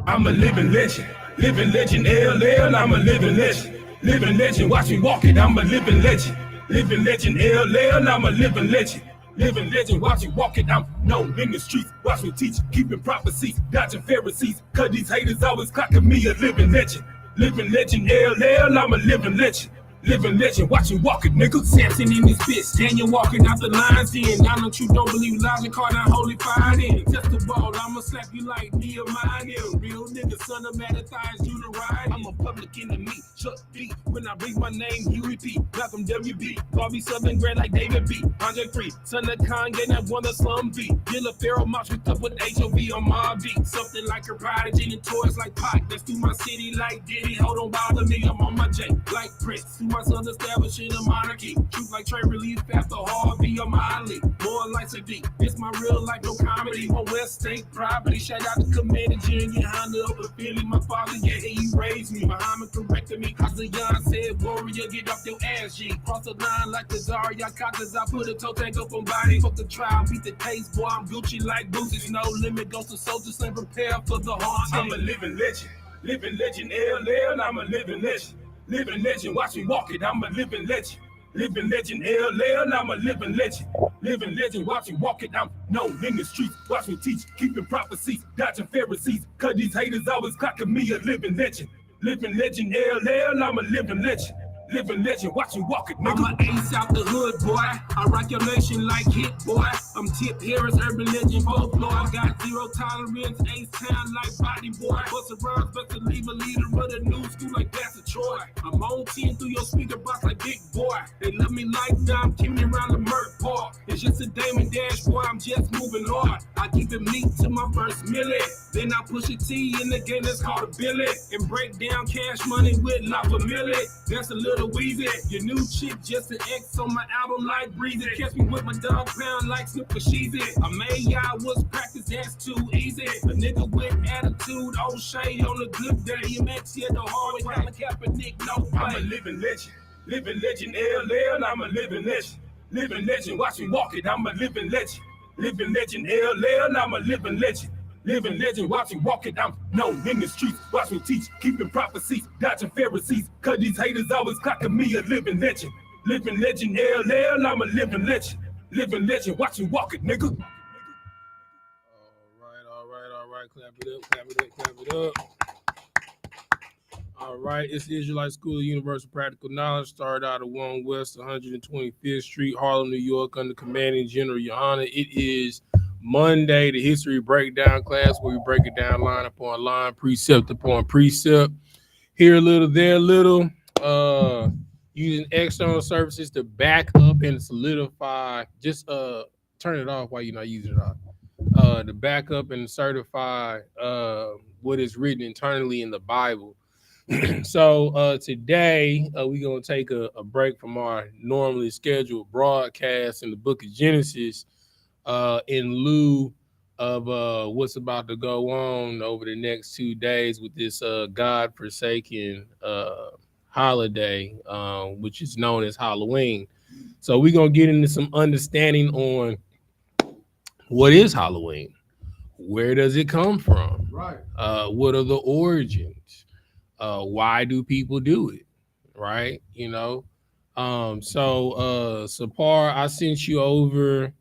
I'm a living legend, LL, I'm a living legend, watch me walk it, I'm a living legend, LL, I'm a living legend, watch me walk it, I'm known in the streets, watch me teach, keeping prophecies, dodging Pharisees, cause these haters always clocking me a living legend, LL, I'm a living legend, watch me walk it, nigga. Samson in this bitch, Daniel walking out the lines in. I know you don't believe logic, call that holy fire in. Test the ball, I'ma slap you like Nehemiah. Real nigga, son of Mattathias, you the ride. I'm a public enemy, Chuck D. When I bring my name, UEP, Malcolm WB. Bobby Southern Grand like David B. Andre Free, son of Kanye, that one of Slum V. Dilla Pharaoh, Mosh with up with HOV on my beat. Something like a prodigy and toys like Pac. That's through my city like Diddy. Hold on, bother me, I'm on my J. Like Prince, my son establishing a monarchy. Truth like Trey Relief after Harvey on my league. More like Sadiq. It's my real life, no comedy. One West State property. Shout out to Commander Junior YAHANNA over Philly. My father, yeah, he raised me. Muhammad corrected me. Hassan said, warrior, get off your ass, G. Cross the line like the Zarya Katas. I put a toe tank up on body. Fuck the trial, beat the case, boy. I'm Gucci like Boots. No limit goes to soldiers and prepare for the hard. I'm a living legend, LL, I'm a living legend, watch me walk it, I'm a living legend, LL, I'm a living legend, watch me walk it, I'm known in the streets, watch me teach, keeping prophecies, dodging Pharisees, cause these haters always clocking me a living legend, LL, I'm a living legend, watch me walk it, nigga. I'm an ace out the hood, boy. I rock your nation like hit, boy. I'm Tip Harris, urban legend, folklore. I got zero tolerance, ace town like body, boy. Bust around, best to leave a leader of the new school like Pastor Troy. I'm on 10 through your speaker box like big boy. They love me like Dom, keep me around the Merc Park. It's just a Damon Dash, boy. I'm just moving hard. I keep it meat to my first millet. Then I push a T in the game that's called a billet. And break down cash money with La Familia. That's a little Weezy. Your new chick just an X on my album like Breezy. Catch me with my dog pound like Snoop Sheezy. I made y'all was practice, that's too easy. A nigga with attitude, old shade on a good day. MX here the hard way, I'm a Kaepernick, no play. I'm a living legend, LL, I'm a living legend, watch me walk it, I'm a living legend, LL, I'm a living legend, watch me walk it, I'm known in the streets, watch me teach, keeping prophecies, dodging Pharisees, cause these haters always clocking me a living legend, LL, I'm a living legend, watch me walk it, nigga. All right, clap it up. All right, it's the Israelite School of Universal Practical Knowledge, started out at 1 West 125th Street, Harlem, New York, under Commanding General YAHANNA. It is Monday, the history breakdown class, where we break it down line upon line, precept upon precept. Here a little, there a little. Using external services to back up and solidify. Just turn it off while you're not using it off. To back up and certify what is written internally in the Bible. So today we're going to take a break from our normally scheduled broadcast in the book of Genesis in lieu of what's about to go on over the next 2 days with this God-forsaken holiday, which is known as Halloween. So we're going to get into some understanding on what is Halloween? Where does it come from? Right. What are the origins? Why do people do it? Right? You know? So Sapar, I sent you over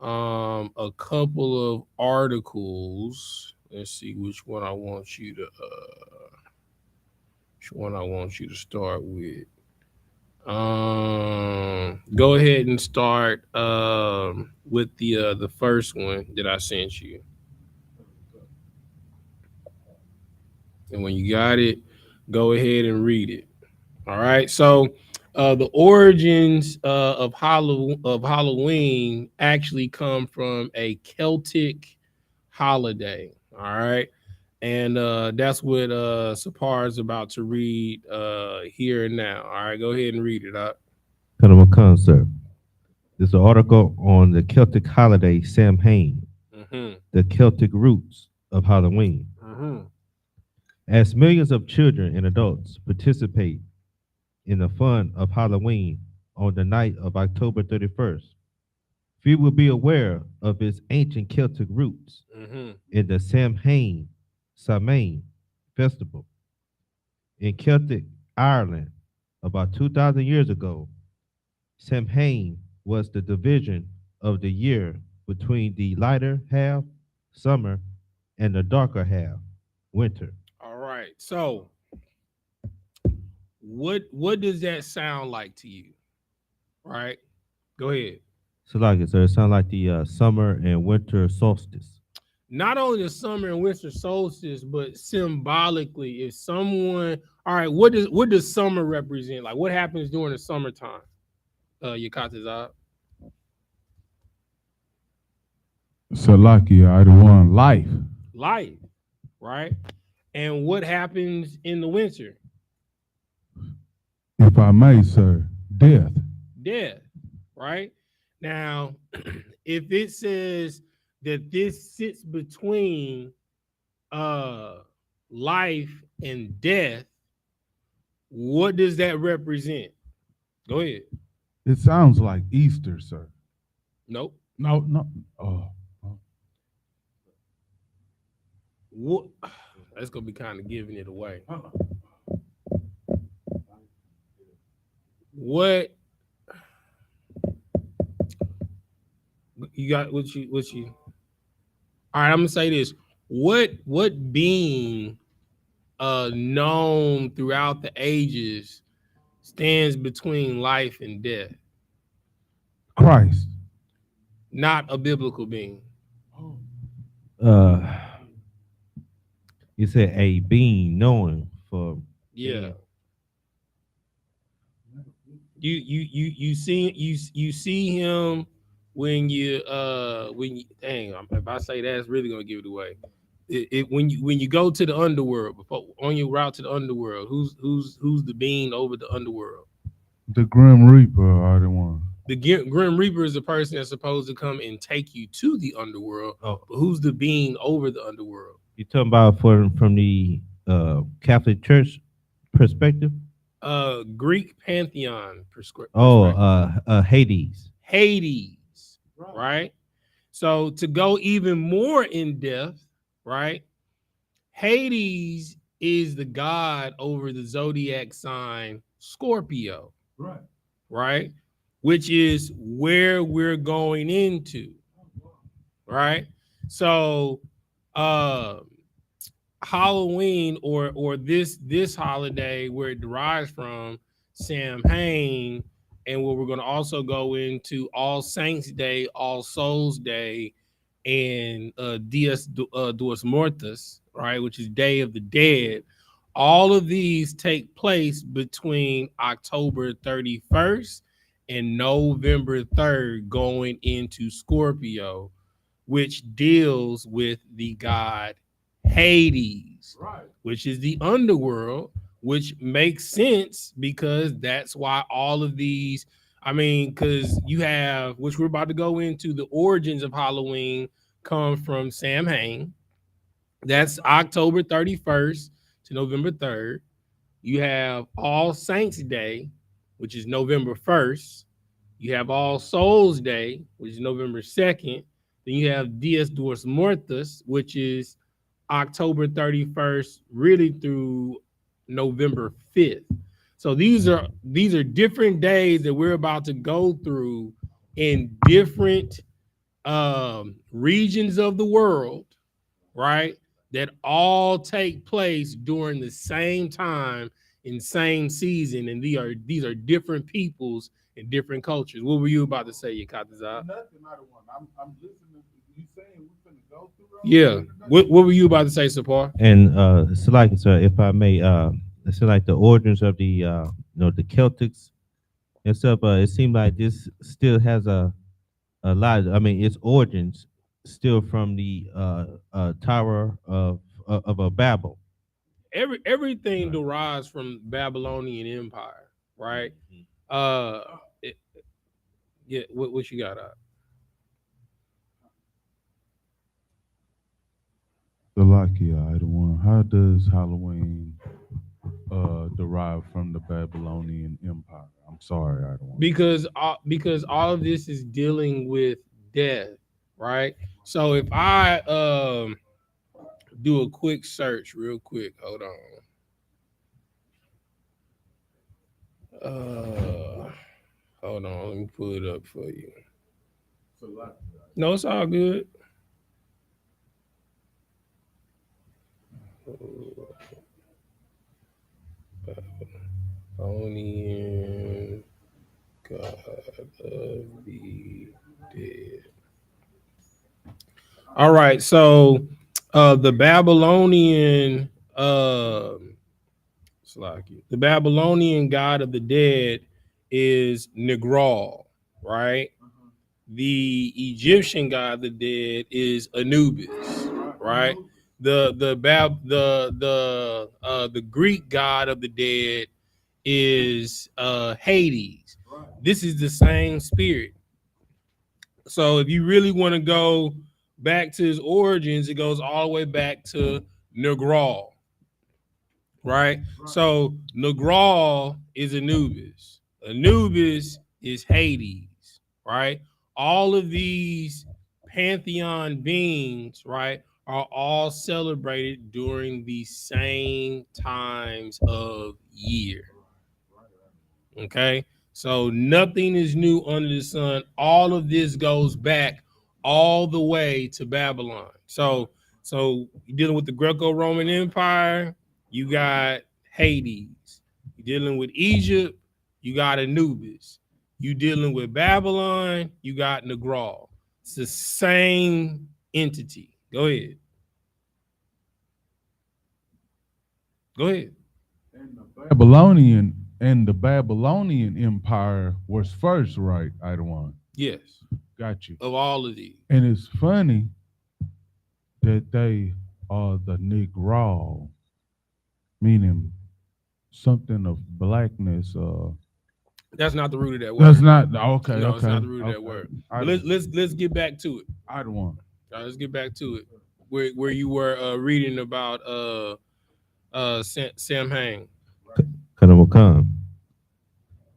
a couple of articles. Let's see which one I want you to start with. Go ahead and start with the first one that I sent you. And when you got it, go ahead and read it. All right. So the origins of Halloween actually come from a Celtic holiday. All right. And that's what Sapar is about to read here and now. All right, go ahead and read it out. Come, sir. This is an article on the Celtic holiday Samhain, the Celtic roots of Halloween. As millions of children and adults participate in the fun of Halloween on the night of October 31st, few will be aware of its ancient Celtic roots in the Samhain Samhain festival. In Celtic Ireland, about 2,000 years ago, Samhain was the division of the year between the lighter half, summer, and the darker half, winter. All right. So what does that sound like to you? Right? Go ahead. So, like it, so it sounds like the summer and winter solstice. Not only the summer and winter solstice, but symbolically, if someone, all right, what does summer represent? Like, what happens during the summertime? Yakatazab. Salakia, I the one life. Life, right? And what happens in the winter? If I may, sir, death. Death, right? Now, if it says that this sits between life and death, what does that represent? Go ahead. It sounds like Easter, sir. Nope. No. Oh. What? That's gonna be kind of giving it away. What you got? What you? All right, I'm gonna say this. What being known throughout the ages stands between life and death? Christ. Not a biblical being. You said a being known for Yeah. You see him when you dang, if I say that, it's really gonna give it away. When you go to the underworld, before on your route to the underworld, who's the being over the underworld? The Grim Reaper are the one. The Grim Reaper is the person that's supposed to come and take you to the underworld. Oh. But who's the being over the underworld? You talking about from the Catholic Church perspective? Greek pantheon perspective. Hades. Hades, right? So to go even more in depth, right? Hades is the god over the zodiac sign Scorpio, right? Which is where we're going into, right? So Halloween or this holiday where it derives from, Samhain, and where we're going to also go into All Saints Day, All Souls Day, and Dias dos Mortos, right, which is Day of the Dead. All of these take place between October 31st and November 3rd, going into Scorpio, which deals with the god Hades, right, which is the underworld, which makes sense because that's why all of these, I mean, because you have, which we're about to go into, the origins of Halloween come from Samhain. That's October 31st to November 3rd. You have All Saints Day, which is November 1st. You have All Souls Day, which is November 2nd. Then you have Dias dos Mortos, which is October 31st, really through November 5th. So these are different days that we're about to go through in different regions of the world, right? That all take place during the same time in same season, and these are different peoples and different cultures. What were you about to say, Yakatazab? Nothing, I don't want. I'm listening to you saying we're gonna go through. Yeah. What were you about to say, Sapar? And it's like, sir, if I may, it's like the origins of the the Celtics and stuff. It seems like this still has a lot. I mean, its origins still from the Tower of Babel. Everything derives from Babylonian Empire, right? Yeah. What you got up? Salakia, I the one. How does Halloween derive from the Babylonian Empire? I'm sorry, I don't want. Because all of this is dealing with death, right? So if I do a quick search real quick. Hold on. Hold on. Let me pull it up for you. No, it's all good. Babylonian God of the dead. All right, so the Babylonian the Babylonian god of the dead is Negral, right? The Egyptian god of the dead is Anubis, right? The Greek god of the dead is Hades. This is the same spirit. So if you really want to go back to his origins, it goes all the way back to Negral, right? So Negral is Anubis. Anubis is Hades, right? All of these pantheon beings, right, are all celebrated during the same times of year. Okay, so nothing is new under the sun. All of this goes back all the way to Babylon. So you're dealing with the Greco-Roman Empire, you got Hades. You're dealing with Egypt, you got Anubis. You're dealing with Babylon, you got Negral. It's the same entity. Go ahead. Go ahead. And the Babylonian Empire was first, right, Idawan? Yes. Got you. Of all of these. And it's funny that they are the Negral, meaning something of blackness. That's not the root of that word. That's not okay. No, okay, it's not the root okay. of that word. But let's get back to it. Idawan. All right, let's get back to it. Where you were reading about Samhain.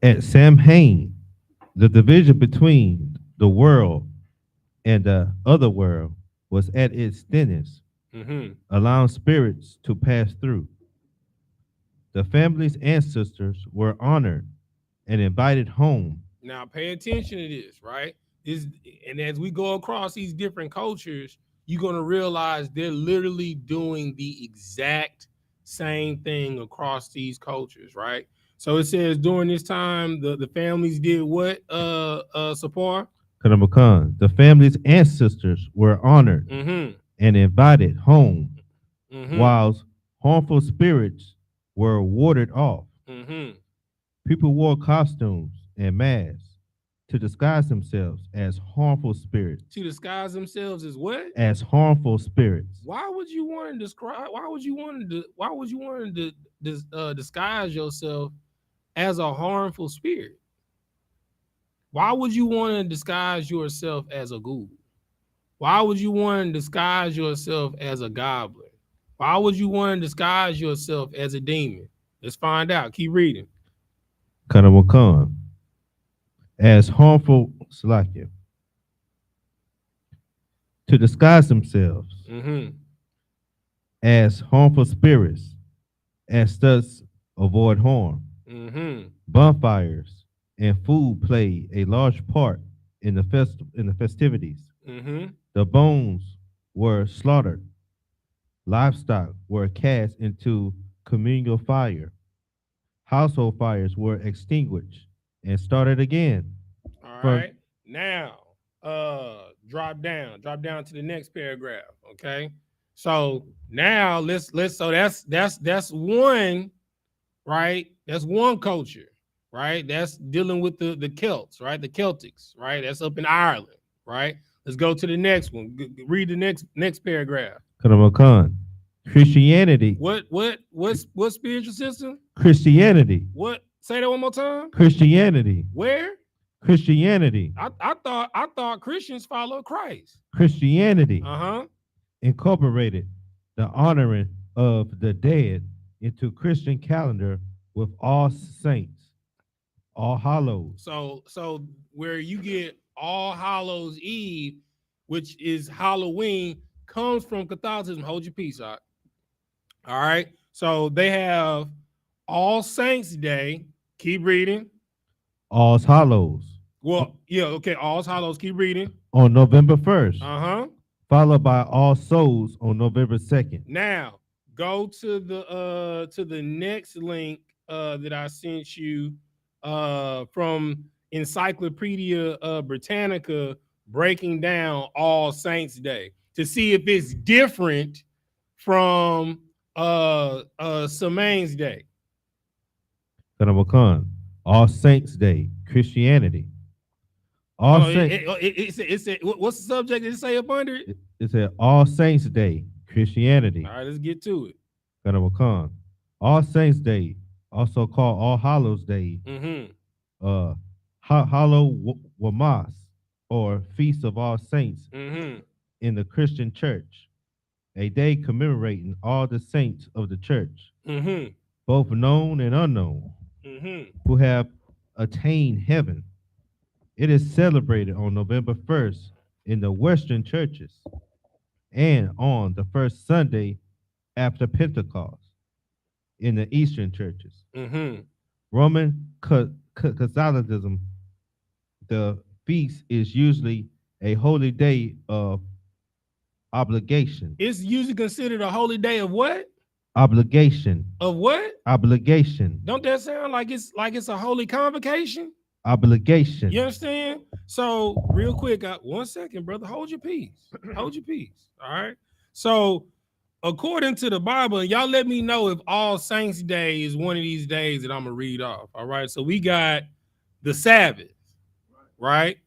At Samhain, the division between the world and the other world was at its thinnest, allowing spirits to pass through. The family's ancestors were honored and invited home. Now, pay attention to this, right? And as we go across these different cultures, you're going to realize they're literally doing the exact same thing across these cultures, right? So it says during this time, the families did what, Sapar? The family's ancestors were honored and invited home, whilst harmful spirits were warded off. People wore costumes and masks to disguise themselves as harmful spirits. To disguise themselves as what? As harmful spirits. Why would you want to describe? Why would you want to disguise yourself as a harmful spirit? Why would you want to disguise yourself as a ghoul? Why would you want to disguise yourself as a goblin? Why would you want to disguise yourself as a demon? Let's find out. Keep reading. As harmful, to disguise themselves as harmful spirits, as thus avoid harm. Bonfires and food played a large part in the festivities. The bones were slaughtered. Livestock were cast into communal fire. Household fires were extinguished and started again. All right. Now, drop down to the next paragraph. Okay. So now so that's one, right? That's one culture, right? That's dealing with the Celts, right? The Celtics, right? That's up in Ireland, right? Let's go to the next one. Read the next paragraph. Christianity. What spiritual system? Christianity. What? Say that one more time. Christianity. Where? Christianity. I thought Christians follow Christ. Christianity. Incorporated the honoring of the dead into Christian calendar with All Saints, All Hallows. So where you get All Hallows Eve, which is Halloween, comes from Catholicism. Hold your peace, all right. So they have All Saints Day. Keep reading. All Hallows Well, yeah, okay. All Hallows. Keep reading. on November 1st, Uh-huh. followed by All Souls on November 2nd. Now go to the next link that I sent you from Encyclopedia Britannica, breaking down All Saints Day to see if it's different from Samain's Day. Khan. All Saints Day, Christianity. All Saints. What's the subject? Did it say up under it? It said All Saints Day, Christianity. All right, let's get to it. Khan. All Saints Day, also called All Hallows Day. Hallowmas, or Feast of All Saints in the Christian Church, a day commemorating all the saints of the church, both known and unknown, who have attained heaven. It is celebrated on November 1st in the Western churches and on the first Sunday after Pentecost in the Eastern churches. Roman Catholicism, the feast is usually a holy day of obligation. It's usually considered a holy day of what? Obligation. Of what? Obligation. Don't that sound like it's a holy convocation? Obligation. You understand? So real quick, 1 second, brother. Hold your peace. Hold your peace. All right. So according to the Bible, and y'all let me know if All Saints Day is one of these days that I'm gonna read off. All right. So we got the Sabbath, right?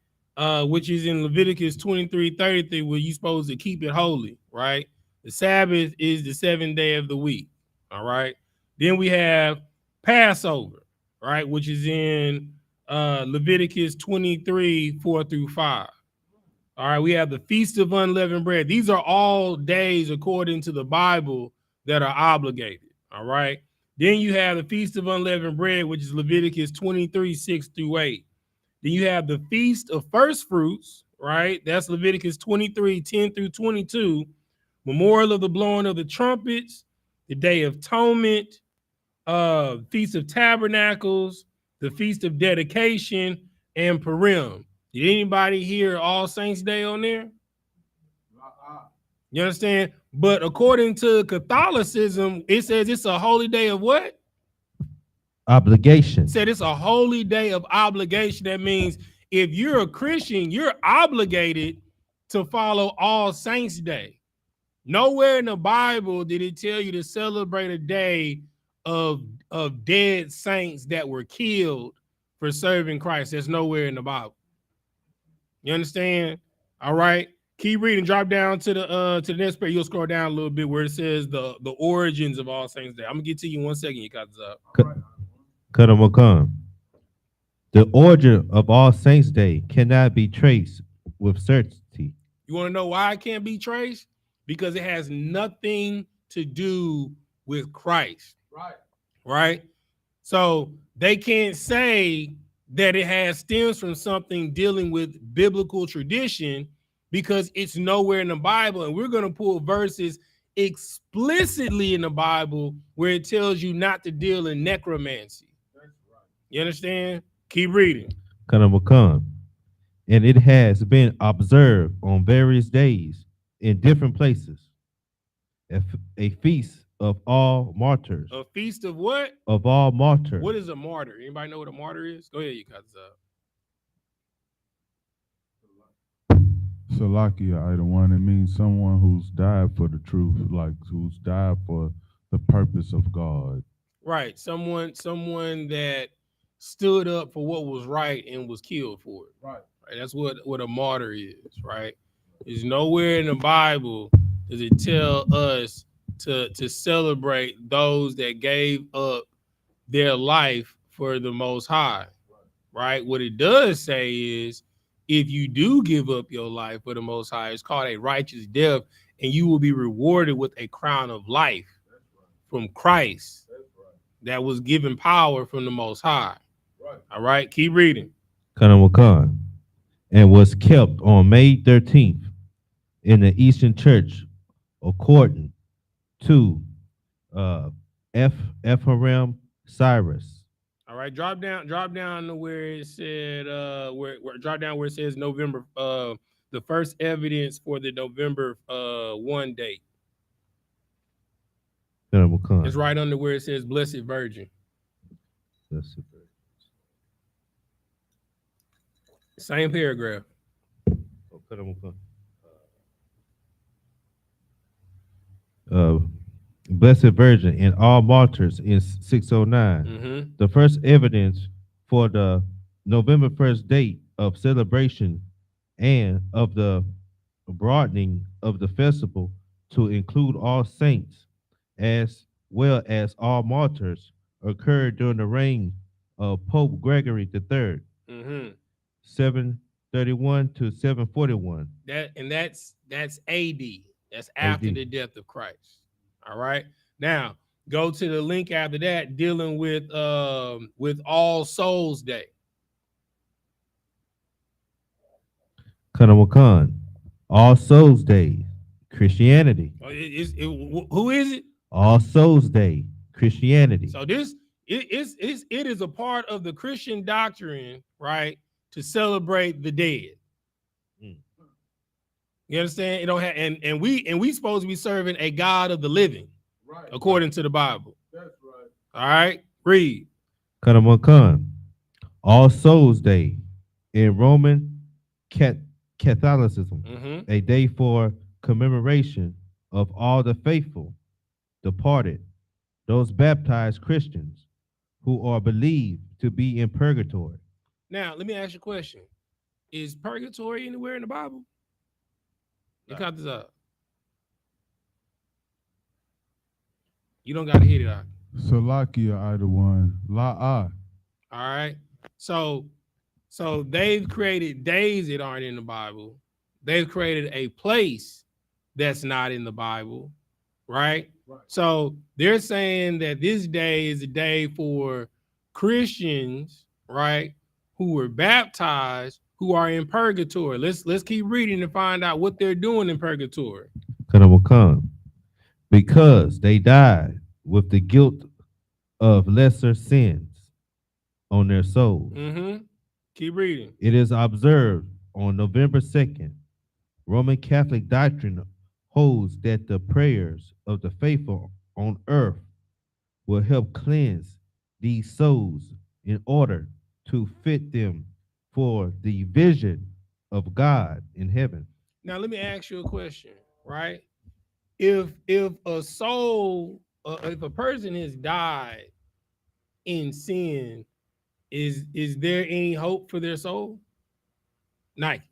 Which is in Leviticus 23:33, where you're supposed to keep it holy, right? The Sabbath is the 7th day of the week. All right. Then we have Passover, right, which is in Leviticus 23:4-5. All right, we have the Feast of Unleavened Bread. These are all days according to the Bible that are obligated. All right. Then you have the Feast of Unleavened Bread, which is Leviticus 23:6-8. Then you have the Feast of First Fruits, right? That's Leviticus 23:10-22. Memorial of the blowing of the trumpets, the Day of Atonement, Feast of Tabernacles, the Feast of Dedication, and Purim. Did anybody hear All Saints Day on there? You understand? But according to Catholicism, it says it's a holy day of what? Obligation. It said it's a holy day of obligation. That means if you're a Christian, you're obligated to follow All Saints Day. Nowhere in the Bible did it tell you to celebrate a day of dead saints that were killed for serving Christ. There's nowhere in the Bible. You understand? All right. Keep reading. Drop down to the next page. You'll scroll down a little bit where it says the origins of All Saints Day. I'm gonna get to you in 1 second. You got this up. The origin of All Saints Day cannot be traced with certainty. You want to know why it can't be traced? Because it has nothing to do with Christ. Right. So they can't say that it has stems from something dealing with biblical tradition because it's nowhere in the Bible. And we're going to pull verses explicitly in the Bible where it tells you not to deal in necromancy. You understand? Keep reading. And it has been observed on various days in different places. A feast of all martyrs. A feast of what? Of all martyrs. What is a martyr? Anybody know what a martyr is? Go ahead, you cut this up. Salakia, Item 1, it means someone who's died for the truth, like who's died for the purpose of God. Right. Someone that stood up for what was right and was killed for it. Right. That's what a martyr is, right? There's nowhere in the Bible does it tell us to celebrate those that gave up their life for the Most High, right? What it does say is if you do give up your life for the Most High, it's called a righteous death, and you will be rewarded with a crown of life from Christ that was given power from the Most High. All right, keep reading. And was kept on May 13th in the Eastern Church according to uh, Ephraim Cyrus. All right, drop down to where it said drop down where it says November the first evidence for the November 1 date. It's right under where it says Blessed Virgin. Same paragraph. Blessed Virgin and all martyrs in 609. Mm-hmm. The first evidence for the November 1st date of celebration and of the broadening of the festival to include all saints as well as all martyrs occurred during the reign of Pope Gregory III, Mm-hmm. 731 to 741. That's AD. That's after AD. the death of Christ. All right. Now go to the link after that, dealing with All Souls Day. Kanawakan, All Souls Day, Christianity. Who is it? All Souls Day, Christianity. So it is a part of the Christian doctrine, right, to celebrate the dead. You understand? It don't have, and we supposed to be serving a God of the living, Right. according to the Bible. That's right. All right, read. Kanawakan, All Souls Day in Roman Catholicism, Mm-hmm. a day for commemoration of all the faithful departed, those baptized Christians who are believed to be in purgatory. Now, let me ask you a question. Is purgatory anywhere in the Bible? You cut this up. You don't got to hit it out. Salakia, I the one. All right. So they've created days that aren't in the Bible. They've created a place that's not in the Bible, right? So they're saying that this day is a day for Christians, right, who were baptized, who are in purgatory. Let's keep reading to find out what they're doing in purgatory. Kanawakan, because they died with the guilt of lesser sins on their souls. Mm-hmm. Keep reading. It is observed on November 2nd. Roman Catholic doctrine holds that the prayers of the faithful on earth will help cleanse these souls in order to fit them for the vision of God in heaven. Now, let me ask you a question, right? If a soul, if a person has died in sin, is there any hope for their soul? Nike.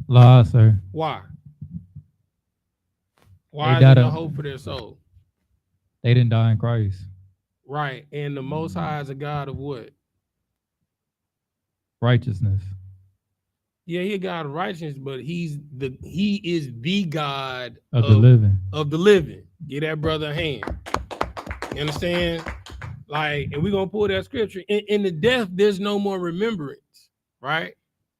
Law, sir. Why? They Why is died there no of- hope for their soul? They didn't die in Christ. Right. And the Most High is a God of what? Righteousness. Yeah, he a God of righteousness, but he is the God Of the living. Of the living. Give that brother a hand. You understand? Like, and we're gonna pull that scripture. In the death, there's no more remembrance, right?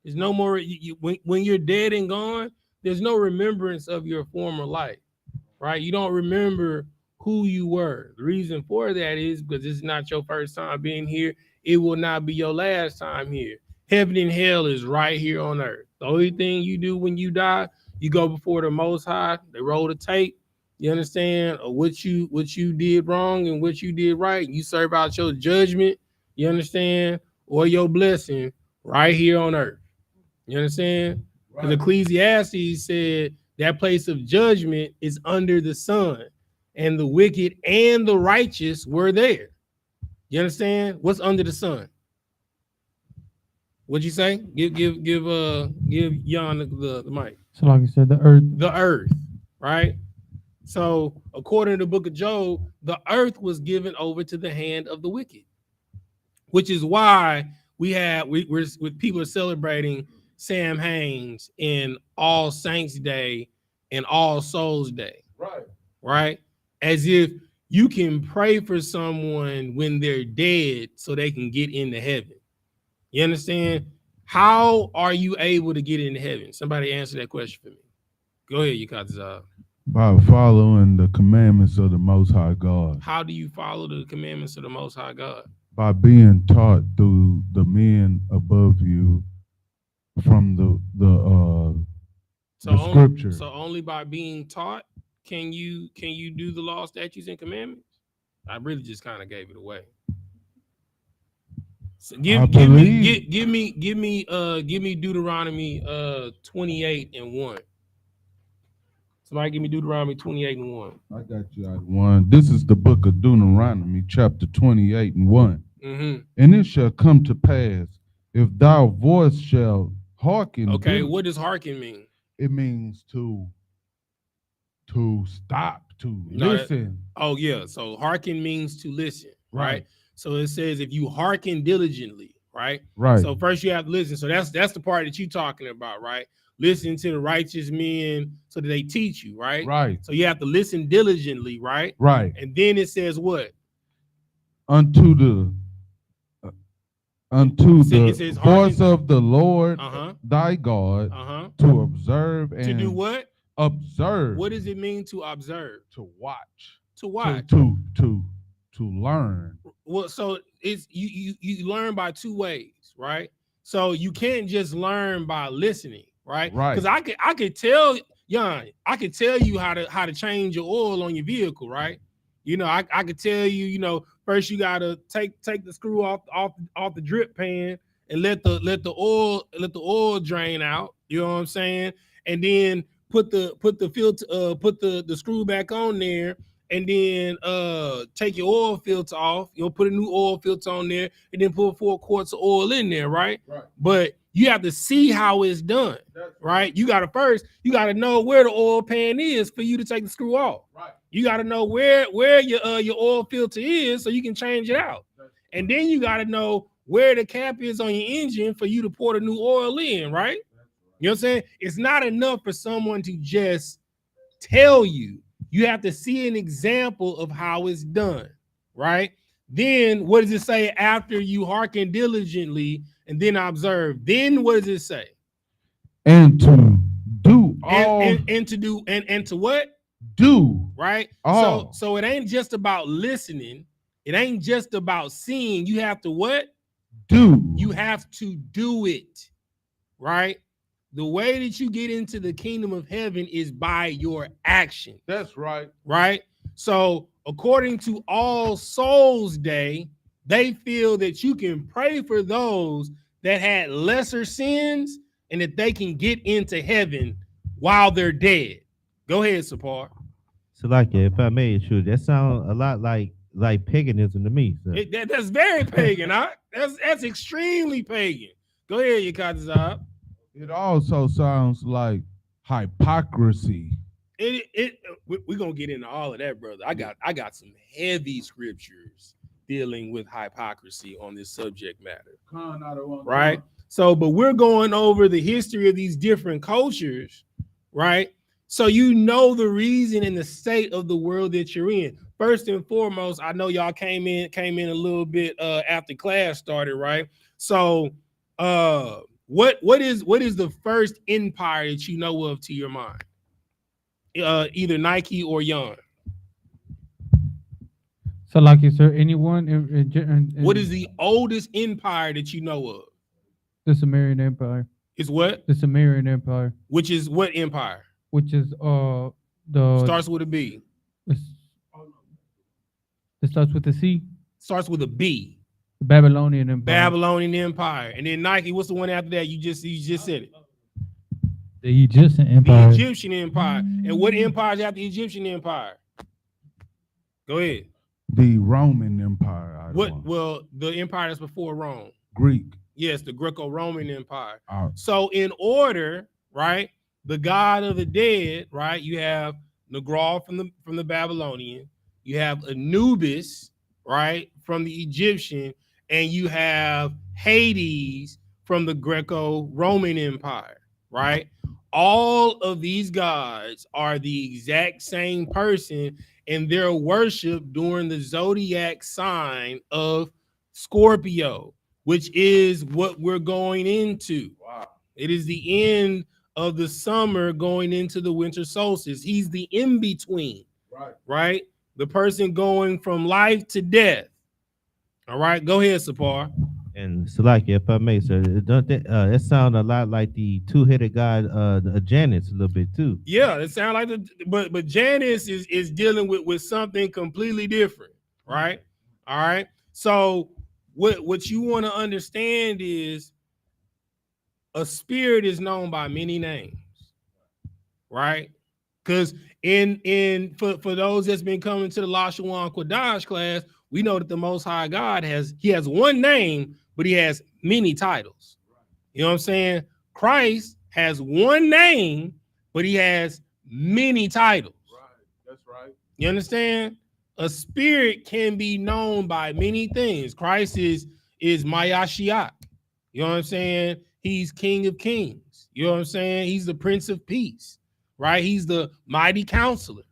There's no more when you're dead and gone, there's no remembrance of your former life, right? You don't remember who you were. The reason for that is because this is not your first time being here. It will not be your last time here. Heaven and hell is right here on earth. The only thing you do when you die, you go before the Most High. They roll the tape. You understand? Or what you did wrong and what you did right. You serve out your judgment. You understand? Or your blessing right here on earth. You understand? Because Ecclesiastes said that place of judgment is under the sun, and the wicked and the righteous were there. You understand? What's under the sun? What'd you say? Give Jan the mic. So like you said, the earth. The earth, right? So according to the book of Job, the earth was given over to the hand of the wicked, which is why we're people are celebrating Sam Haynes in All Saints Day and All Souls Day. Right? As if you can pray for someone when they're dead so they can get into heaven. You understand? How are you able to get into heaven? Somebody answer that question for me. Go ahead, Yakatazar. By following the commandments of the Most High God. How do you follow the commandments of the Most High God? By being taught through the men above you from the scripture. So only by being taught can you do the law, statutes, and commandments? I really just kind of gave it away. So give me Deuteronomy 28 and 1. Somebody give me Deuteronomy 28 and 1. I got you out of one. This is the book of Deuteronomy, chapter 28 and 1. Mm-hmm. And it shall come to pass, if thou voice shall hearken. Okay, what does hearken mean? It means to stop, to listen. Oh yeah, so hearken means to listen, right? So it says if you hearken diligently, right? Right. So first you have to listen. So that's the part that you're talking about, right? Listen to the righteous men so that they teach you, right? Right. So you have to listen diligently, right? Right. And then it says what? Unto the voice of the Lord thy God to observe and to do what? Observe. What does it mean to observe? To watch. To watch. To learn. Well, so it's you learn by two ways, right? So you can't just learn by listening, right? Right. Because I could tell I could tell you how to change your oil on your vehicle, right? You know, I could tell you, you know, first you gotta take the screw off the drip pan and let the oil drain out. You know what I'm saying? And then put the filter put the screw back on there, and then take your oil filter off. You'll put a new oil filter on there, and then put 4 quarts of oil in there, right? But you have to see how it's done, right? You gotta know where the oil pan is for you to take the screw off. Right. You gotta know where your oil filter is so you can change it out. And then you gotta know where the cap is on your engine for you to pour the new oil in, right? You know what I'm saying? It's not enough for someone to just tell you. You have to see an example of how it's done, right? Then what does it say after you hearken diligently and then observe? Then what does it say? And to do all. And to do and to what? Do. Right? All. So it ain't just about listening. It ain't just about seeing. You have to what? Do. You have to do it, right? The way that you get into the kingdom of heaven is by your action. That's right. Right? So according to All Souls Day, they feel that you can pray for those that had lesser sins and that they can get into heaven while they're dead. Go ahead, Sapar. So like, if I may, sure, that sounds a lot like paganism to me. So. That's very pagan. Huh? That's extremely pagan. Go ahead, Yakatazab. It also sounds like hypocrisy. We're gonna get into all of that, brother. I got some heavy scriptures dealing with hypocrisy on this subject matter. Right? So, but we're going over the history of these different cultures, right? So you know the reason and the state of the world that you're in. First and foremost, I know y'all came in a little bit after class started, right? So what is the first empire that you know of to your mind? Either Nike or Yon. So, like, is there anyone? What is the oldest empire that you know of? The Sumerian Empire. Is what? The Sumerian Empire. Which is what empire? Which is the starts with a B. It starts with a C. Starts with a B. The Babylonian Empire. Babylonian Empire. And then Nike, what's the one after that? You just said it. The Egyptian Empire. The Egyptian Empire. And what empire is after the Egyptian Empire? Go ahead. The Roman Empire. Well, the empire that's before Rome. Greek. Yes, the Greco-Roman Empire. So in order, right, the god of the dead, right, you have Negral from the Babylonian, you have Anubis, right, from the Egyptian, and you have Hades from the Greco-Roman Empire, right? All of these gods are the exact same person, and they're worshipped during the zodiac sign of Scorpio, which is what we're going into. Wow. It is the end of the summer going into the winter solstice. He's the in-between, right? The person going from life to death. All right, go ahead, Sapar. And Salaki, if I may, sir, that sound a lot like the two-headed god, Janus, a little bit too. Yeah, it sounds like but Janus is dealing with something completely different, right? All right. So what you want to understand is a spirit is known by many names, right? Because for those that's been coming to the Lashawan Kodash class, we know that the Most High God has one name, but he has many titles. You know what I'm saying? Christ has one name, but he has many titles. Right. That's right. You understand? A spirit can be known by many things. Christ is YAHANNA. You know what I'm saying? He's King of Kings. You know what I'm saying? He's the Prince of Peace, right? He's the mighty counselor.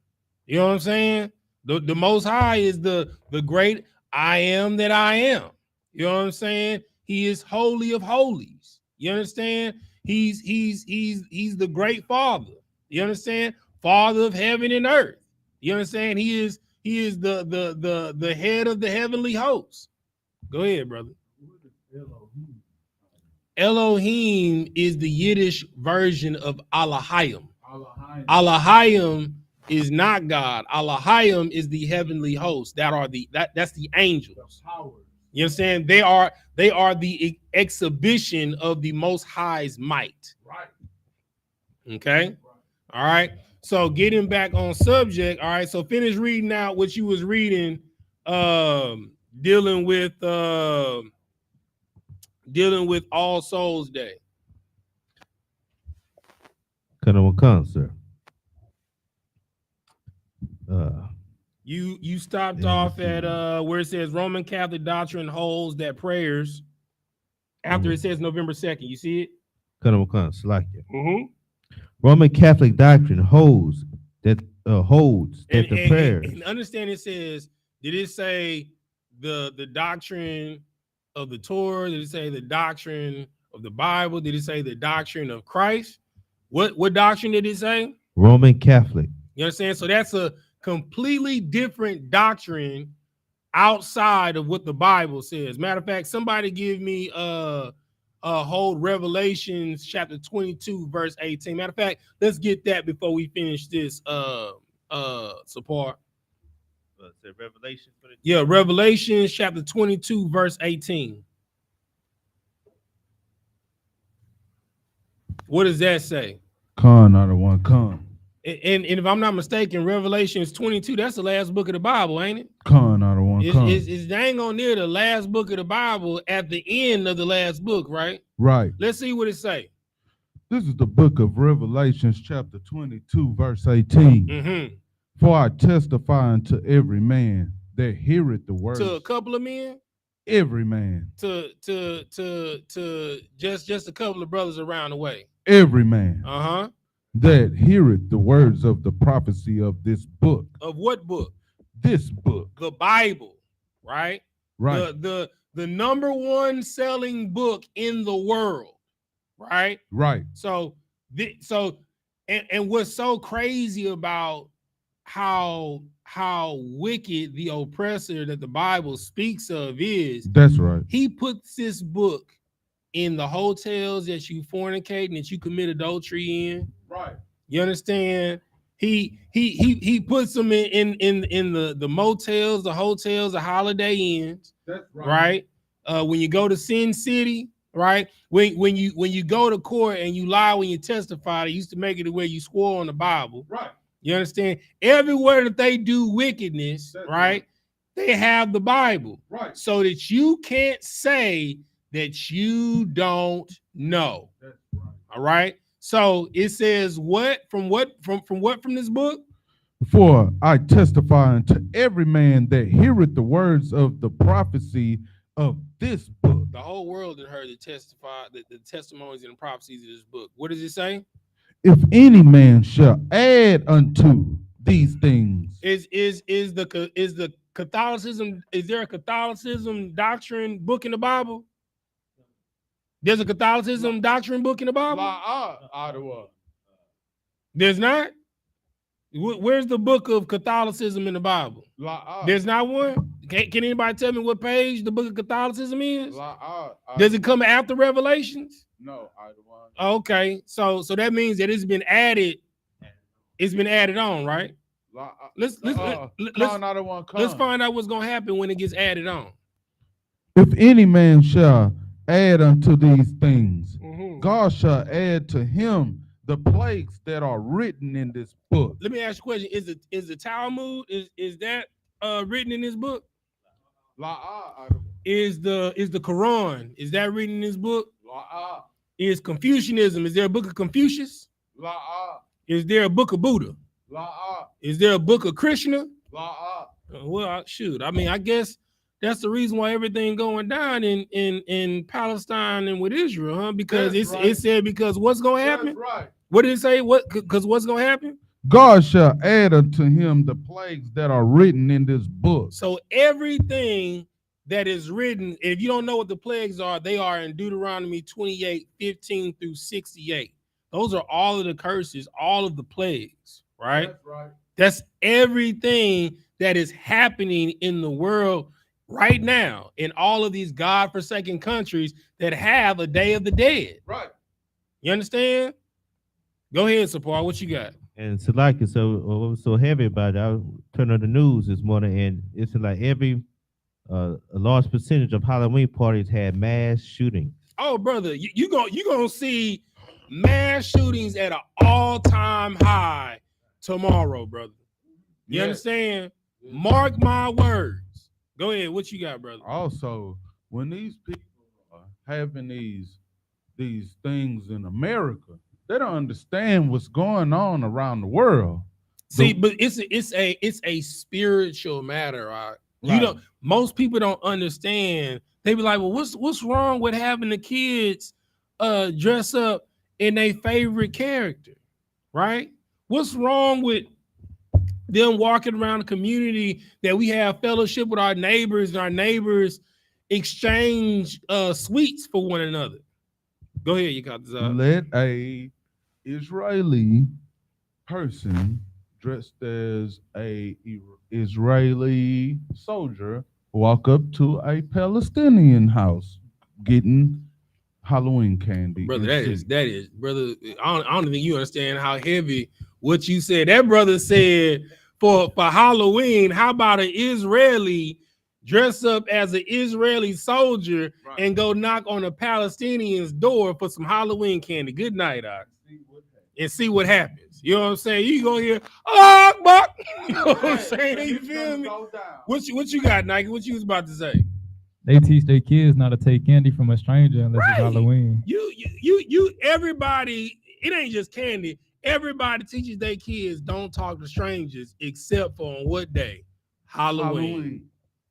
You know what I'm saying? The Most High is the great I am that I am. You know what I'm saying? He is holy of holies. You understand? He's the great Father. You understand? Father of heaven and earth. You understand? He is the head of the heavenly hosts. Go ahead, brother. Elohim is the Yiddish version of Elohim. Elohim is not God. Elohim is the heavenly host. That's the angels. You understand? They are the exhibition of the Most High's might. Right. Okay. All right. So getting back on subject. All right. So finish reading out what you was reading, dealing with All Souls Day. Come, sir. You stopped off at where it says Roman Catholic doctrine holds that prayers after it says November 2nd. You see it? Come, Salaki. Roman Catholic doctrine holds that the prayers. And understand it says, did it say the doctrine of the Torah? Did it say the doctrine of the Bible? Did it say the doctrine of Christ? What doctrine did it say? Roman Catholic. You understand? So that's a completely different doctrine outside of what the Bible says. Matter of fact, somebody give me hold Revelations chapter 22 verse 18. Matter of fact, let's get that before we finish this support. Revelation. Yeah, Revelations chapter 22 verse 18. What does that say? Con out of one con. And if I'm not mistaken, Revelations 22, that's the last book of the Bible, ain't it? Con out of one con. It's dang on near the last book of the Bible at the end of the last book, right? Right. Let's see what it say. This is the book of Revelations, chapter 22, verse 18. For I testify unto every man that heareth the word. To a couple of men? Every man. To just a couple of brothers around the way. Every man. Uh-huh. That heareth the words of the prophecy of this book. Of what book? This book. The Bible, right? Right. The number one selling book in the world, right? Right. So what's so crazy about how wicked the oppressor that the Bible speaks of is, that's right. He puts this book in the hotels that you fornicate and that you commit adultery in. Right. You understand? He puts them in the motels, the hotels, the Holiday Inns. That's right. Right. When you go to Sin City, right? When you go to court and you lie when you testify, they used to make it the way you swore on the Bible. Right. You understand? Everywhere that they do wickedness, that's right? They have the Bible. Right. So that you can't say that you don't know. That's right. All right. So it says what from this book? For I testify unto every man that heareth the words of the prophecy of this book. The whole world had heard the testimonies and the prophecies of this book. What does it say? If any man shall add unto these things. Is the Catholicism, is there a Catholicism doctrine book in the Bible? There's a Catholicism doctrine book in the Bible? There's not? Where's the book of Catholicism in the Bible? There's not one? Can anybody tell me what page the book of Catholicism is? Does it come after Revelations? No, Okay, so that means that it's been added. It's been added on, right? Let's find out what's gonna happen when it gets added on. If any man shall add unto these things, Mhm. God shall add to him the plagues that are written in this book. Let me ask you a question: Is the Talmud is that written in this book? Is the Quran, is that written in this book? Is Confucianism, is there a book of Confucius? Is there a book of Buddha? Is there a book of Krishna? Well, shoot, I mean, I guess that's the reason why everything going down in Palestine and with Israel, huh? Because it said because what's gonna happen? What did it say? Because what's gonna happen? God shall add unto him the plagues that are written in this book. So everything that is written, if you don't know what the plagues are, they are in Deuteronomy 28:15 through 68. Those are all of the curses, all of the plagues, right? That's right. That's everything that is happening in the world right now in all of these God-forsaken countries that have a Day of the Dead. Right. You understand? Go ahead, Sapar. What you got? And Salaki, so what was so heavy about it, I turned on the news this morning, and it's like every a large percentage of Halloween parties had mass shootings. Oh, brother, you gonna see mass shootings at an all-time high tomorrow, brother. You understand? Mark my words. Go ahead. What you got, brother? Also, when these people are having these things in America, they don't understand what's going on around the world. See, but it's a spiritual matter, right? You Right. don't. Most people don't understand. They be like, well, what's wrong with having the kids dress up in their favorite character, right? What's wrong with them walking around the community that we have fellowship with our neighbors and our neighbors exchange sweets for one another? Go ahead, you got this. Let a Israeli person dressed as a Israeli soldier walk up to a Palestinian house getting Halloween candy. Brother, that is, brother. I don't think you understand how heavy what you said. That brother said for Halloween, how about an Israeli dress up as an Israeli soldier and go knock on a Palestinian's door for some Halloween candy? Good night, and see what happens. You know what I'm saying? You gonna hear, oh, Buck. You know what I'm saying? You feel me? What you got, Nike? What you was about to say? They teach their kids not to take candy from a stranger unless it's Halloween. You everybody, it ain't just candy. Everybody teaches their kids don't talk to strangers except for on what day? Halloween.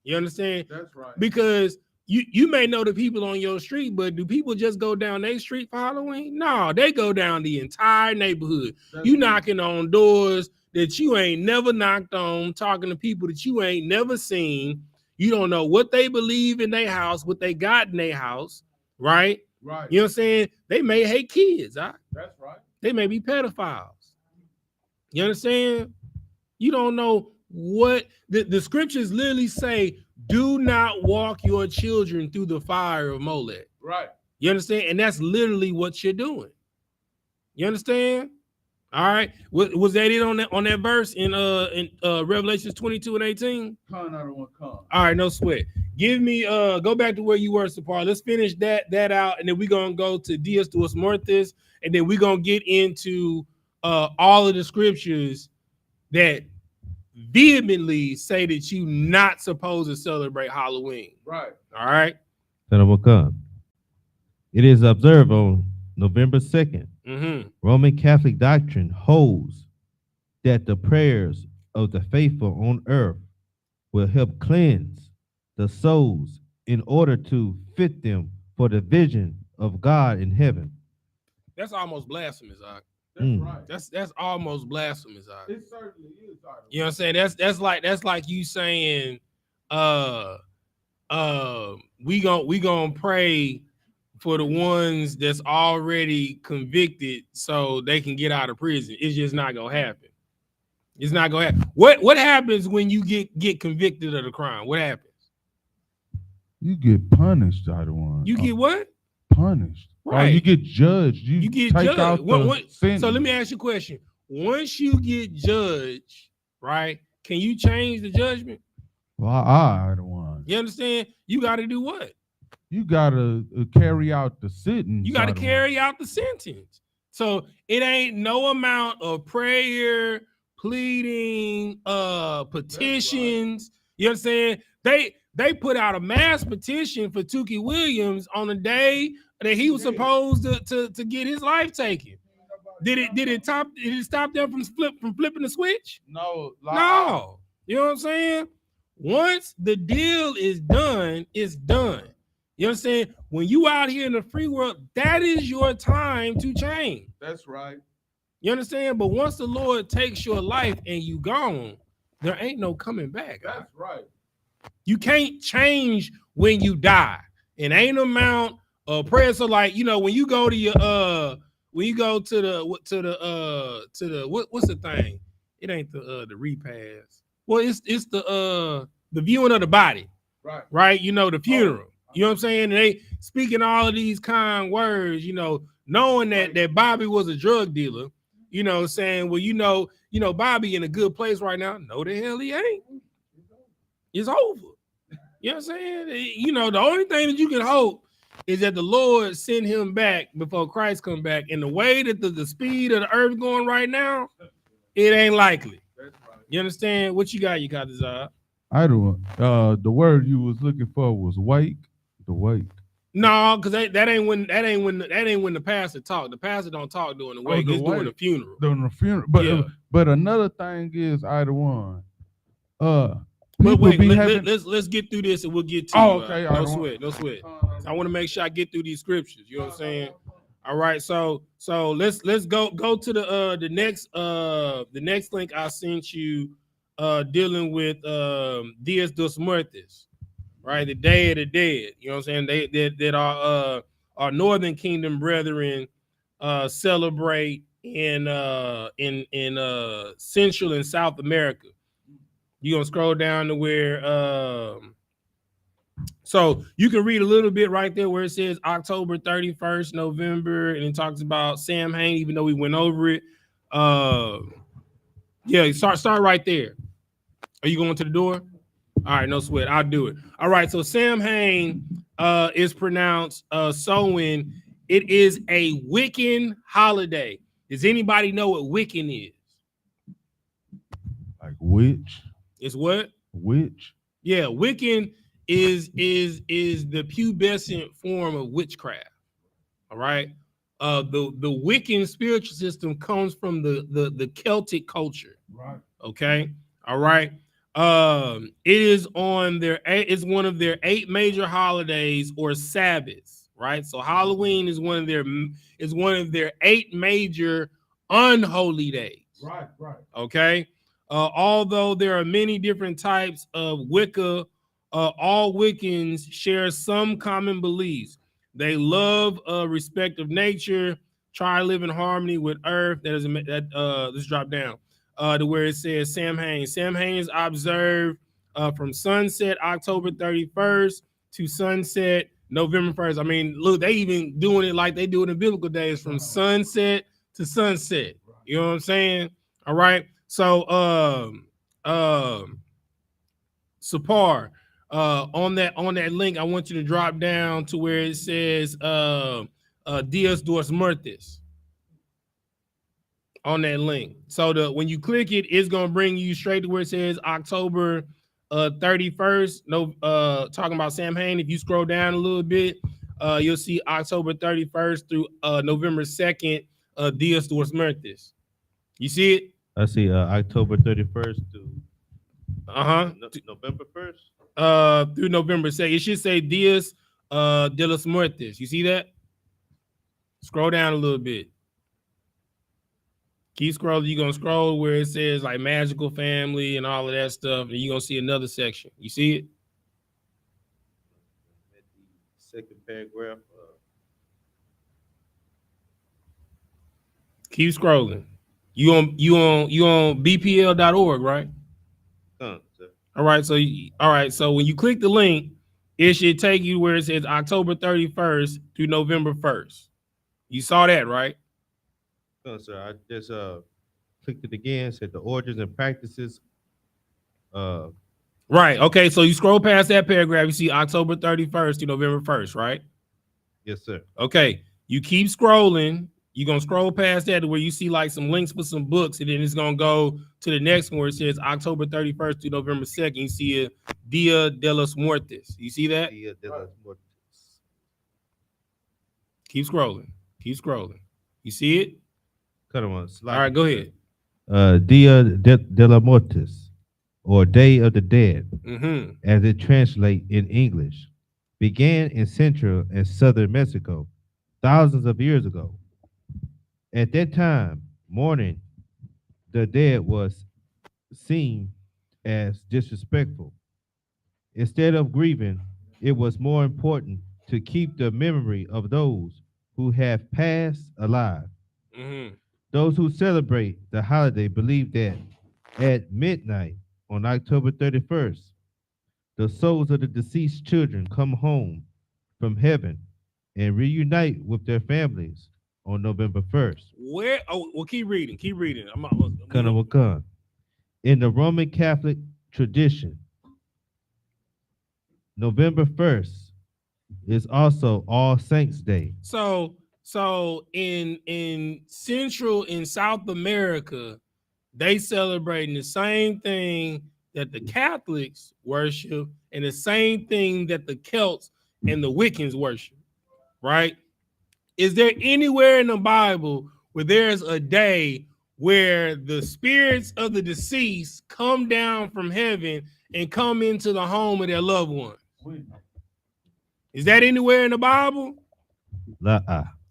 You understand? That's right. Because you may know the people on your street, but do people just go down their street for Halloween? No, they go down the entire neighborhood. You knocking on doors that you ain't never knocked on, talking to people that you ain't never seen. You don't know what they believe in their house, what they got in their house, right? Right. You know what I'm saying? They may hate kids, huh? That's right. They may be pedophiles. You understand? You don't know what the scriptures literally say, do not walk your children through the fire of Molech. Right. You understand? And that's literally what you're doing. You understand? All right. Was that it on that verse in Revelations 22:18? All right, no sweat. Give me go back to where you were, Sapar. Let's finish that out, and then we're gonna go to Dias Tuas Mortis, and then we're gonna get into all of the scriptures that vehemently say that you not supposed to celebrate Halloween. Right. All right. It is observed on November 2nd. Mm-hmm. Roman Catholic doctrine holds that the prayers of the faithful on earth will help cleanse the souls in order to fit them for the vision of God in heaven. That's almost blasphemous, Ike. That's right. That's almost blasphemous, Ike. It certainly is. You know what I'm saying? That's like you saying, we gonna pray for the ones that's already convicted so they can get out of prison. It's just not gonna happen. It's not gonna happen. What happens when you get convicted of the crime? What happens? You get punished, Adawan. You get what? Punished. Right. Or you get judged. You get take judged. out the sentence. So let me ask you a question. Once you get judged, right? Can you change the judgment? Well, I don't want. You understand? You got to do what? You got to carry out the sentence. You got to carry out the sentence. So it ain't no amount of prayer, pleading, petitions. Right. You understand? They put out a mass petition for Tukey Williams on the day that he was supposed to get his life taken. Did it stop them from flipping the switch? No. No. You know what I'm saying? Once the deal is done, it's done. You understand? When you out here in the free world, that is your time to change. That's right. You understand? But once the Lord takes your life and you gone, there ain't no coming back. That's right. You can't change when you die. It ain't amount of prayer. So like, you know, when you go to your when you go to the what's the thing? It ain't the repast. Well, it's the viewing of the body. Right. Right? You know, the funeral. You know what I'm saying? And they speaking all of these kind words, you know, knowing that Bobby was a drug dealer, you know, saying, well, you know, Bobby in a good place right now. No, the hell he ain't. It's over. You know what I'm saying? You know, the only thing that you can hope is that the Lord send him back before Christ come back. And the way that the speed of the earth going right now, it ain't likely. You understand? What you got, Zah? I don't. The word you was looking for was wake. The wake. No, because that ain't when the pastor talk. The pastor don't talk during the wake. It's during the funeral. During the funeral. But another thing is either one. But wait, let's get through this and we'll get to okay. No sweat. I want to make sure I get through these scriptures. You know what I'm saying? All right, so let's go to the next link I sent you dealing with Dias dos Muertos, right? The Day of the Dead. You know what I'm saying? That our Northern Kingdom brethren celebrate in Central and South America. You're gonna scroll down to where so you can read a little bit right there where it says October 31st, November, and it talks about Sam Hain, even though we went over it. Yeah, start right there. Are you going to the door? All right, no sweat. I'll do it. All right, so Sam Hain is pronounced Samhain. It is a Wiccan holiday. Does anybody know what Wiccan is? Like witch? It's what? Witch. Yeah, Wiccan is the pubescent form of witchcraft. All right. The Wiccan spiritual system comes from the Celtic culture. Right. Okay. All right. It is it's one of their 8 major holidays or Sabbaths. Right. So Halloween is one of their 8 major unholy days. Right. Okay. Although there are many different types of Wicca, all Wiccans share some common beliefs. They love respect of nature, try to live in harmony with earth. Let's drop down to where it says Sam Hain. Sam Hain is observed from sunset October 31st to sunset November 1st. I mean, look, they even doing it like they do it in biblical days, from sunset to sunset. You know what I'm saying? All right. So Sapar, on that link, I want you to drop down to where it says Dias dos Muertos on that link. So when you click it, it's gonna bring you straight to where it says October 31st. Talking about Sam Hain. If you scroll down a little bit, you'll see October 31st through November 2nd, Dias dos Muertos. You see it? I see October 31st to November 1st. Through November 2nd. It should say Dias de los Muertos. You see that? Scroll down a little bit. Keep scrolling. You're gonna scroll where it says like magical family and all of that stuff, and you're gonna see another section. You see it? At the second paragraph. Keep scrolling. You on BPL.org, right? Sir. All right. So when you click the link, it should take you where it says October 31st through November 1st. You saw that, right? No, sir. I just clicked it again. Said the origins and practices. Right. Okay. So you scroll past that paragraph, you see October 31st to November 1st, right? Yes, sir. Okay. You keep scrolling. You're gonna scroll past that to where you see like some links for some books, and then it's gonna go to the next one where it says October 31st to November 2nd. You see a Dia de los Muertos. You see that? Dia de los Muertos. Keep scrolling. Keep scrolling. You see it? Cut him on. All right, go ahead. Dia de los Muertos, or Day of the Dead, Mm-hmm. as it translates in English, began in central and southern Mexico thousands of years ago. At that time, mourning the dead was seen as disrespectful. Instead of grieving, it was more important to keep the memory of those who have passed alive. Mm-hmm. Those who celebrate the holiday believe that at midnight on October 31st, the souls of the deceased children come home from heaven and reunite with their families on November 1st. Where? Oh, well, keep reading. Keep reading. In the Roman Catholic tradition, November 1st is also All Saints Day. So in Central and South America, they celebrating the same thing that the Catholics worship and the same thing that the Celts and the Wiccans worship, right? Is there anywhere in the Bible where there's a day where the spirits of the deceased come down from heaven and come into the home of their loved one? Is that anywhere in the Bible?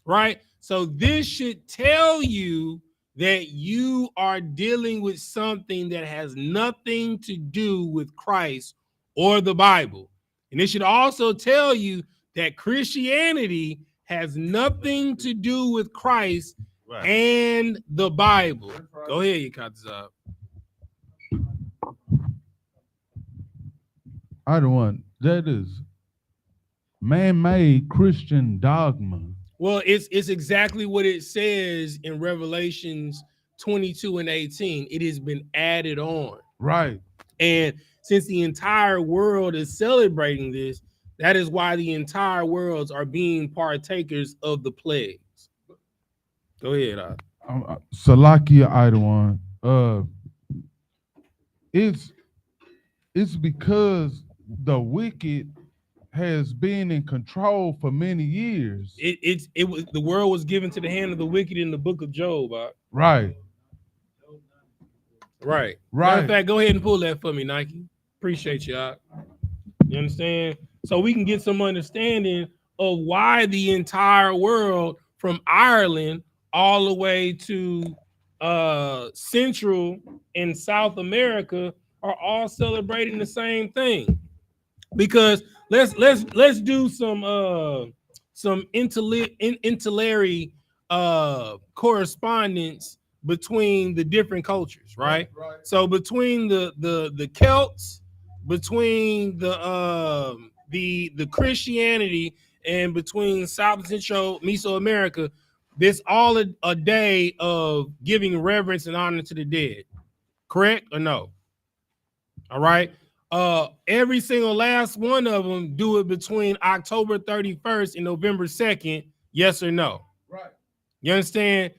Right? So this should tell you that you are dealing with something that has nothing to do with Christ or the Bible. And it should also tell you that Christianity has nothing to do with Christ and the Bible. Go ahead, you cut this up. I don't want that is man-made Christian dogma. Well, it's exactly what it says in Revelations 22 and 18. It has been added on. Right. And since the entire world is celebrating this, that is why the entire worlds are being partakers of the plagues. Go ahead. Salakia Idawan. It's because the wicked has been in control for many years. It was the world was given to the hand of the wicked in the book of Job. Right. Matter of fact, go ahead and pull that for me, Nike. Appreciate you. You understand? So we can get some understanding of why the entire world, from Ireland all the way to Central and South America, are all celebrating the same thing. Because let's do some interlinear correspondence between the different cultures, right? So between the Celts, between the Christianity, and between South and Central Mesoamerica, this all a day of giving reverence and honor to the dead. Correct or no? All right. Every single last one of them do it between October 31st and November 2nd. Yes or no? Right. You understand?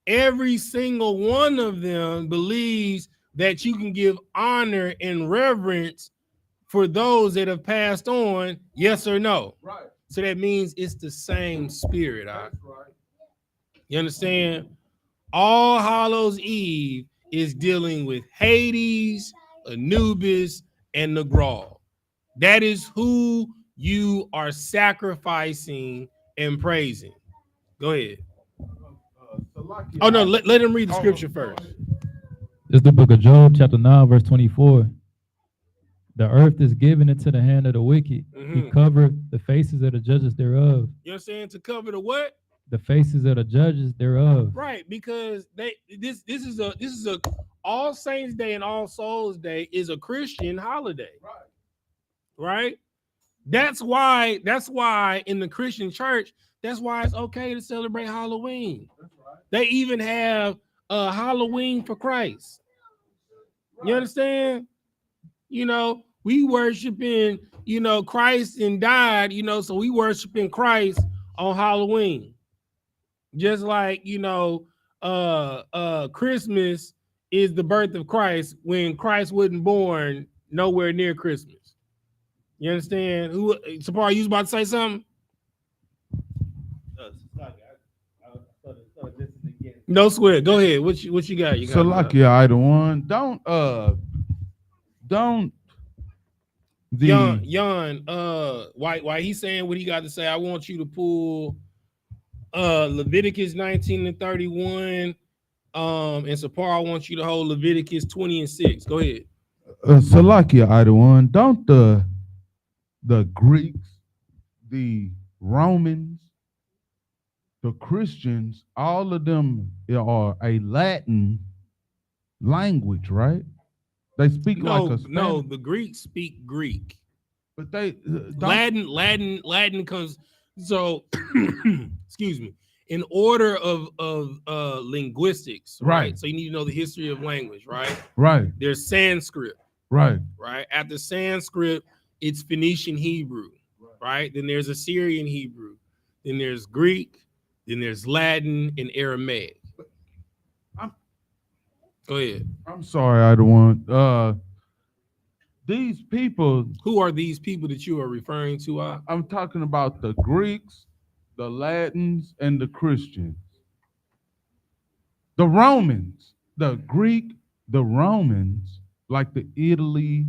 Every single one of them believes that you can give honor and reverence for those that have passed on. Yes or no? Right. So that means it's the same spirit. That's right. You understand? All Hallows Eve is dealing with Hades, Anubis, and the Grawl. That is who you are sacrificing and praising. Go ahead. Oh no, let him read the scripture first. It's the book of Job, chapter 9, verse 24. The earth is given into the hand of the wicked. He covered the faces of the judges thereof. You understand? To cover the what? the faces of the judges thereof. Right, because this is a All Saints Day and All Souls Day is a Christian holiday. Right? That's why in the Christian church, that's why it's okay to celebrate Halloween. They even have Halloween for Christ. You understand? You know, we worshiping, you know, Christ and died, you know, so we worshiping Christ on Halloween. Just like, you know, Christmas is the birth of Christ when Christ wasn't born nowhere near Christmas. You understand? Who, Sapar, you was about to say something? No sweat. Go ahead. What you got? You got Salakia, I the one. Don't Yon, why he's saying what he got to say, I want you to pull Leviticus 19 and 31. And Sapar, I want you to hold Leviticus 20 and 6. Go ahead. Salakia, I the one. Don't the Greeks, the Romans, the Christians, all of them are a Latin language, right? They speak like a Spanish. No, the Greeks speak Greek. But they Latin comes, so excuse me, in order of linguistics, right? So you need to know the history of language, right? Right. There's Sanskrit. Right. Right. After Sanskrit, it's Phoenician Hebrew, right? Then there's Assyrian Hebrew. Then there's Greek. Then there's Latin and Aramaic. Go ahead. I'm sorry, I don't want. These people. Who are these people that you are referring to? I'm talking about the Greeks, the Latins, and the Christians. The Romans, the Greek, the Romans, like the Italy.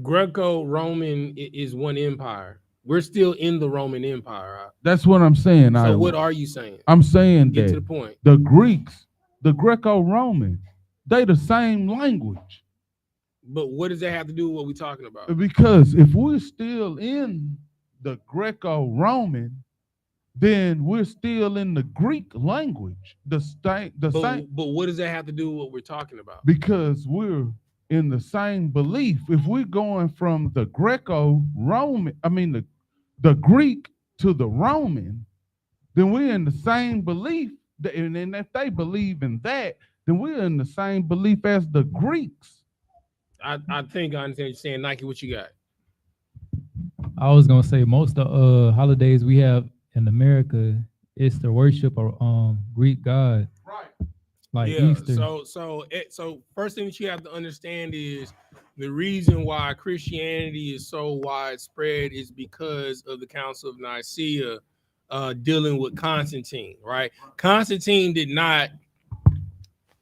Greco-Roman is one empire. We're still in the Roman Empire. That's what I'm saying. So what are you saying? I'm saying Get that to the point. The Greeks, the Greco-Roman, they the same language. But what does that have to do with what we're talking about? Because if we're still in the Greco-Roman, then we're still in the Greek language. Same. But what does that have to do with what we're talking about? Because we're in the same belief. If we're going from the Greco-Roman, the Greek to the Roman, then we're in the same belief. And if they believe in that, then we're in the same belief as the Greeks. I think I understand what you're saying. Nike, what you got? I was gonna say most of holidays we have in America is to worship a Greek god. Right. Like Easter. So first thing that you have to understand is the reason why Christianity is so widespread is because of the Council of Nicaea dealing with Constantine, right? Constantine did not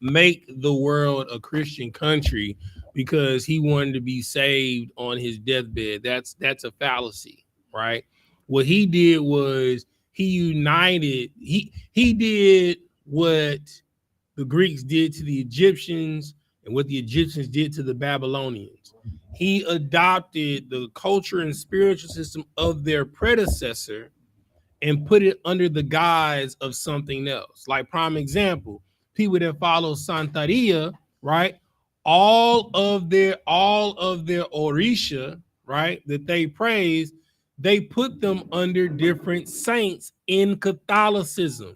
make the world a Christian country because he wanted to be saved on his deathbed. That's a fallacy, right? What he did was he united, he did what the Greeks did to the Egyptians and what the Egyptians did to the Babylonians. He adopted the culture and spiritual system of their predecessor and put it under the guise of something else. Like prime example, people that follow Santeria, right? All of their Orisha, right, that they praise, they put them under different saints in Catholicism.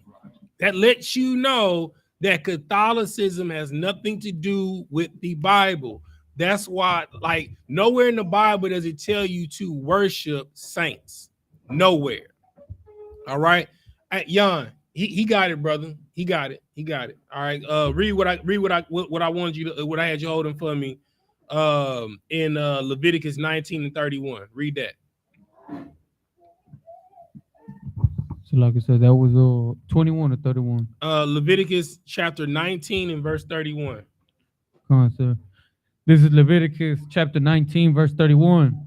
That lets you know that Catholicism has nothing to do with the Bible. That's why, like, nowhere in the Bible does it tell you to worship saints. Nowhere. All right. Jan, he got it, brother. He got it. All right. Read what I wanted you to, what I had you holding for me in Leviticus 19 and 31. Read that. So like I said, that was 21 or 31. Leviticus chapter 19 and verse 31. Come on, sir. This is Leviticus chapter 19, verse 31.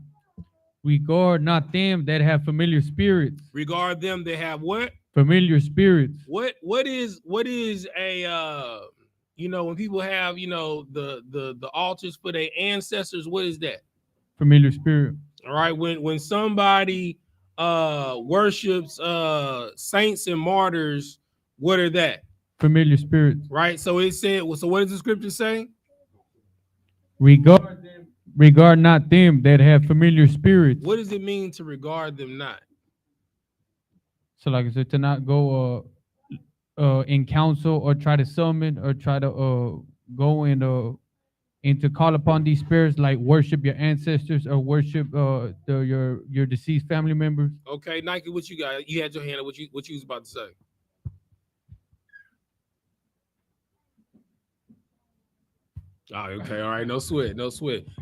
Regard not them that have familiar spirits. Regard them that have what? Familiar spirits. What is a when people have the altars for their ancestors, what is that? Familiar spirit. All right, when somebody worships saints and martyrs, what are that? Familiar spirits. Right. So it said, well, so what does the scripture say? Regard not them that have familiar spirits. What does it mean to regard them not? So like I said, to not go in council or try to summon or try to go in and to call upon these spirits, like worship your ancestors or worship your deceased family members. Okay, Nike, what you got? You had your hand up. What you was about to say? Oh, okay, all right, no sweat.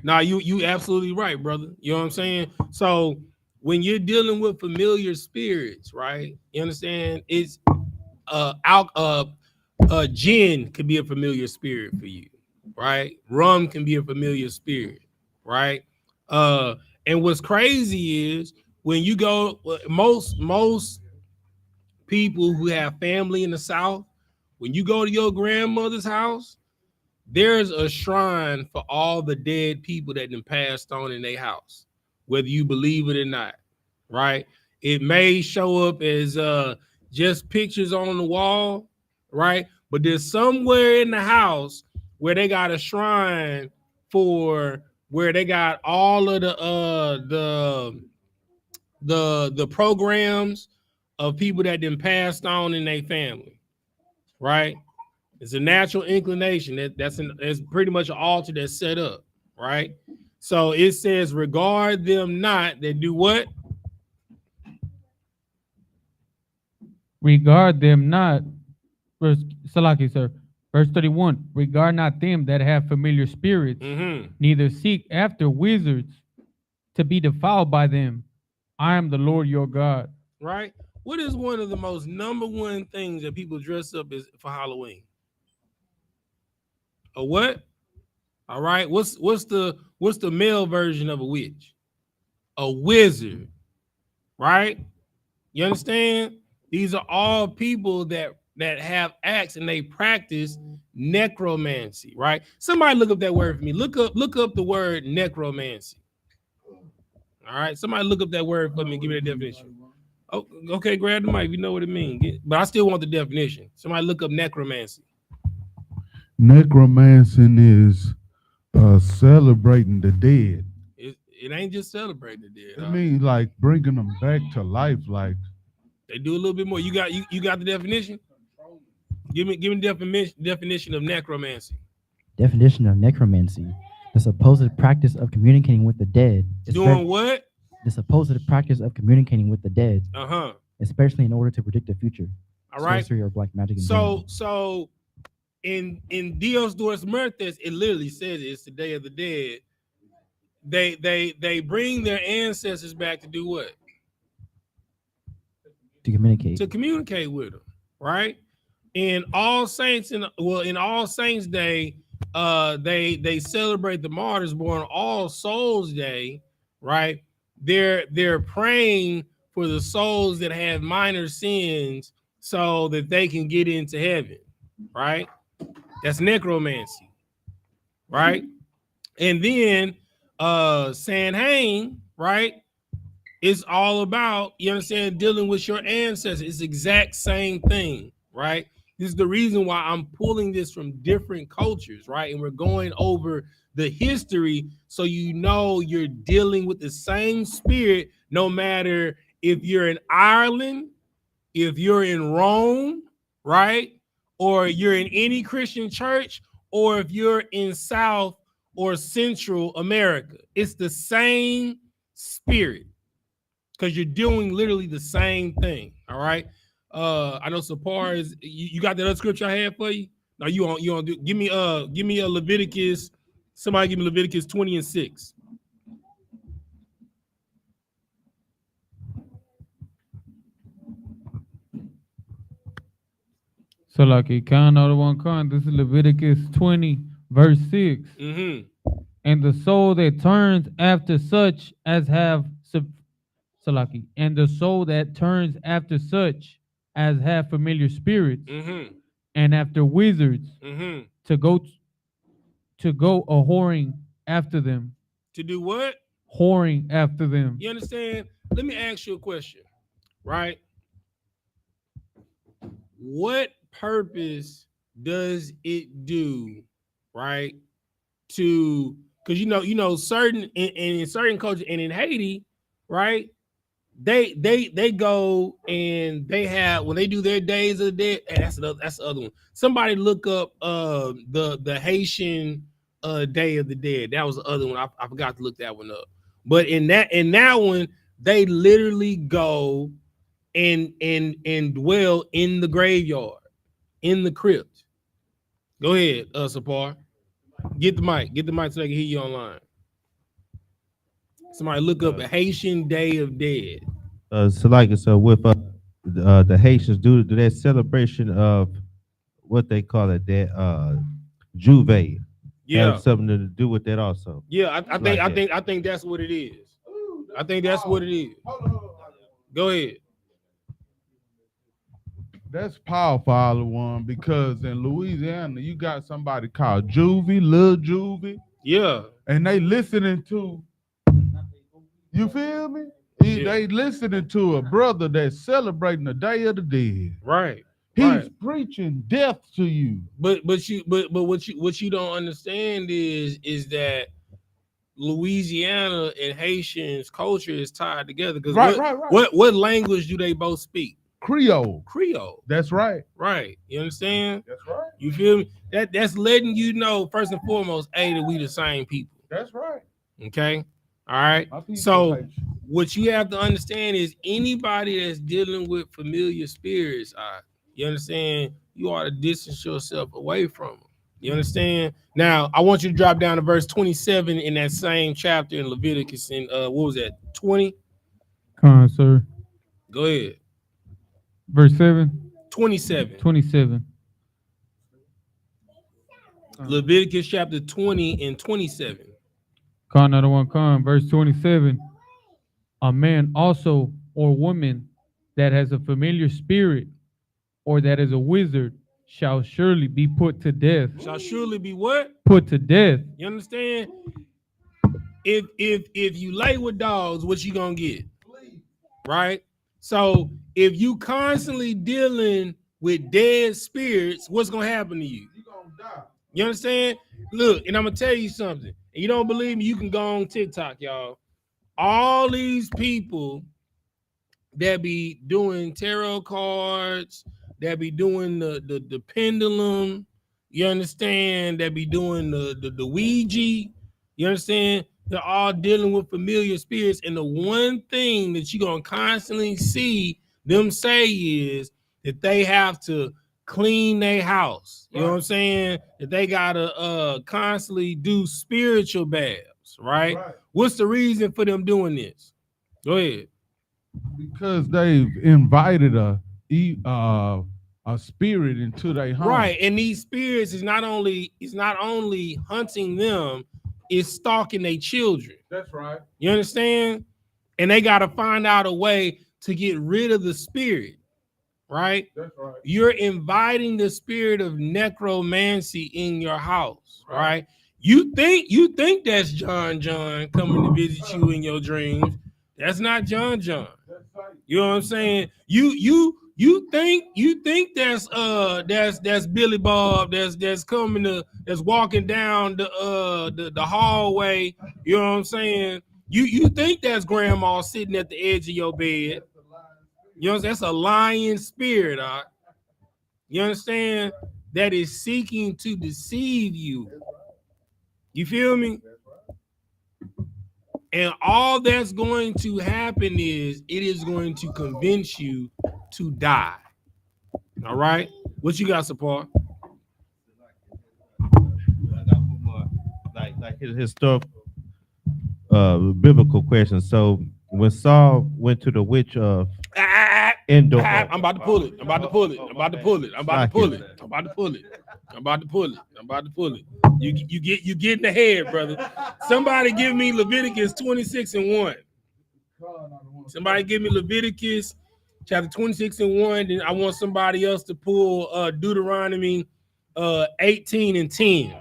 Nah, you absolutely right, brother. You know what I'm saying? So when you're dealing with familiar spirits, right? You understand? It's gin could be a familiar spirit for you, right? Rum can be a familiar spirit, right? And what's crazy is when you go, most people who have family in the South, when you go to your grandmother's house, there's a shrine for all the dead people that then passed on in their house, whether you believe it or not, right? It may show up as just pictures on the wall, right? But there's somewhere in the house where they got a shrine for where they got all of the programs of people that then passed on in their family, right? It's a natural inclination. That's pretty much an altar that's set up, right? So it says, regard them not that do what? Regard them not. Salaki, sir. Verse 31. Regard not them that have familiar spirits, neither seek after wizards to be defiled by them. I am the Lord your God. Right? What is one of the most number one things that people dress up as for Halloween? A what? All right. What's the male version of a witch? A wizard. Right? You understand? These are all people that have acts and they practice necromancy, right? Somebody look up that word for me. Look up the word necromancy. All right. Somebody look up that word for me and give me the definition. Oh, okay, grab the mic. You know what it means. But I still want the definition. Somebody look up necromancy. Necromancing is celebrating the dead. It ain't just celebrating the dead. I mean, like bringing them back to life. Like they do a little bit more. You got the definition? Give me the definition of necromancy. Definition of necromancy: the supposed practice of communicating with the dead. Doing what? The supposed practice of communicating with the dead. Especially in order to predict the future. All right. Sorcery or black magic. So in Dios Duras Muertes, it literally says it's the Day of the Dead. They bring their ancestors back to do what? To communicate. To communicate with them, right? In All Saints in All Saints Day, they celebrate the martyrs, born All Souls Day, right? They're praying for the souls that have minor sins so that they can get into heaven, right? That's necromancy, right? And then Samhain, right? It's all about, you understand, dealing with your ancestors. It's the exact same thing, right? This is the reason why I'm pulling this from different cultures, right? And we're going over the history so you know you're dealing with the same spirit, no matter if you're in Ireland, if you're in Rome, right? Or you're in any Christian church, or if you're in South or Central America. It's the same spirit because you're doing literally the same thing, all right? I know Sapar is, you got that other scripture I had for you? No, you on do, give me a Leviticus, somebody give me Leviticus 20:6. So like a count out of one kind, this is Leviticus 20, verse 6. And the soul that turns after such as have Salaki, and the soul that turns after such as have familiar spirits, and after wizards, to go a whoring after them. To do what? whoring after them. You understand? Let me ask you a question, right? What purpose does it do, right? Because you know, certain in certain cultures and in Haiti, right? They go and they have when they do their days of the dead. And that's the other one. Somebody look up the Haitian Day of the Dead. That was the other one. I forgot to look that one up. But in that one, they literally go and dwell in the graveyard, in the crypt. Go ahead, Sapar. Get the mic so they can hear you online. Somebody look up a Haitian Day of Dead. So with the Haitians do that celebration of what they call it, that Juve. Yeah, have something to do with that also. Yeah, I think that's what it is. I think that's what it is. Go ahead. That's powerful, all the one, because in Louisiana you got somebody called Juvie, Lil Juvie. Yeah. And they listening to, you feel me? They listening to a brother that's celebrating the Day of the Dead. Right. He's preaching death to you. But what you don't understand is that Louisiana and Haitians culture is tied together. Because what language do they both speak? Creole. That's right. Right. You understand? That's right. You feel me? That's letting you know, first and foremost, that we the same people. That's right. Okay. All right. So what you have to understand is anybody that's dealing with familiar spirits, you understand, you ought to distance yourself away from them. You understand? Now, I want you to drop down to verse 27 in that same chapter in Leviticus. In what was that? 20? Come on, sir. Go ahead. Verse 7? 27. 27. Leviticus chapter 20 and 27. Verse 27. A man also or woman that has a familiar spirit or that is a wizard shall surely be put to death. Shall surely be what? Put to death. You understand? If you lay with dogs, what you gonna get? Right? So if you constantly dealing with dead spirits, what's gonna happen to you? You're gonna die. You understand? Look, and I'm gonna tell you something. And you don't believe me, you can go on TikTok, y'all. All these people that be doing tarot cards, that be doing the pendulum, you understand, that be doing the Ouija, you understand, they're all dealing with familiar spirits. And the one thing that you're gonna constantly see them say is that they have to clean their house. You know what I'm saying? That they gotta constantly do spiritual baths, right? What's the reason for them doing this? Go ahead. Because they've invited a spirit into their home. Right, and these spirits is not only hunting them, it's stalking their children. That's right. You understand? And they got to find out a way to get rid of the spirit. Right? That's right. You're inviting the spirit of necromancy in your house, right? You think that's John coming to visit you in your dreams. That's not John. You know what I'm saying? You think that's Billy Bob that's coming that's walking down the hallway. You know what I'm saying? You think that's grandma sitting at the edge of your bed. You know, that's a lying spirit, you understand? That is seeking to deceive you. You feel me? And all that's going to happen is it is going to convince you to die. All right? What you got, Sapar? I got one more, like historical, biblical question. So when Saul went to the witch of Endor, I'm about to pull it. I'm about to pull it. You get in the head, brother. Somebody give me Leviticus 26 and 1. Somebody give me Leviticus chapter 26 and 1. Then I want somebody else to pull Deuteronomy 18 and 10.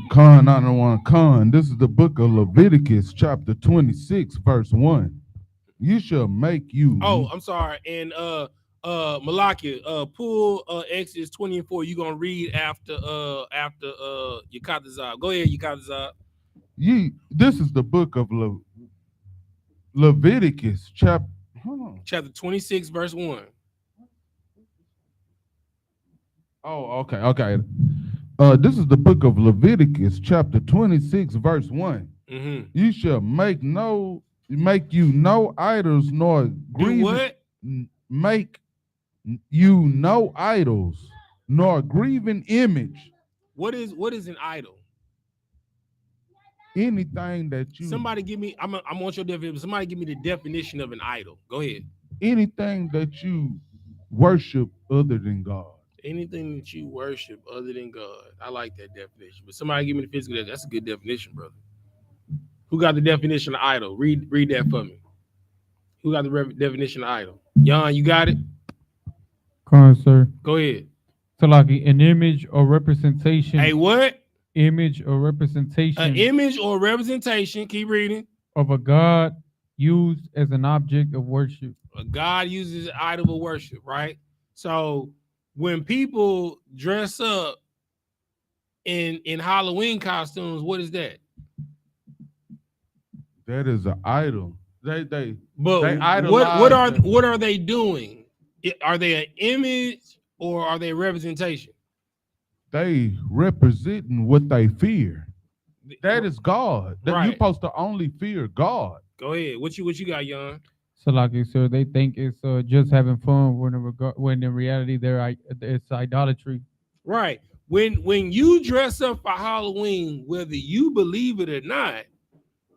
Con, I don't want con. This is the book of Leviticus, chapter 26, verse 1. You shall make you. Oh, I'm sorry. And Malakia, pull Exodus 20 and 4. You're gonna read after Yakatazab. Go ahead, Yakatazab. This is the book of Leviticus, chapter 26, verse 1. Oh, okay. This is the book of Leviticus, chapter 26, verse 1. Mm-hmm. You shall make you no idols nor grieving. What? Make you no idols nor grieving image. What is an idol? Anything that you. Somebody give me. I want your definition. Somebody give me the definition of an idol. Go ahead. Anything that you worship other than God. Anything that you worship other than God. I like that definition. But somebody give me the physical. That's a good definition, brother. Who got the definition of idol? Read that for me. Who got the definition of idol? Jan, you got it? Come on, sir. Go ahead. So like an image or representation. Hey, what? Image or representation. An image or representation. Keep reading. Of a god used as an object of worship. A god uses an idol of worship, right? So when people dress up in Halloween costumes, what is that? That is an idol. But they what are they doing? Are they an image or are they a representation? They representing what they fear. That is God. Right. You're supposed to only fear God. Go ahead. What you got, Jan? So like sir, they think it's just having fun when in reality it's idolatry. Right. When you dress up for Halloween, whether you believe it or not,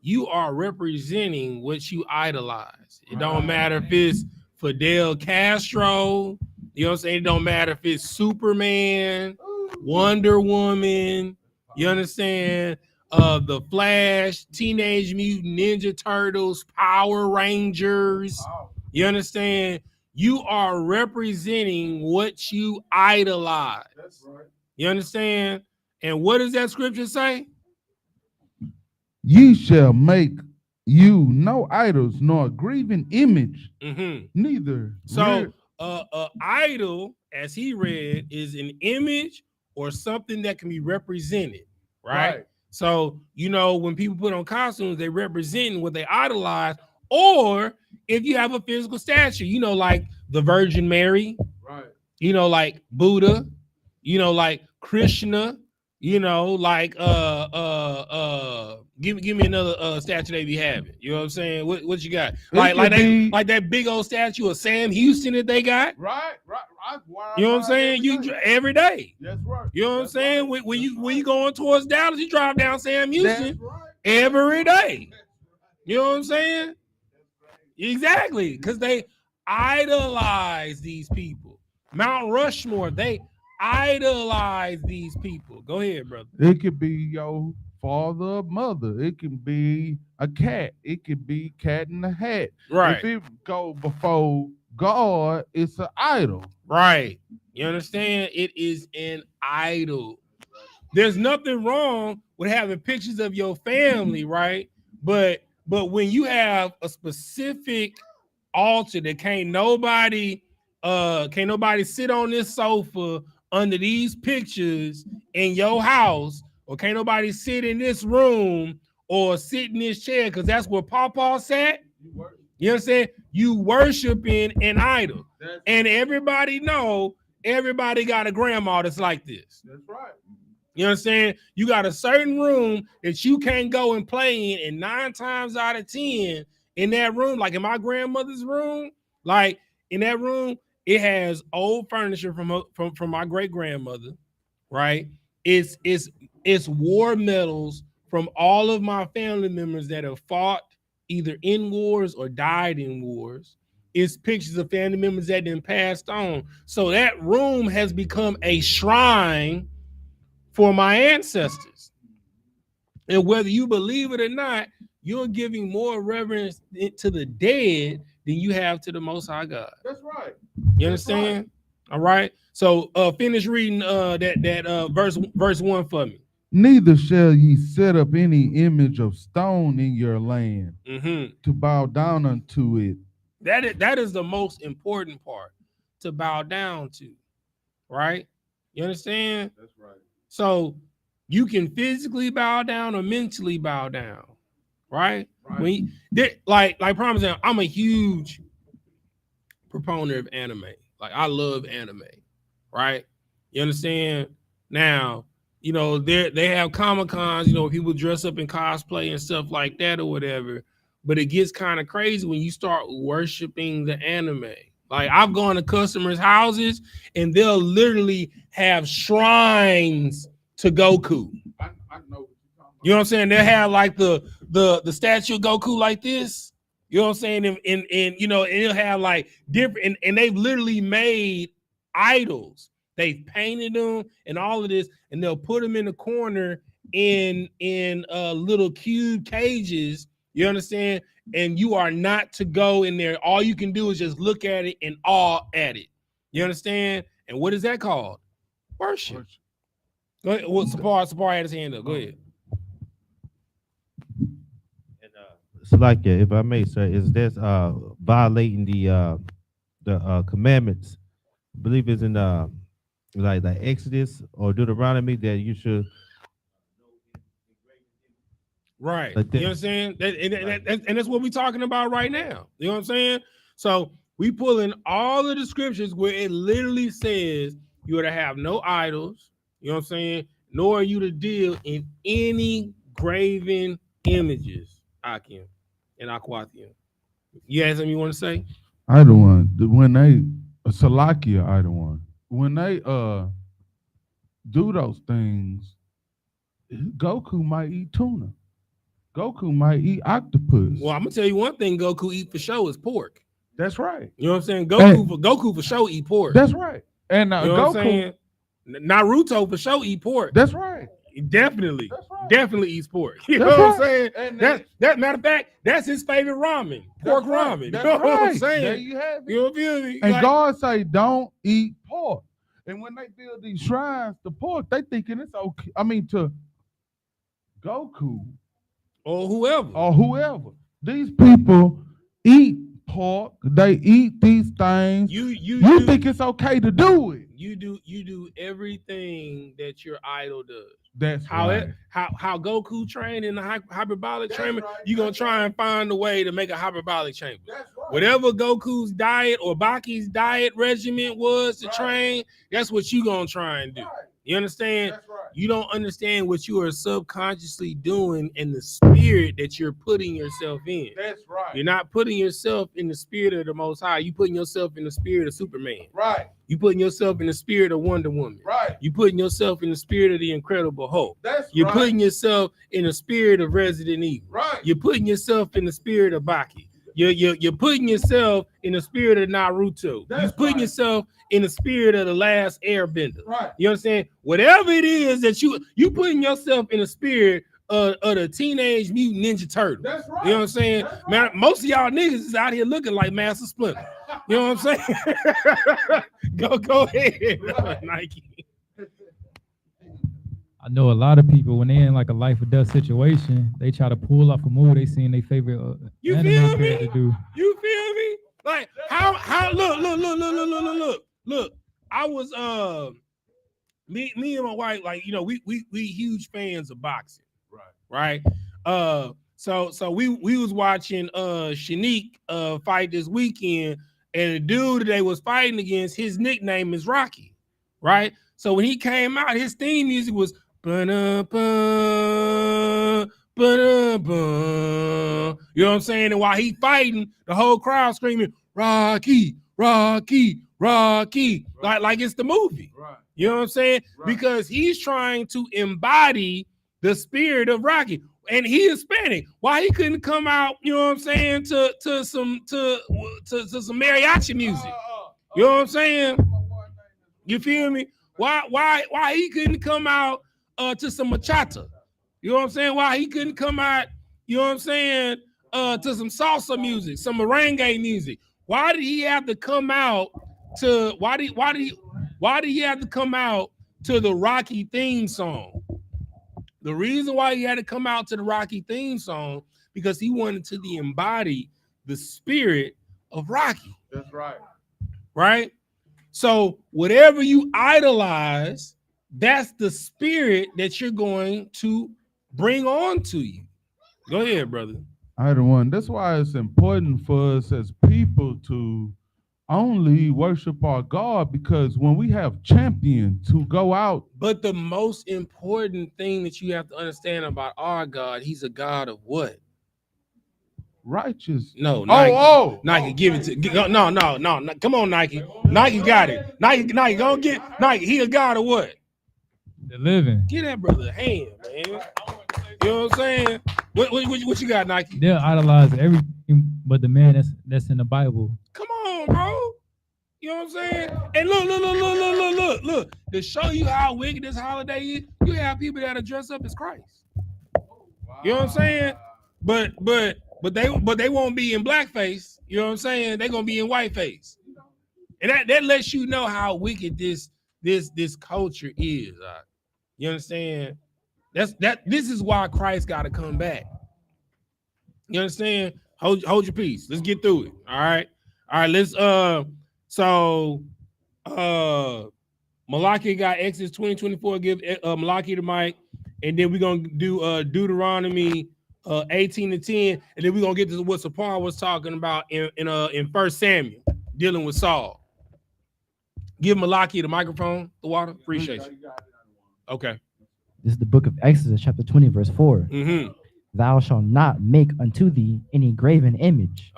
you are representing what you idolize. It don't matter if it's Fidel Castro, you know what I'm saying? It don't matter if it's Superman, Wonder Woman, you understand? The Flash, Teenage Mutant Ninja Turtles, Power Rangers, you understand? You are representing what you idolize. That's right. You understand? And what does that scripture say? Ye shall make you no idols nor grieving image, neither. So idol, as he read, is an image or something that can be represented, right? So, when people put on costumes, they represent what they idolize, or if you have a physical statue, like the Virgin Mary, right? Like Buddha, like Krishna, like give me another statue they be having. You know what I'm saying? What you got? Like that big old statue of Sam Houston that they got. Right. You know what I'm saying? Every day. That's right. You know what I'm saying? When you going towards Dallas, you drive down Sam Houston every day. You know what I'm saying? Exactly, because they idolize these people. Mount Rushmore, they idolize these people. Go ahead, brother. It could be your father or mother. It can be a cat. It could be Cat in the Hat. Right. If it go before God, it's an idol. Right. You understand? It is an idol. There's nothing wrong with having pictures of your family, right? But when you have a specific altar that can't nobody sit on this sofa under these pictures in your house, or can't nobody sit in this room or sit in this chair, because that's where Pawpaw sat. You know what I'm saying? You worshiping an idol. And everybody got a grandma that's like this. That's right. You know what I'm saying? You got a certain room that you can't go and play in, and 9 times out of 10 in that room, like in my grandmother's room, like in that room, it has old furniture from my great grandmother, right? It's war medals from all of my family members that have fought either in wars or died in wars. It's pictures of family members that then passed on. So that room has become a shrine for my ancestors. And whether you believe it or not, you're giving more reverence to the dead than you have to the Most High God. That's right. You understand? Right. All right. So finish reading that verse 1 for me. Neither shall ye set up any image of stone in your land to bow down unto it. That is the most important part to bow down to, right? You understand? That's right. So you can physically bow down or mentally bow down, right? When like for example, I'm a huge proponent of anime. Like I love anime, right? You understand? Now, you know, they have Comic-Cons, you know, where people dress up in cosplay and stuff like that or whatever. But it gets kind of crazy when you start worshiping the anime. Like I've gone to customers' houses and they'll literally have shrines to Goku. I know. You know what I'm saying? They have like the statue of Goku like this. You know what I'm saying? And you know, and it'll have like different, and they've literally made idols. They've painted them and all of this, and they'll put them in the corner in little cube cages. You understand? And you are not to go in there. All you can do is just look at it and awe at it. You understand? And what is that called? Worship. Go ahead. Well, Sapar had his hand up. Go ahead. So like, if I may, sir, is this violating the commandments? I believe it's in like Exodus or Deuteronomy that you should. Right. Like you know what I'm saying? And that's what we're talking about right now. You know what I'm saying? So we pull in all of the scriptures where it literally says you are to have no idols, you know what I'm saying? Nor are you to deal in any graven images, Akim and Akwathium. You have something you want to say? I the one. When they Salakia, I the one. When they do those things, Goku might eat tuna. Goku might eat octopus. Well, I'm gonna tell you one thing Goku eat for show is pork. That's right. You know what I'm saying? Goku for show eat pork. That's right. And you know Goku, what I'm saying? Naruto for show eat pork. That's right. Definitely, right. Definitely eats pork. You That's know what I'm right. saying? And that matter of fact, that's his favorite ramen, pork right. ramen. That's you know what I'm right. saying? There you have it. You know what I mean? And Like, God say, don't eat pork. And when they build these shrines to pork, they thinking it's okay. I mean, to Goku or whoever. These people eat pork. They eat these things. You think it's okay to do it? You do everything that your idol does. That's how right. How Goku trained in the hyperbolic chamber. Right. You're gonna try and find a way to make a hyperbolic chamber. That's right. Whatever Goku's diet or Baki's diet regimen was to train, that's what you gonna try and do. Right. You understand? That's right. You don't understand what you are subconsciously doing in the spirit that you're putting yourself in. That's right. You're not putting yourself in the spirit of the Most High. You putting yourself in the spirit of Superman. Right. You putting yourself in the spirit of Wonder Woman. Right. You putting yourself in the spirit of the Incredible Hulk. You're right. putting yourself in the spirit of Resident Evil. Right. You're putting yourself in the spirit of Baki. You're putting yourself in the spirit of Naruto. You're putting yourself in the spirit of the Last Airbender. Right. You understand? Whatever it is that you putting yourself in the spirit of the Teenage Mutant Ninja Turtles. That's right. You know what I'm saying? Man, most of y'all niggas is out here looking like Master Splinter. You know what I'm saying? Go ahead, Nike. I know a lot of people when they're in like a life or death situation, they try to pull off a move they seen their favorite you anime feel me? character do. You feel me? Like how look. I was me and my wife, like, you know, we huge fans of boxing. Right. So we was watching Shanique fight this weekend, and the dude they was fighting against, his nickname is Rocky, right? So when he came out, his theme music was ba-da-ba, ba-da-ba. You know what I'm saying? And while he fighting, the whole crowd screaming, Rocky, Rocky, Rocky, like it's the movie. Right. You know what I'm saying? Right. Because he's trying to embody the spirit of Rocky. And he is Hispanic. Why he couldn't come out, you know what I'm saying, to some mariachi music? You know what I'm saying? You feel me? Why he couldn't come out to some bachata? You know what I'm saying? Why he couldn't come out, you know what I'm saying, to some salsa music, some merengue music? Why did he have to come out to why did he have to come out to the Rocky theme song? The reason why he had to come out to the Rocky theme song, because he wanted to embody the spirit of Rocky. That's right. Right? So whatever you idolize, that's the spirit that you're going to bring on to you. Go ahead, brother. I the one. That's why it's important for us as people to only worship our God, because when we have champions who go out. But the most important thing that you have to understand about our God, he's a God of what? Righteous. No, Nike. Nike, okay. give it to no. Come on, Nike. Nike got it. Nike, go get Nike. He a God of what? The living. Give that brother a hand, man. You know what I'm saying? What you got, Nike? They'll idolize everything but the man that's in the Bible. Come on, bro. You know what I'm saying? And look. To show you how wicked this holiday is, you have people that are dressed up as Christ. You know what I'm saying? But they won't be in blackface. You know what I'm saying? They're gonna be in whiteface. And that lets you know how wicked this culture is. You understand? This is why Christ got to come back. You understand? Hold your peace. Let's get through it. All right. Let's Malachi got Exodus 20:24. Give Malachi the mic, and then we're gonna do Deuteronomy 18:10, and then we're gonna get to what Sapar was talking about in 1 Samuel, dealing with Saul. Give Malachi the microphone, the water. Appreciate you. Okay. This is the book of Exodus, chapter 20, verse 4. Mm-hmm. Thou shalt not make unto thee any graven image,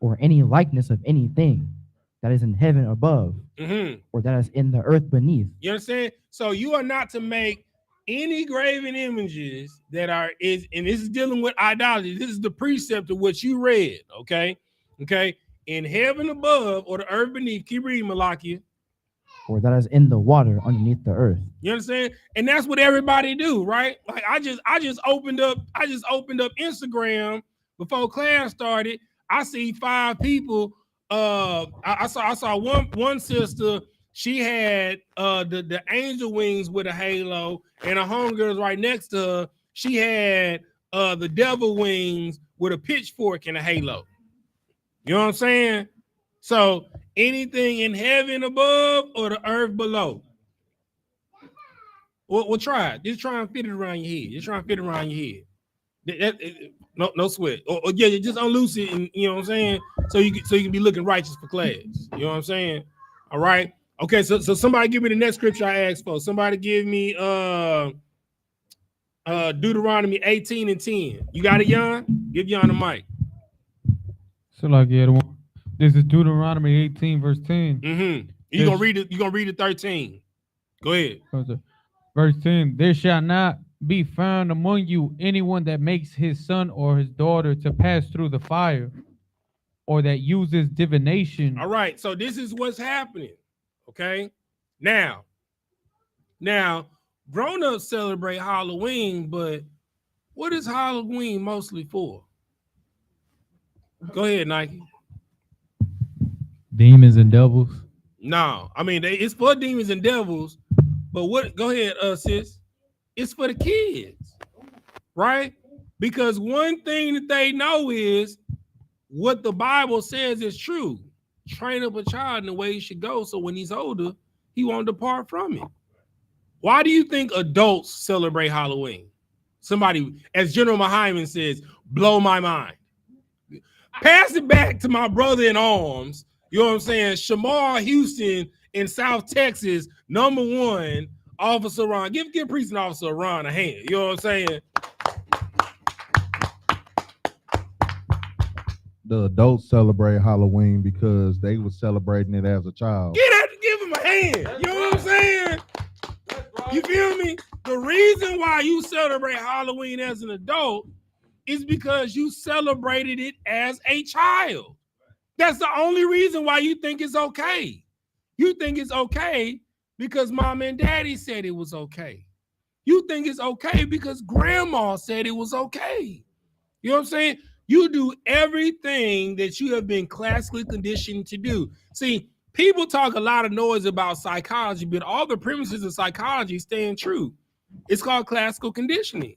or any likeness of anything that is in heaven above, or that is in the earth beneath. You understand? So you are not to make any graven images that and this is dealing with idolatry. This is the precept of what you read. Okay. In heaven above or the earth beneath. Keep reading, Malachi. Or that is in the water underneath the earth. You understand? And that's what everybody do, right? Like I just opened up Instagram before class started. I see 5 people. I saw one sister. She had the angel wings with a halo, and a homegirl's right next to her. She had the devil wings with a pitchfork and a halo. You know what I'm saying? So anything in heaven above or the earth below. We'll try it. Just try and fit it around your head. No sweat. Or yeah, just unloose it, and you know what I'm saying? So you can be looking righteous for class. You know what I'm saying? All right. Okay, so somebody give me the next scripture I asked for. Somebody give me Deuteronomy 18:10. You got it, Jan? Give Jan the mic. So like this is Deuteronomy 18, verse 10. Mm-hmm. You're gonna read it 13. Go ahead. Verse 10. There shall not be found among you anyone that makes his son or his daughter to pass through the fire, or that uses divination. All right, so this is what's happening. Okay. Now, grown-ups celebrate Halloween, but what is Halloween mostly for? Go ahead, Nike. Demons and devils. No, I mean it's for demons and devils, but what? Go ahead, sis. It's for the kids, right? Because one thing that they know is what the Bible says is true. Train up a child in the way he should go, so when he's older, he won't depart from it. Why do you think adults celebrate Halloween? Somebody, as General Hyman says, blow my mind. Pass it back to my brother in arms. You know what I'm saying? Shamar Houston in South Texas, #1, Officer Ron. Give Precinct Officer Ron a hand. You know what I'm saying? The adults celebrate Halloween because they were celebrating it as a child. Give him a hand. You know what I'm saying? You feel me? The reason why you celebrate Halloween as an adult is because you celebrated it as a child. That's the only reason why you think it's okay. You think it's okay because mom and daddy said it was okay. You think it's okay because grandma said it was okay. You know what I'm saying? You do everything that you have been classically conditioned to do. See, people talk a lot of noise about psychology, but all the premises of psychology stand true. It's called classical conditioning.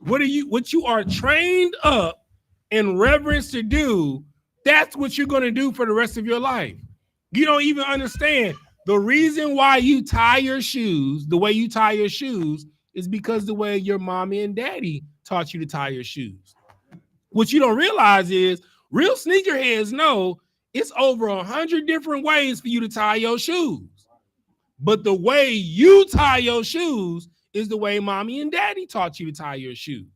What you are trained up in reverence to do, that's what you're going to do for the rest of your life. You don't even understand the reason why you tie your shoes the way you tie your shoes is because the way your mommy and daddy taught you to tie your shoes. What you don't realize is real sneakerheads know it's over 100 different ways for you to tie your shoes. But the way you tie your shoes is the way mommy and daddy taught you to tie your shoes.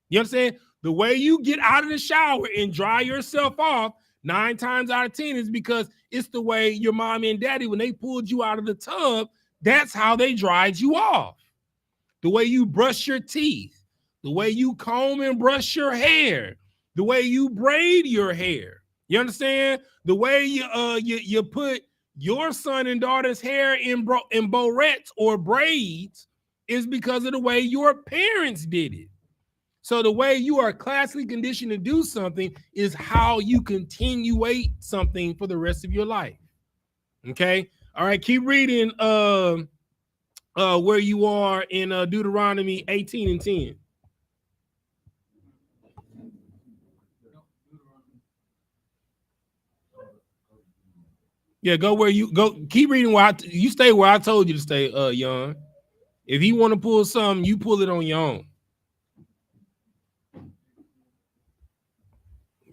You understand? The way you get out of the shower and dry yourself off 9 times out of 10 is because it's the way your mommy and daddy, when they pulled you out of the tub, that's how they dried you off. The way you brush your teeth, the way you comb and brush your hair, the way you braid your hair. You understand? The way you put your son and daughter's hair in barrettes or braids is because of the way your parents did it. So the way you are classically conditioned to do something is how you continuate something for the rest of your life. Okay? All right, keep reading where you are in Deuteronomy 18 and 10. Yeah, go where you go. Keep reading where you stay where I told you to stay, Jan. If you want to pull something, you pull it on your own.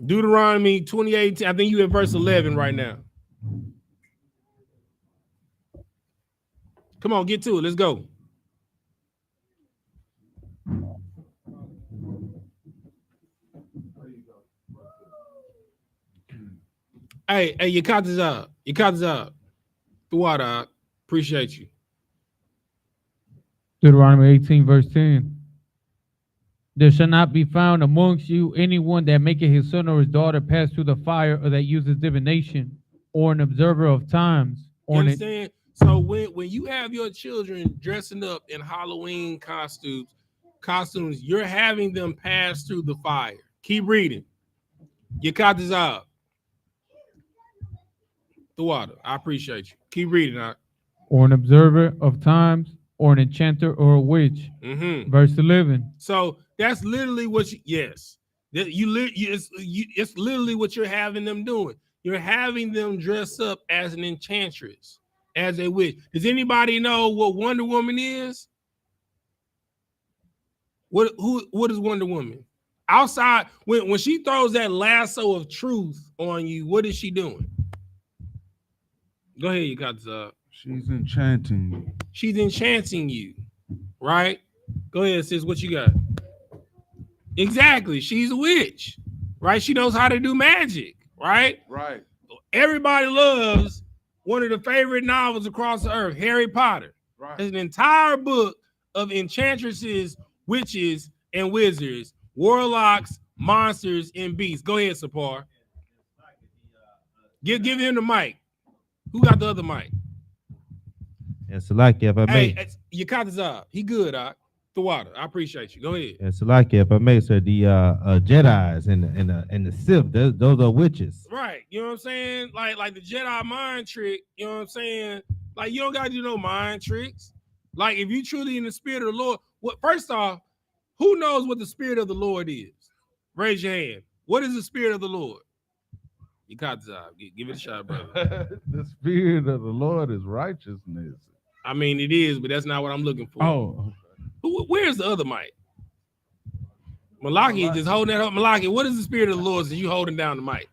Deuteronomy 28, I think you in verse 11 right now. Come on, get to it. Let's go. Hey, you caught this up. You caught this up. The water. Appreciate you. Deuteronomy 18, verse 10. There shall not be found amongst you anyone that maketh his son or his daughter pass through the fire, or that uses divination, or an observer of times. You understand? So when you have your children dressing up in Halloween costumes, you're having them pass through the fire. Keep reading. You caught this up. The water. I appreciate you. Keep reading. Or an observer of times, or an enchanter, or a witch. Verse 11. So that's literally what it's literally what you're having them doing. You're having them dress up as an enchantress, as a witch. Does anybody know what Wonder Woman is? What is Wonder Woman? Outside, when she throws that lasso of truth on you, what is she doing? Go ahead, you got this. She's enchanting you. She's enchanting you, right? Go ahead, sis. What you got? Exactly. She's a witch, right? She knows how to do magic, right? Right. Everybody loves one of the favorite novels across the earth, Harry Potter. Right. There's an entire book of enchantresses, witches, and wizards, warlocks, monsters, and beasts. Go ahead, Sapar. Give him the mic. Who got the other mic? And Salaki, if I may. Hey, you caught this up. He good, the water. I appreciate you. Go ahead. And Salaki, if I may, sir, the Jedis and the Sith, those are witches. Right. You know what I'm saying? Like the Jedi mind trick, you know what I'm saying? Like, you don't gotta do no mind tricks. Like, if you truly in the spirit of the Lord, first off, who knows what the spirit of the Lord is? Raise your hand. What is the spirit of the Lord? You caught this out. Give it a shot, brother. The spirit of the Lord is righteousness. I mean, it is, but that's not what I'm looking for. Oh. Where's the other mic? Malaki just holding that up. Malaki, what is the spirit of the Lord since you holding down the mic?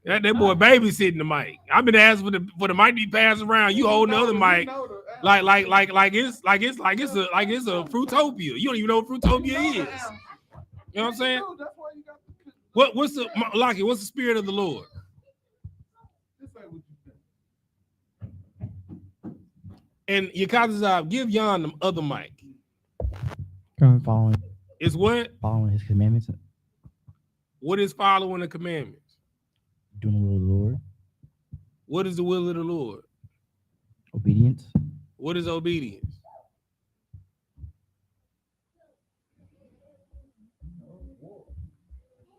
That boy babysitting the mic. I've been asking for the mic to be passed around. You holding the other mic like it's a Fruitopia. You don't even know what Fruitopia is. You know what I'm saying? What's the Malaki? What's the spirit of the Lord? And Yakazazab, give Jan the other mic. Following. It's what? Following his commandments. What is following the commandments? Doing the will of the Lord. What is the will of the Lord? Obedience. What is obedience?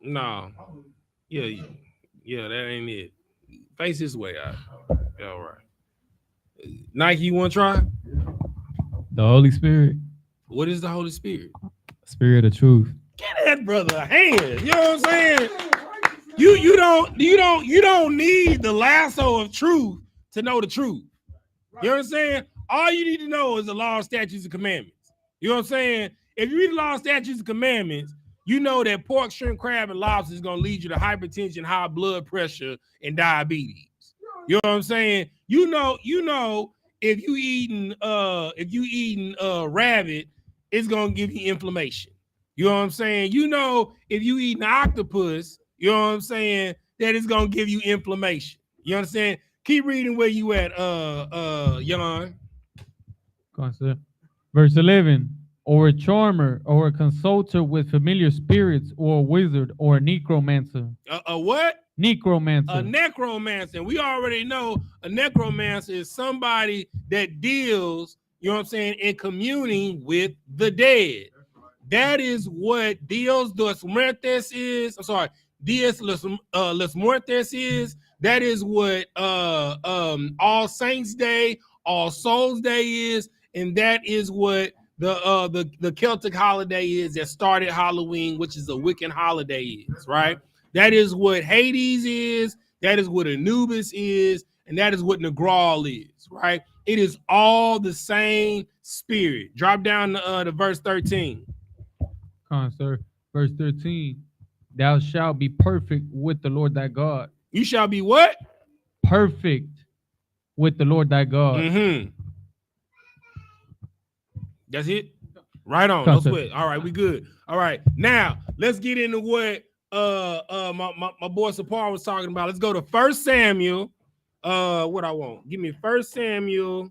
No. Yeah, that ain't it. Face this way, all right. Nike, you want to try? The Holy Spirit. What is the Holy Spirit? Spirit of truth. Get that brother a hand. You know what I'm saying? You don't need the lasso of truth to know the truth. You know what I'm saying? All you need to know is the law, statutes, and commandments. You know what I'm saying? If you read the law, statutes, and commandments, you know that pork, shrimp, crab, and lobster is going to lead you to hypertension, high blood pressure, and diabetes. You know what I'm saying? You know, if you eating rabbit, it's going to give you inflammation. You know what I'm saying? You know, if you eating octopus, you know what I'm saying, that it's going to give you inflammation. You understand? Keep reading where you at, Jan. Verse 11, or a charmer, or a consulter with familiar spirits, or a wizard, or a necromancer. A what? Necromancer. A necromancer. We already know a necromancer is somebody that deals, you know what I'm saying, in communing with the dead. That is what Dios dos Muertes is. I'm sorry, Dios los Muertes is. That is what All Saints Day, All Souls Day is, and that is what the Celtic holiday is that started Halloween, which is a Wiccan holiday is, right? That is what Hades is, that is what Anubis is, and that is what Negral is, right? It is all the same spirit. Drop down to verse 13. Come on, sir. Verse 13. Thou shalt be perfect with the Lord thy God. You shall be what? Perfect with the Lord thy God. Mm-hmm. That's it? Right on. No sweat. All right, we good. All right. Now, let's get into what my boy Sapar was talking about. Let's go to 1 Samuel. What I want. Give me 1 Samuel.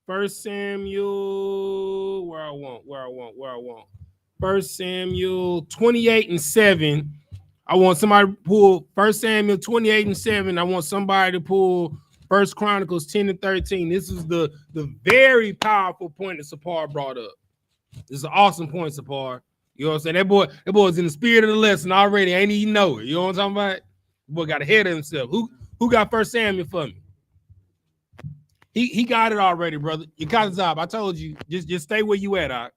1 Samuel. Where I want. 1 Samuel 28:7. I want somebody to pull 1 Samuel 28:7. I want somebody to pull 1 Chronicles 10:13. This is the very powerful point that Sapar brought up. This is an awesome point, Sapar. You know what I'm saying? That boy's in the spirit of the lesson already. Ain't even know it. You know what I'm talking about? The boy got ahead of himself. Who got 1 Samuel for me? He got it already, brother. You got his job. I told you, just stay where you at, all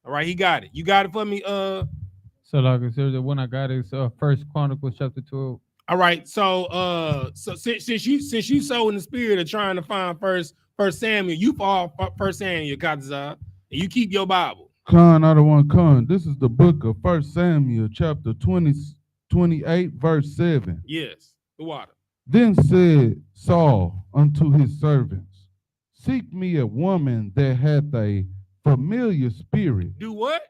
right? He got it. You got it for me, So like I said, the one I got is 1 Chronicles chapter 12. All right, so since you so in the spirit of trying to find first Samuel, you fall 1 Samuel, Katazah, and you keep your Bible. Khan, I don't want Khan. This is the book of 1 Samuel, chapter 28, verse 7. Yes, the water. Then said Saul unto his servants, seek me a woman that hath a familiar spirit. Do what?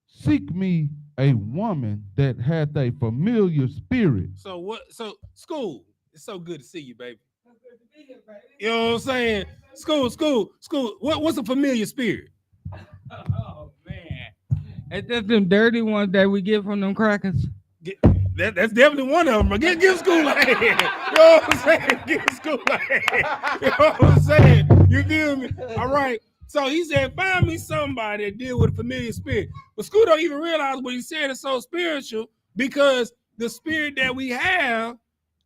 Seek me a woman that hath a familiar spirit. So what? So school, it's so good to see you, baby. You know what I'm saying? School. What's a familiar spirit? Oh man, it's just them dirty ones that we get from them crackers. That's definitely one of them. Give school a hand. You know what I'm saying? Give school a hand. You know what I'm saying? You feel me? All right. So he said, find me somebody that deal with a familiar spirit. But school don't even realize what he said is so spiritual, because the spirit that we have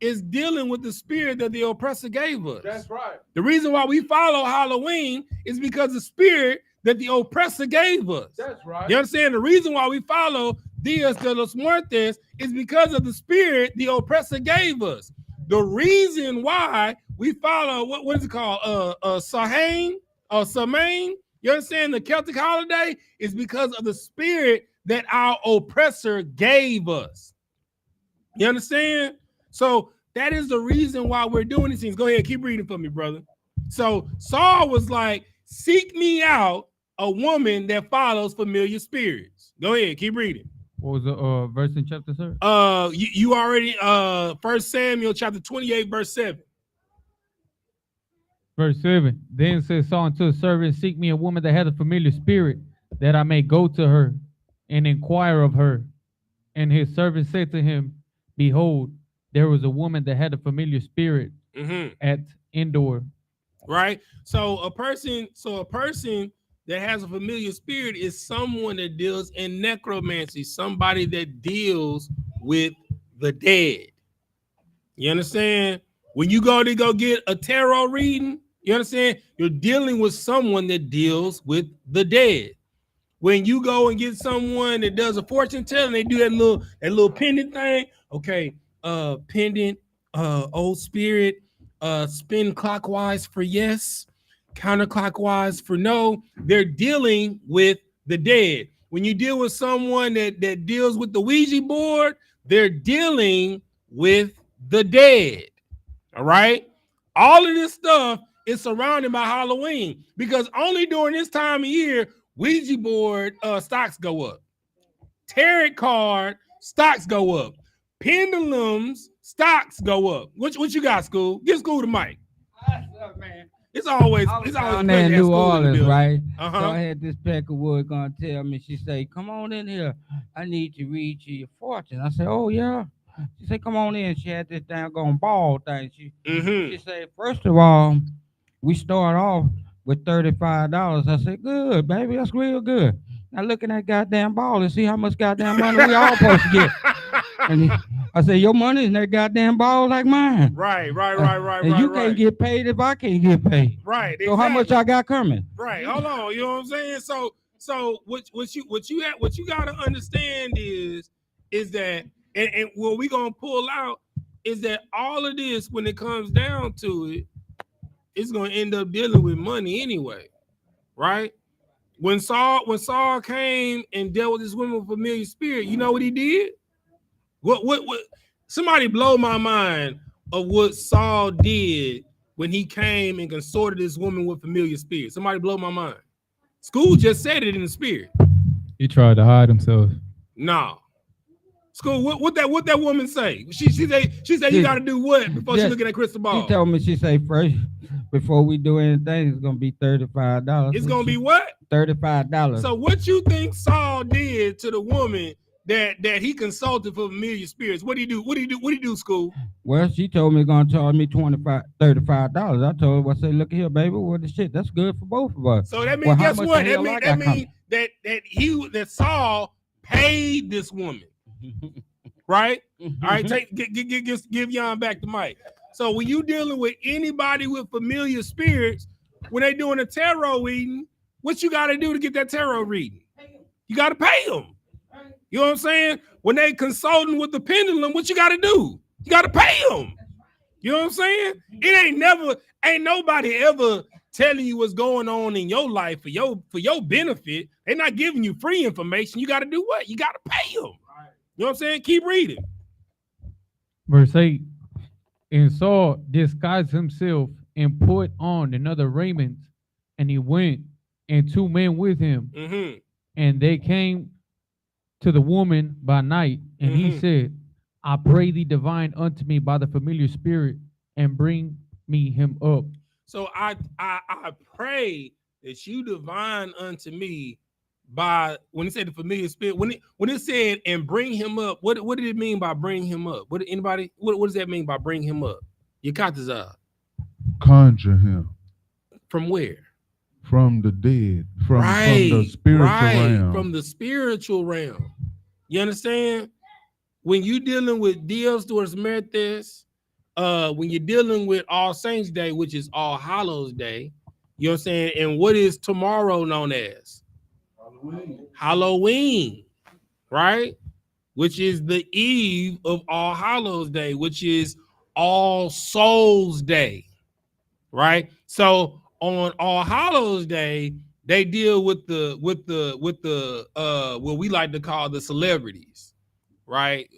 is dealing with the spirit that the oppressor gave us. That's right. The reason why we follow Halloween is because the spirit that the oppressor gave us. That's right. You understand? The reason why we follow Dios de los Muertes is because of the spirit the oppressor gave us. The reason why we follow, what is it called? Samhain? Samhain, you understand, the Celtic holiday is because of the spirit that our oppressor gave us. You understand? So that is the reason why we're doing these things. Go ahead, keep reading for me, brother. So Saul was like, seek me out a woman that follows familiar spirits. Go ahead, keep reading. What was the verse and chapter, sir? You already 1 Samuel chapter 28, verse 7. Verse 7. Then said Saul unto his servant, seek me a woman that hath a familiar spirit, that I may go to her and inquire of her. And his servant said to him, behold, there was a woman that had a familiar spirit at Endor. Right? So a person that has a familiar spirit is someone that deals in necromancy, somebody that deals with the dead. You understand? When you go to get a tarot reading, You understand? You're dealing with someone that deals with the dead. When you go and get someone that does a fortune telling, they do that little pendant thing. Okay, pendant, old spirit, spin clockwise for yes, counterclockwise for no. They're dealing with the dead. When you deal with someone that deals with the Ouija board, they're dealing with the dead. All right. All of this stuff is surrounded by Halloween because only during this time of year, Ouija board stocks go up. Tarot card stocks go up. Pendulums stocks go up. What you got, School? Give School the mic. Man. It's always down there in New Orleans, right? Uh-huh. So I had this Peckerwood gonna tell me. She say, "Come on in here. I need to read you your fortune." I said, "Oh yeah." She said, "Come on in." She had this doggone ball thing. She said, "First of all, we start off with $35." I said, "Good, baby. That's real good." Now look at that goddamn ball and see how much goddamn money we all supposed to get. And I said, "Your money in that goddamn ball like mine." Right. And you can't get paid if I can't get paid. Right. So how much I got coming? Right. Hold on. You know what I'm saying? So what you gotta understand is that and what we gonna pull out is that all of this, when it comes down to it, it's gonna end up dealing with money anyway, right? When Saul came and dealt with this woman with familiar spirit, you know what he did? What somebody blow my mind of what Saul did when he came and consorted this woman with familiar spirit. Somebody blow my mind. School just said it in the spirit. He tried to hide himself. No. School, what that woman say? She said you got to do what before she look at that crystal ball? She told me, she say first, before we do anything, it's gonna be $35. It's gonna be what? $35. So what you think Saul did to the woman that he consulted for familiar spirits? What do you do? What do you do, School? Well, she told me gonna charge me $35. I told her, I said, "Look here, baby, what the shit? That's good for both of us." So that means, guess what? That means that Saul paid this woman. Right? All right, give Jan back the mic. So when you dealing with anybody with familiar spirits, when they doing a tarot reading, what you got to do to get that tarot reading? You got to pay them. You know what I'm saying? When they consulting with the pendulum, what you got to do? You got to pay them. You know what I'm saying? It ain't nobody ever telling you what's going on in your life for your benefit. They're not giving you free information. You got to do what? You got to pay them. You know what I'm saying? Keep reading. Verse 8. And Saul disguised himself and put on another raiment, and he went, and 2 men with him. Mm-hmm. And they came to the woman by night, and he said, "I pray thee divine unto me by the familiar spirit, and bring me him up." So I pray that you divine unto me by, when it said the familiar spirit, when it said and bring him up, what did it mean by bring him up? What does that mean by bring him up? Yakatazah. Conjure him. From where? From the dead. From the spiritual realm. From the spiritual realm. You understand? When you dealing with Dios Duras Mertes, when you're dealing with All Saints Day, which is All Hallows Day, you know what I'm saying? And what is tomorrow known as? Halloween, right? Which is the eve of All Hallows Day, which is All Souls Day, right? So on All Hallows Day, they deal with the what we like to call the celebrities, right?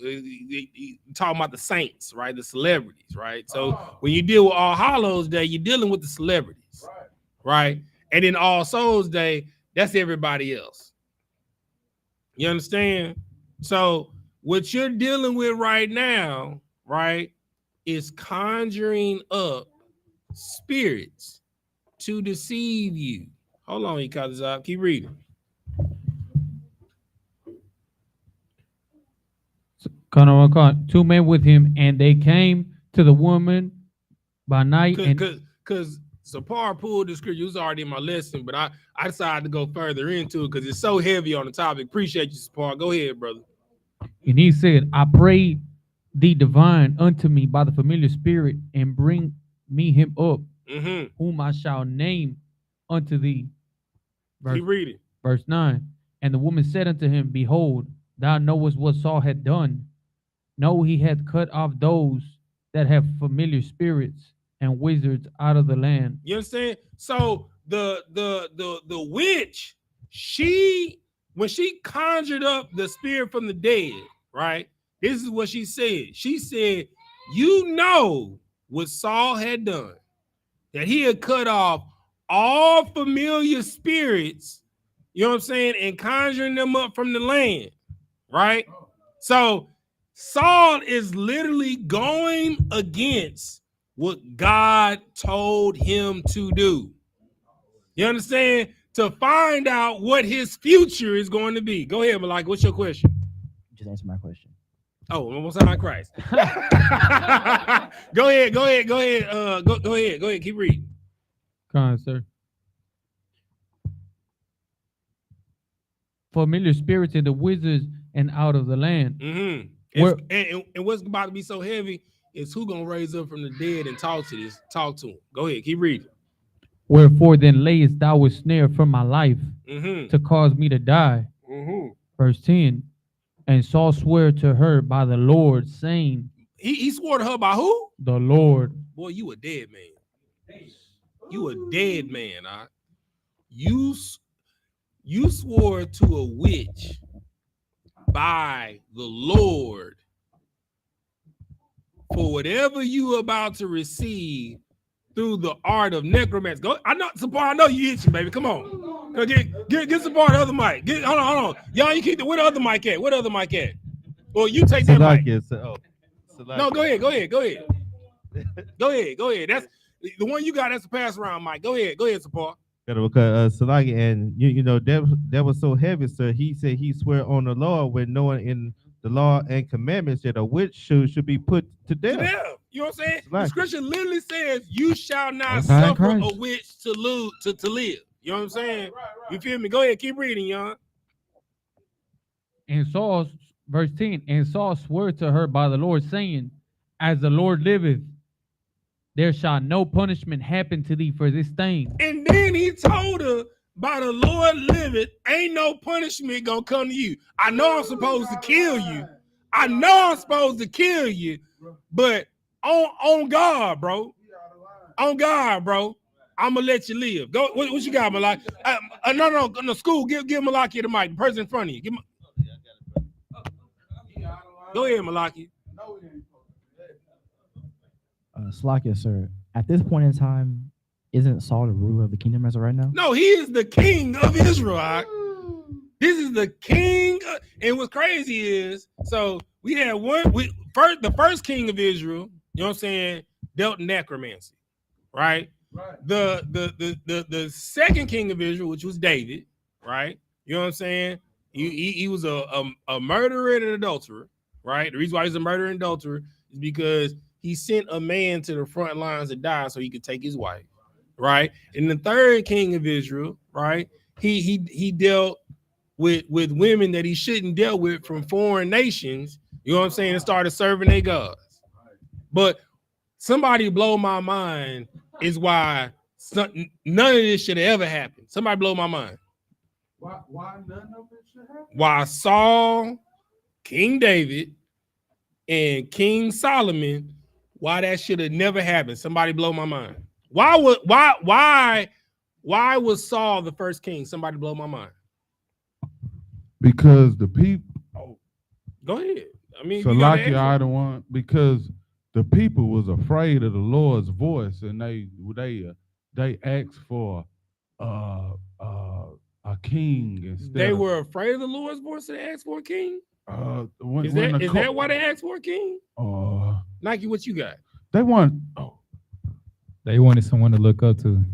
Talking about the saints, right? The celebrities, right? So when you deal with All Hallows Day, you're dealing with the celebrities, right? And then All Souls Day, that's everybody else. You understand? So what you're dealing with right now, right, is conjuring up spirits to deceive you. Hold on, Ikazab. Keep reading. Two men with him, and they came to the woman by night. Because Sapar pulled the scripture. It was already in my lesson, but I decided to go further into it because it's so heavy on the topic. Appreciate you, Sapar. Go ahead, brother. And he said, "I pray thee divine unto me by the familiar spirit, and bring me him up." whom I shall name unto thee. Keep reading. Verse 9. And the woman said unto him, Behold, thou knowest what Saul had done. No, he hath cut off those that have familiar spirits and wizards out of the land. You understand? So the witch, she, when she conjured up the spirit from the dead, right? This is what she said. She said, you know what Saul had done, that he had cut off all familiar spirits, you know what I'm saying, and conjuring them up from the land, right? So Saul is literally going against what God told him to do. You understand? To find out what his future is going to be. Go ahead, Malak. What's your question? Just answer my question. Oh, almost sound like Christ. Go ahead. Go ahead. Keep reading. Come on, sir. Familiar spirits and the wizards and out of the land. And what's about to be so heavy is who gonna raise up from the dead and talk to him. Go ahead, keep reading. Wherefore then layest thou a snare from my life to cause me to die. Verse 10. And Saul swore to her by the Lord, saying, He swore to her by who? The Lord. Boy, you a dead man. You a dead man. You swore to a witch by the Lord for whatever you about to receive through the art of necromancy. Go, I know you itching, baby. Come on. Go get support the other mic. Hold on. Y'all, you keep where the other mic at? Where the other mic at? Well, you take that mic. No, go ahead. Go ahead. That's the one you got. That's a pass around mic. Go ahead, support. Because Salaki, and you know that was so heavy, sir. He said he swear on the Lord when knowing in the law and commandments that a witch should be put to death. You know what I'm saying? The scripture literally says, "You shall not suffer a witch to live." You know what I'm saying? You feel me? Go ahead, keep reading, young. And Saul, verse 10, and Saul swore to her by the Lord, saying, As the Lord liveth, there shall no punishment happen to thee for this thing. And then he told her, by the Lord liveth, ain't no punishment gonna come to you. I know I'm supposed to kill you. But on God, bro. I'm gonna let you live. Go. What you got, Malaki? No. School. Give Malaki the mic. The person in front of you. Go ahead, Malaki. Slakia, sir. At this point in time, isn't Saul the ruler of the kingdom as of right now? No, he is the king of Israel. This is the king. And what's crazy is, so we had the first king of Israel. You know what I'm saying? Dealt necromancy, right? The second king of Israel, which was David, right? You know what I'm saying? He was a murderer and an adulterer, right? The reason why he's a murderer and adulterer is because he sent a man to the front lines to die so he could take his wife, right? And the third king of Israel, right? He dealt with women that he shouldn't deal with from foreign nations, you know what I'm saying, and started serving their gods. But somebody blow my mind is why none of this should have ever happened. Somebody blow my mind. Why none of it should happen? Why Saul, King David, and King Solomon, why that should have never happened. Somebody blow my mind. Why was Saul the first king? Somebody blow my mind. Because the people. Go ahead. I mean, so like I don't want, because the people was afraid of the Lord's voice, and they asked for a king instead. They were afraid of the Lord's voice, and they asked for a king. Is that why they asked for a king? Nike, what you got? They wanted someone to look up to.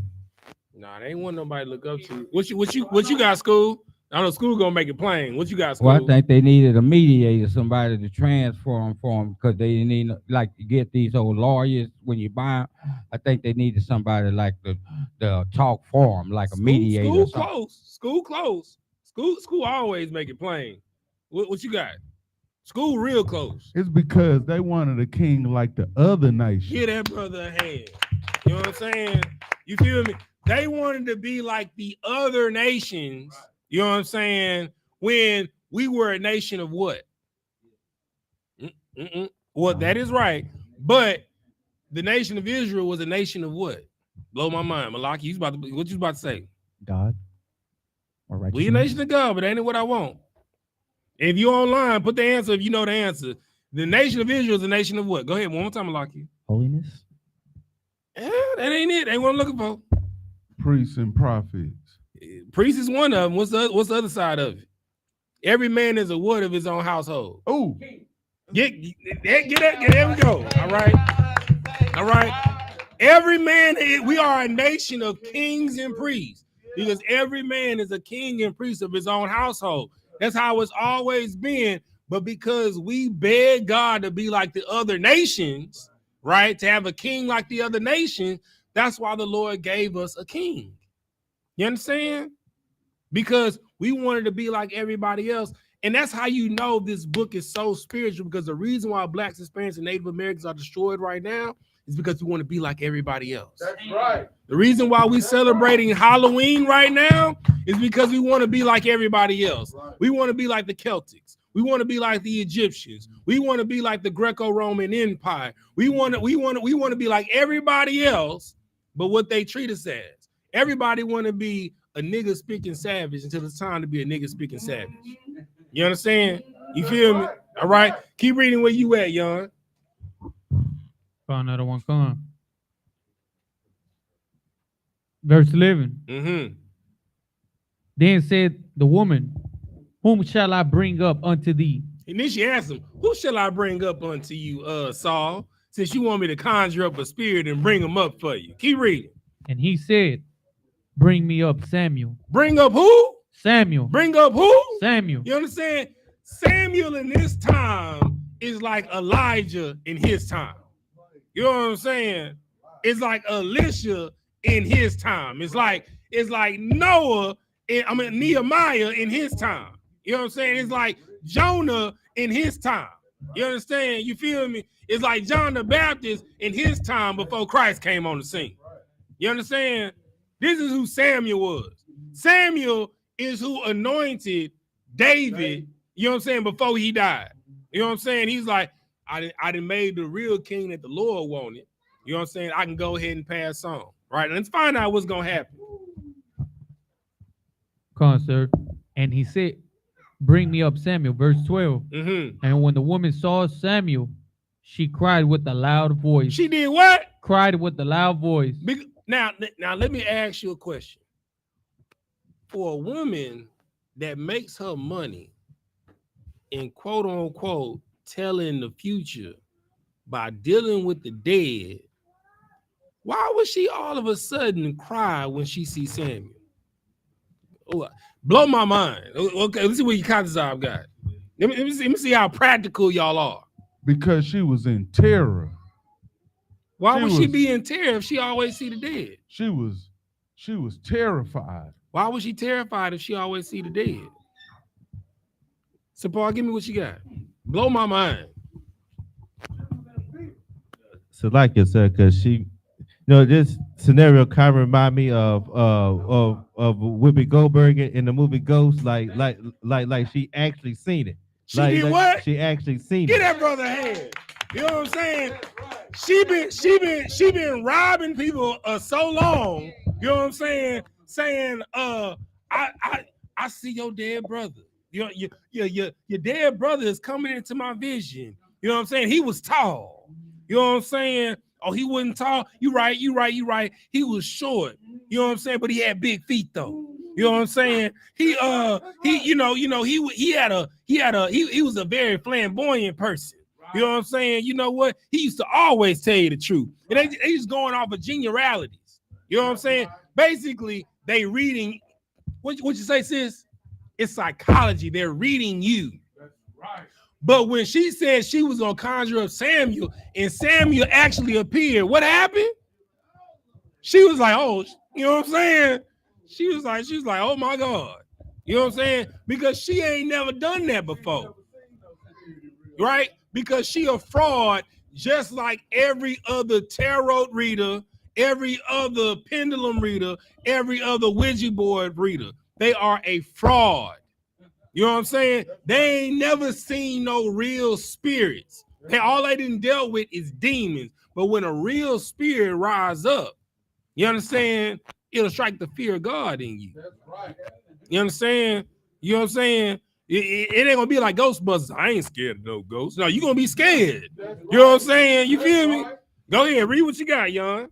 Nah, they ain't want nobody to look up to. What you got, School? I know School gonna make it plain. What you got, School? Well, I think they needed a mediator, somebody to transform for them, because they need like to get these old lawyers when you buy them. I think they needed somebody like the talk for them, like a mediator. School close. School always make it plain. What you got? School real close. It's because they wanted a king like the other nation. Give that brother a hand. You know You know what I'm saying? You feel me? They wanted to be like the other nations, you know what I'm saying, when we were a nation of what? Well, that is right. But the nation of Israel was a nation of what? Blow my mind. Malaki, what you about to say? God. Or righteousness. We a nation of God, but ain't it what I want? If you online, put the answer if you know the answer. The nation of Israel is a nation of what? Go ahead, one more time, Malaki. Holiness. Yeah, that ain't it. Ain't what I'm looking for. Priests and prophets. Priest is one of them. What's the other side of it? Every man is a wood of his own household. Oh, Get that. There we go. All right. Every man, we are a nation of kings and priests because every man is a king and priest of his own household. That's how it's always been. But because we beg God to be like the other nations, right? To have a king like the other nations, that's why the Lord gave us a king. You understand? Because we wanted to be like everybody else. And that's how you know this book is so spiritual, because the reason why Blacks, Hispanics, and Native Americans are destroyed right now is because we want to be like everybody else. that's right. The reason why we're celebrating Halloween right now is because we want to be like everybody else. We want to be like the Celtics. We want to be like the Egyptians. We want to be like the Greco-Roman Empire. We want to be like everybody else, but what they treat us as. Everybody want to be a nigga speaking savage until it's time to be a nigga speaking savage. You understand? You feel me? All right. Keep reading where you at, young. Another one come. Verse 11. Mm-hmm. Then said the woman, whom shall I bring up unto thee? And then she asked him, who shall I bring up unto you, Saul, since you want me to conjure up a spirit and bring him up for you? Keep reading. And he said, bring me up Samuel. Bring up who? Samuel. Bring up who? Samuel. You understand? Samuel in this time is like Elijah in his time. You know what I'm saying? It's like Elisha in his time. It's like Noah, Nehemiah in his time. You know what I'm saying? It's like Jonah in his time. You understand? You feel me? It's like John the Baptist in his time before Christ came on the scene. You understand? This is who Samuel was. Samuel is who anointed David, you know what I'm saying, before he died. You know what I'm saying? He's like, I done made the real king that the Lord wanted. You know what I'm saying? I can go ahead and pass on. Right? Let's find out what's going to happen. Come on, sir. And he said, bring me up Samuel, verse 12. Mm-hmm. And when the woman saw Samuel, she cried with a loud voice. She did what? Cried with a loud voice. Now, let me ask you a question. For a woman that makes her money in quote unquote telling the future by dealing with the dead, why would she all of a sudden cry when she sees Samuel? Oh, blow my mind. Okay, let's see what your concept got. Let me see how practical y'all are. Because she was in terror. Why would she be in terror if she always see the dead? She was terrified. Why was she terrified if she always see the dead? So Paul, give me what you got. Blow my mind. So like you said, because she, this scenario kind of remind me of Whoopi Goldberg in the movie Ghost, like she actually seen it. She did what? She actually seen it. Get that brother a hand. You know what I'm saying? She been robbing people so long. You know what I'm saying? Saying, I see your dead brother. Your dead brother is coming into my vision. You know what I'm saying? He was tall. You know what I'm saying? Oh, he wasn't tall. You right. He was short. You know what I'm saying? But he had big feet though. You know what I'm saying? He was a very flamboyant person. You know what I'm saying? You know what? He used to always tell you the truth. And they just going off of generalities. You know what I'm saying? Basically, they reading, what you say, sis? It's psychology. They're reading you. That's right. But when she said she was gonna conjure up Samuel, and Samuel actually appeared, what happened? She was like, oh, you know what I'm saying? She was like, oh my God. You know what I'm saying? Because she ain't never done that before. Right? Because she a fraud, just like every other tarot reader, every other pendulum reader, every other Ouija board reader. They are a fraud. You know what I'm saying? They ain't never seen no real spirits. All they didn't deal with is demons. But when a real spirit rise up, you understand? It'll strike the fear of God in you. That's right. You understand? You know what I'm saying? It ain't gonna be like Ghostbusters. I ain't scared of no ghosts. No, you're gonna be scared. Right. You know what I'm saying? You feel me? Right. Go ahead, read what you got, Jan.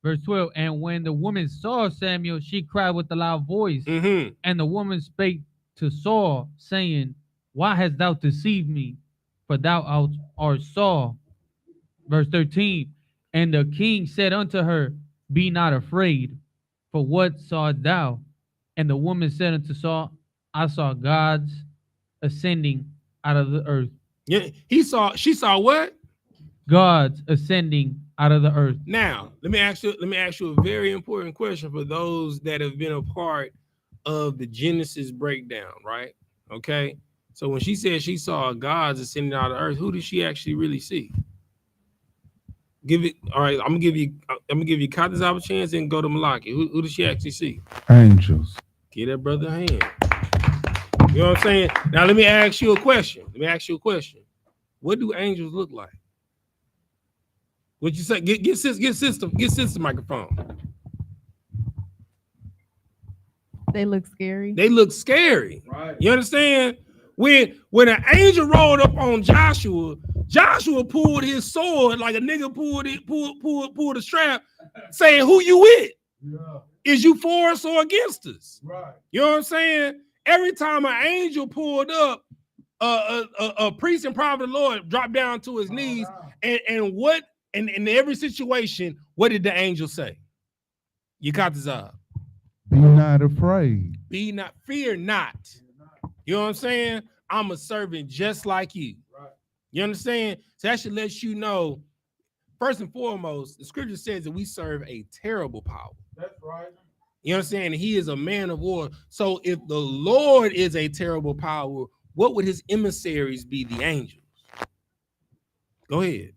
Verse 12, and when the woman saw Samuel, she cried with a loud voice. And the woman spake to Saul, saying, why hast thou deceived me? For thou art Saul. Verse 13, and the king said unto her, be not afraid, for what sawest thou? And the woman said unto Saul, I saw gods ascending out of the earth. Yeah, she saw what? Gods ascending out of the earth. Now, let me ask you a very important question for those that have been a part of the Genesis breakdown, right? Okay. So when she said she saw gods ascending out of the earth, who did she actually really see? All right, I'm gonna give you Katazaba a chance and go to Malaki. Who does she actually see? Angels. Give that brother a hand. You know what I'm saying? Now let me ask you a question. What do angels look like? What you say? Get sister microphone. They look scary. Right. You understand? When an angel rolled up on Joshua pulled his sword like a nigga pulled a strap, saying, "Who you with? Yeah. Is you for us or against us?" Right. You know what I'm saying? Every time an angel pulled up, a priest and prophet of the Lord dropped down to his knees, and in every situation, what did the angel say? You got this up. Be not afraid. Fear not. You know what I'm saying? I'm a servant just like you. Right. You understand? So that should let you know, first and foremost, the scripture says that we serve a terrible power. That's right. You understand? He is a man of war. So if the Lord is a terrible power, what would his emissaries be? The angels. Go ahead.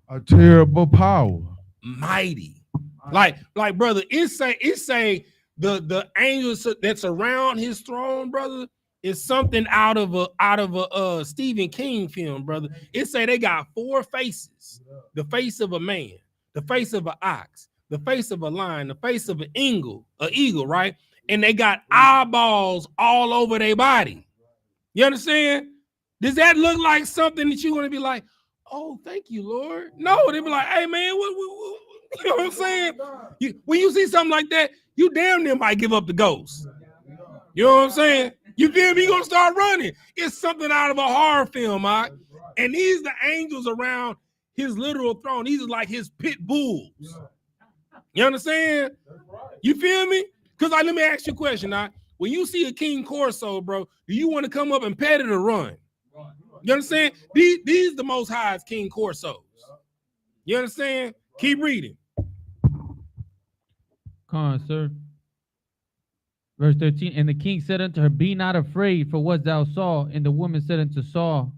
A terrible power. Mighty. Like brother, it say the angels that surround his throne, brother, is something out of a Stephen King film, brother. It say they got 4 faces: the face of a man, the face of an ox, the face of a lion, the face of an eagle, right? And they got eyeballs all over their body. You understand? Does that look like something that you're gonna be like, oh, thank you, Lord? No, they be like, hey man, what you know what I'm saying? When you see something like that, you damn near might give up the ghost. You know what I'm saying? You feel me? You gonna start running. It's something out of a horror film, right? And these the angels around his literal throne. These are like his pit bulls. You understand? You feel me? Because let me ask you a question. When you see a King Corso, bro, do you want to come up and pet it or run? You understand? These the most highest King Corsos. You understand? Keep reading. Come on, sir. Verse 13, and the king said unto her, be not afraid for what thou saw. And the woman said unto Saul,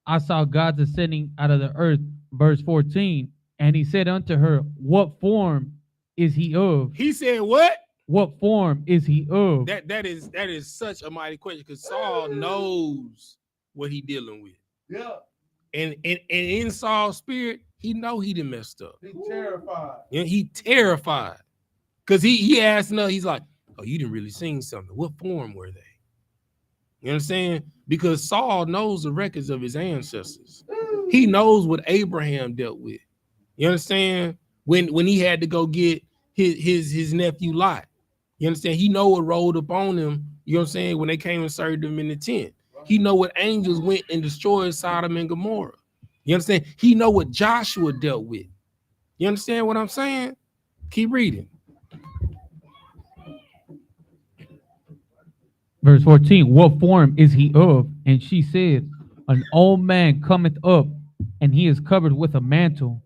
I saw gods ascending out of the earth. Verse 14, and he said unto her, what form is he of? He said what? What form is he of? That is such a mighty question, because Saul knows what he dealing with. Yeah. And in Saul's spirit, he know he done messed up. He terrified. Yeah, he terrified. Because he asked her, he's like, oh, you didn't really sing something. What form were they? You understand? Because Saul knows the records of his ancestors. He knows what Abraham dealt with. You understand? When he had to go get his nephew Lot. You understand? He know what rolled up on him, you know what I'm saying, when they came and served him in the tent. He know what angels went and destroyed Sodom and Gomorrah. You understand? He know what Joshua dealt with. You understand what I'm saying? Keep reading. Verse 14, what form is he of? And she said, an old man cometh up, and he is covered with a mantle.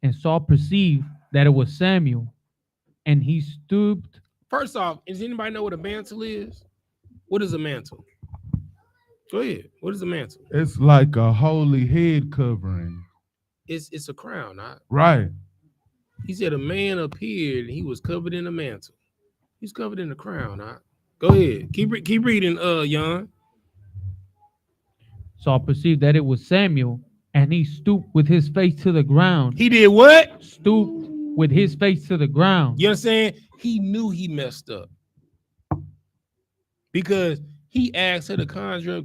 And Saul perceived that it was Samuel, and he stooped. First off, does anybody know what a mantle is? What is a mantle? Go ahead. What is a mantle? It's like a holy head covering. It's a crown, right? Right. He said a man appeared and he was covered in a mantle. He's covered in a crown. Huh? Go ahead. Keep reading, Jan. So I perceived that it was Samuel, and he stooped with his face to the ground. He did what? Stooped with his face to the ground. You understand? He knew he messed up because he asked her to conjure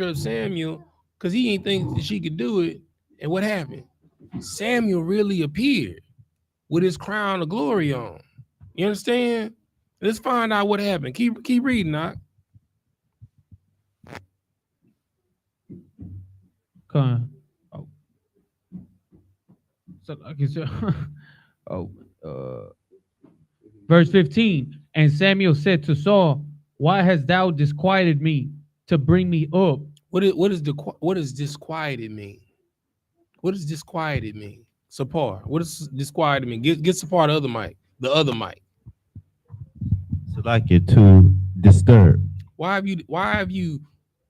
up Samuel because he didn't think that she could do it. And what happened? Samuel really appeared with his crown of glory on. You understand? Let's find out what happened. Keep reading, Doc. Oh. So like it's verse 15. And Samuel said to Saul, "Why hast thou disquieted me to bring me up?" What does disquieted mean? What does disquieted mean? Sapar. What does disquieted mean? Get Sapar the other mic. So like it to disturb. Why have you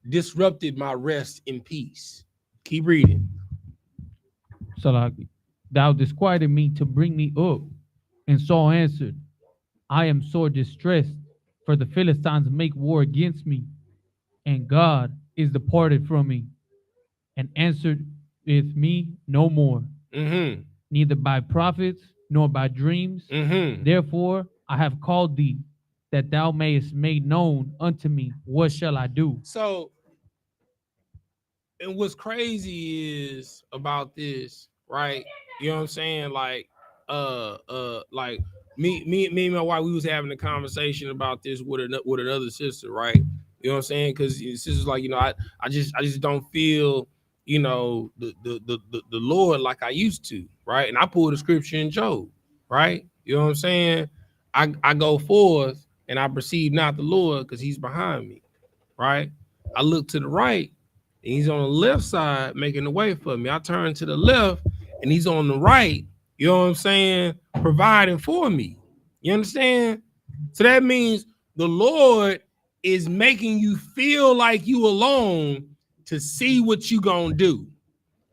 disrupted my rest in peace? Keep reading. So like, thou disquieted me to bring me up. And Saul answered, I am sore distressed, for the Philistines make war against me, and God is departed from me, and answered with me no more, neither by prophets nor by dreams. Therefore I have called thee, that thou mayest make known unto me what shall I do. So, and what's crazy is about this, right? You know what I'm saying? Like me and my wife, we was having a conversation about this with another sister, right? You know what I'm saying? Because sister's like, you know, I just don't feel, you know, the Lord like I used to, right? And I pulled the scripture in Job, right? You know what I'm saying? I go forth and I perceive not the Lord because he's behind me, right? I look to the right and he's on the left side making the way for me. I turn to the left and he's on the right, you know what I'm saying, providing for me. You understand? So that means the Lord is making you feel like you alone to see what you gonna do.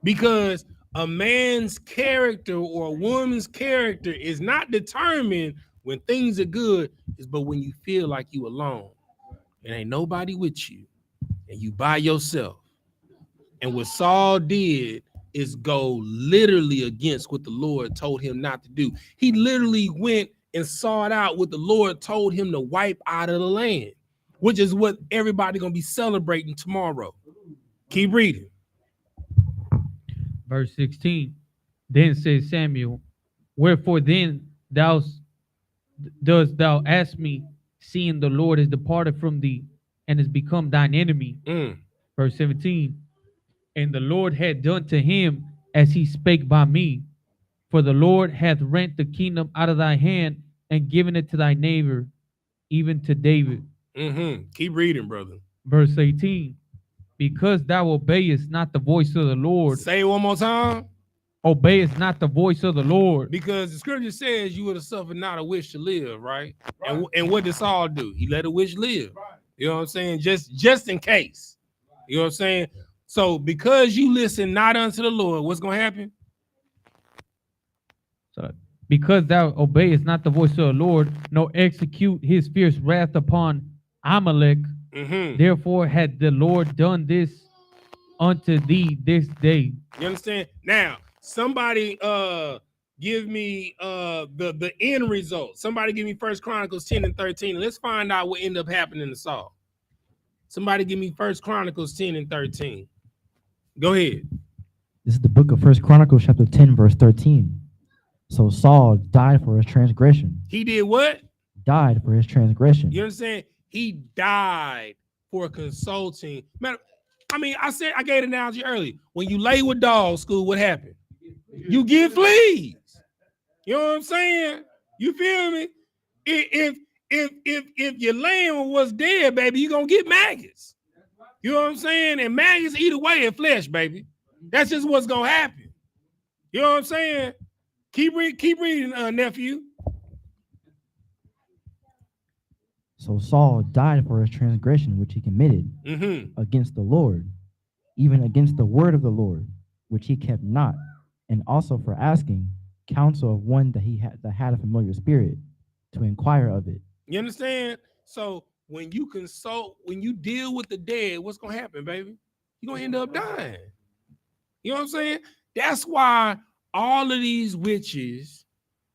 Because a man's character or a woman's character is not determined when things are good, but when you feel like you alone and ain't nobody with you and you by yourself. And what Saul did is go literally against what the Lord told him not to do. He literally went and sought out what the Lord told him to wipe out of the land, which is what everybody gonna be celebrating tomorrow. Keep reading. Verse 16. Then said Samuel, wherefore then dost thou ask me, seeing the Lord is departed from thee and is become thine enemy? Verse 17. And the Lord had done to him as he spake by me, for the Lord hath rent the kingdom out of thy hand and given it to thy neighbor, even to David. Keep reading, brother. Verse 18. Because thou obeyest not the voice of the Lord. Say it one more time. Obeyest not the voice of the Lord. Because the scripture says you would have suffered not a wish to live, right? And what did Saul do? He let a wish live. You know what I'm saying? Just in case. You know what I'm saying? So because you listen not unto the Lord, what's going to happen? So, because thou obeyest not the voice of the Lord, nor execute his fierce wrath upon Amalek, therefore had the Lord done this unto thee this day. You understand? Now, somebody give me the end result. Somebody give me 1 Chronicles 10 and 13. Let's find out what ended up happening to Saul. Somebody give me 1 Chronicles 10 and 13. Go ahead. This is the book of 1 Chronicles chapter 10, verse 13. So Saul died for his transgression. He did what? Died for his transgression. You understand? He died for consulting. Man, I mean, I gave an analogy earlier. When you lay with dogs, school, what happened? You get fleas. You know what I'm saying? You feel me? If you're laying with what's dead, baby, you're gonna get maggots. You know what I'm saying? And maggots eat away at flesh, baby. That's just what's gonna happen. You know what I'm saying? Keep reading, nephew. So Saul died for his transgression which he committed against the Lord, even against the word of the Lord, which he kept not, and also for asking, counsel of one that that had a familiar spirit, to inquire of it. You understand? So when you consult, when you deal with the dead, what's gonna happen, baby? You're gonna end up dying. You know what I'm saying? That's why all of these witches,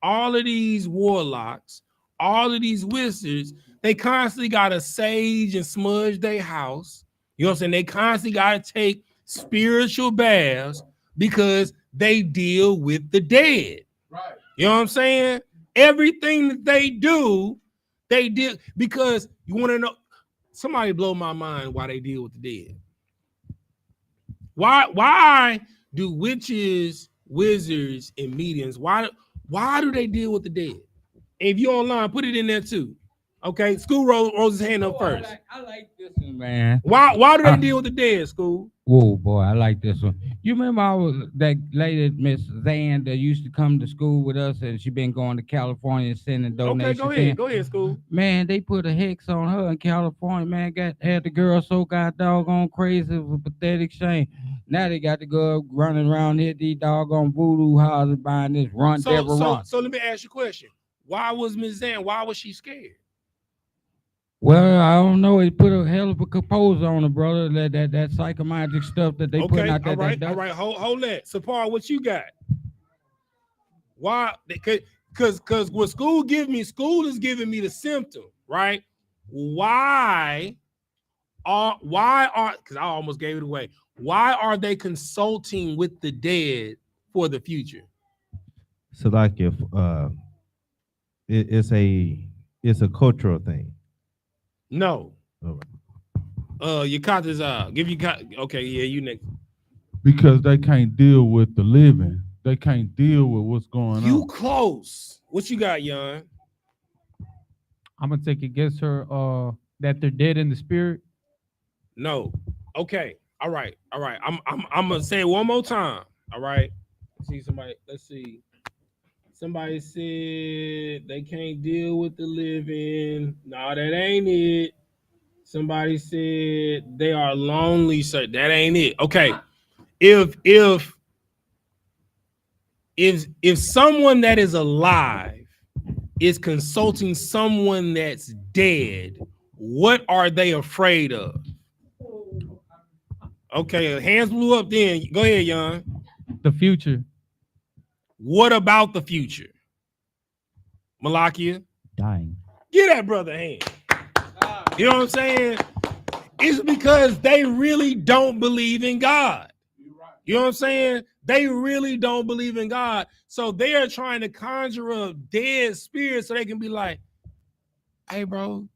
all of these warlocks, all of these wizards, they constantly gotta sage and smudge their house. You know what I'm saying? They constantly gotta take spiritual baths because they deal with the dead. Right. You know what I'm saying? Everything that they do, they did because you want to know. Somebody blow my mind why they deal with the dead. Why do witches, wizards, and mediums? Why do they deal with the dead? If you're online, put it in there too. Okay, School rose his hand up first. I like this one, man. Why do they deal with the dead, School? Whoa, boy, I like this one. You remember that lady, Miss Zan, that used to come to school with us, and she been going to California and sending donations. Okay, go ahead, School. Man, they put a hex on her in California. Man, had the girl so doggone crazy. It was a pathetic shame. Now they got the girl running around here, these doggone voodoo houses buying this run. So let me ask you a question. Why was Miss Zan? Why was she scared? Well, I don't know. It put a hell of a composer on her, brother. That psychomagic stuff that they put out there. All right. Hold that. Sapar, what you got? Why? Because what school is giving me the symptom, right? Why are because I almost gave it away. Why are they consulting with the dead for the future? So like if it's a cultural thing. No. All Your cut is okay, yeah, you next. Because they can't deal with the living. They can't deal with what's going on. You close. What you got, Jan? I'm gonna take a guess her that they're dead in the spirit. No. Okay. All right. I'm gonna say it one more time. All right. Let's see. Somebody said they can't deal with the living. No, that ain't it. Somebody said they are lonely, so that ain't it. Okay. If someone that is alive is consulting someone that's dead, what are they afraid of? Okay, hands blew up then. Go ahead, Jan. The future. What about the future? Malakia? Dying. Get that brother a hand. You know what I'm saying? It's because they really don't believe in God. You know what I'm saying? They really don't believe in God. So they are trying to conjure up dead spirits so they can be like, hey, bro,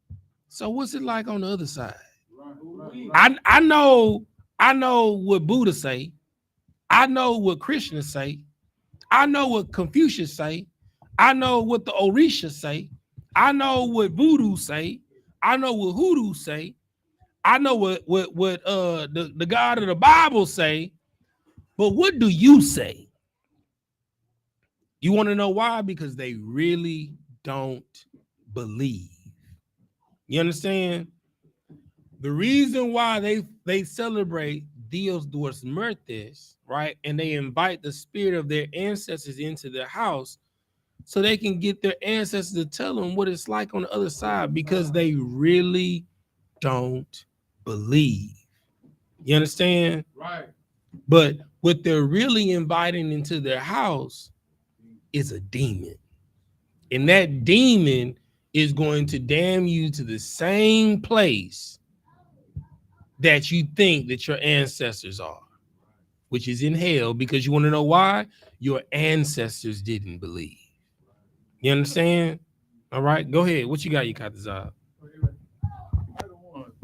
so what's it like on the other side? I know what Buddha say. I know what Krishna say. I know what Confucius say. I know what the Orisha say. I know what Voodoo say. I know what Hoodoo say. I know what the God of the Bible say. But what do you say? You want to know why? Because they really don't believe. You understand? The reason why they celebrate Dios dos Muertos, right? And they invite the spirit of their ancestors into their house so they can get their ancestors to tell them what it's like on the other side, because they really don't believe. You understand? Right. But what they're really inviting into their house is a demon. And that demon is going to damn you to the same place that you think that your ancestors are, which is in hell, because you want to know why? Your ancestors didn't believe. You understand? All right, go ahead. What you got, Yukatazab?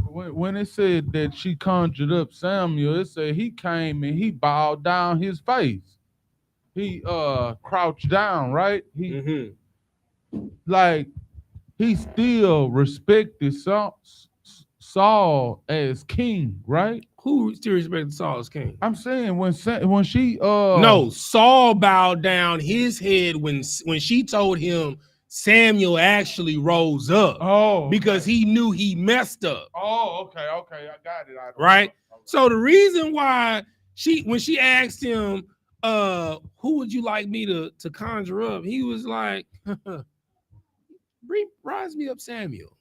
When it said that she conjured up Samuel, it said he came and he bowed down his face. He crouched down, right? He like he still respected Saul as king, right? Who still respected Saul as king? I'm saying when she no, Saul bowed down his head when she told him Samuel actually rose up. Oh, because he knew he messed up. Oh, okay, I got it. Right. So the reason why when she asked him, who would you like me to conjure up? He was like, rise me up Samuel,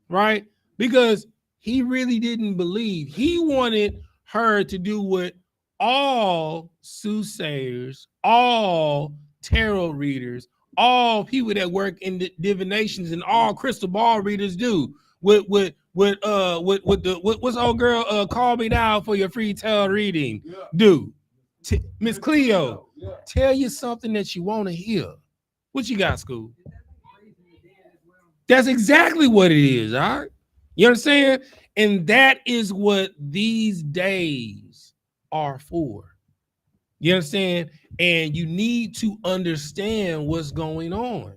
right? Because he really didn't believe. He wanted her to do what all soothsayers, all tarot readers, all people that work in the divinations, and all crystal ball readers do. What's old girl call me now for your free tarot reading? Do Miss Cleo tell you something that you want to hear? What you got, School? That's exactly what it is, all right? You understand? And that is what these days are for. You understand? And you need to understand what's going on.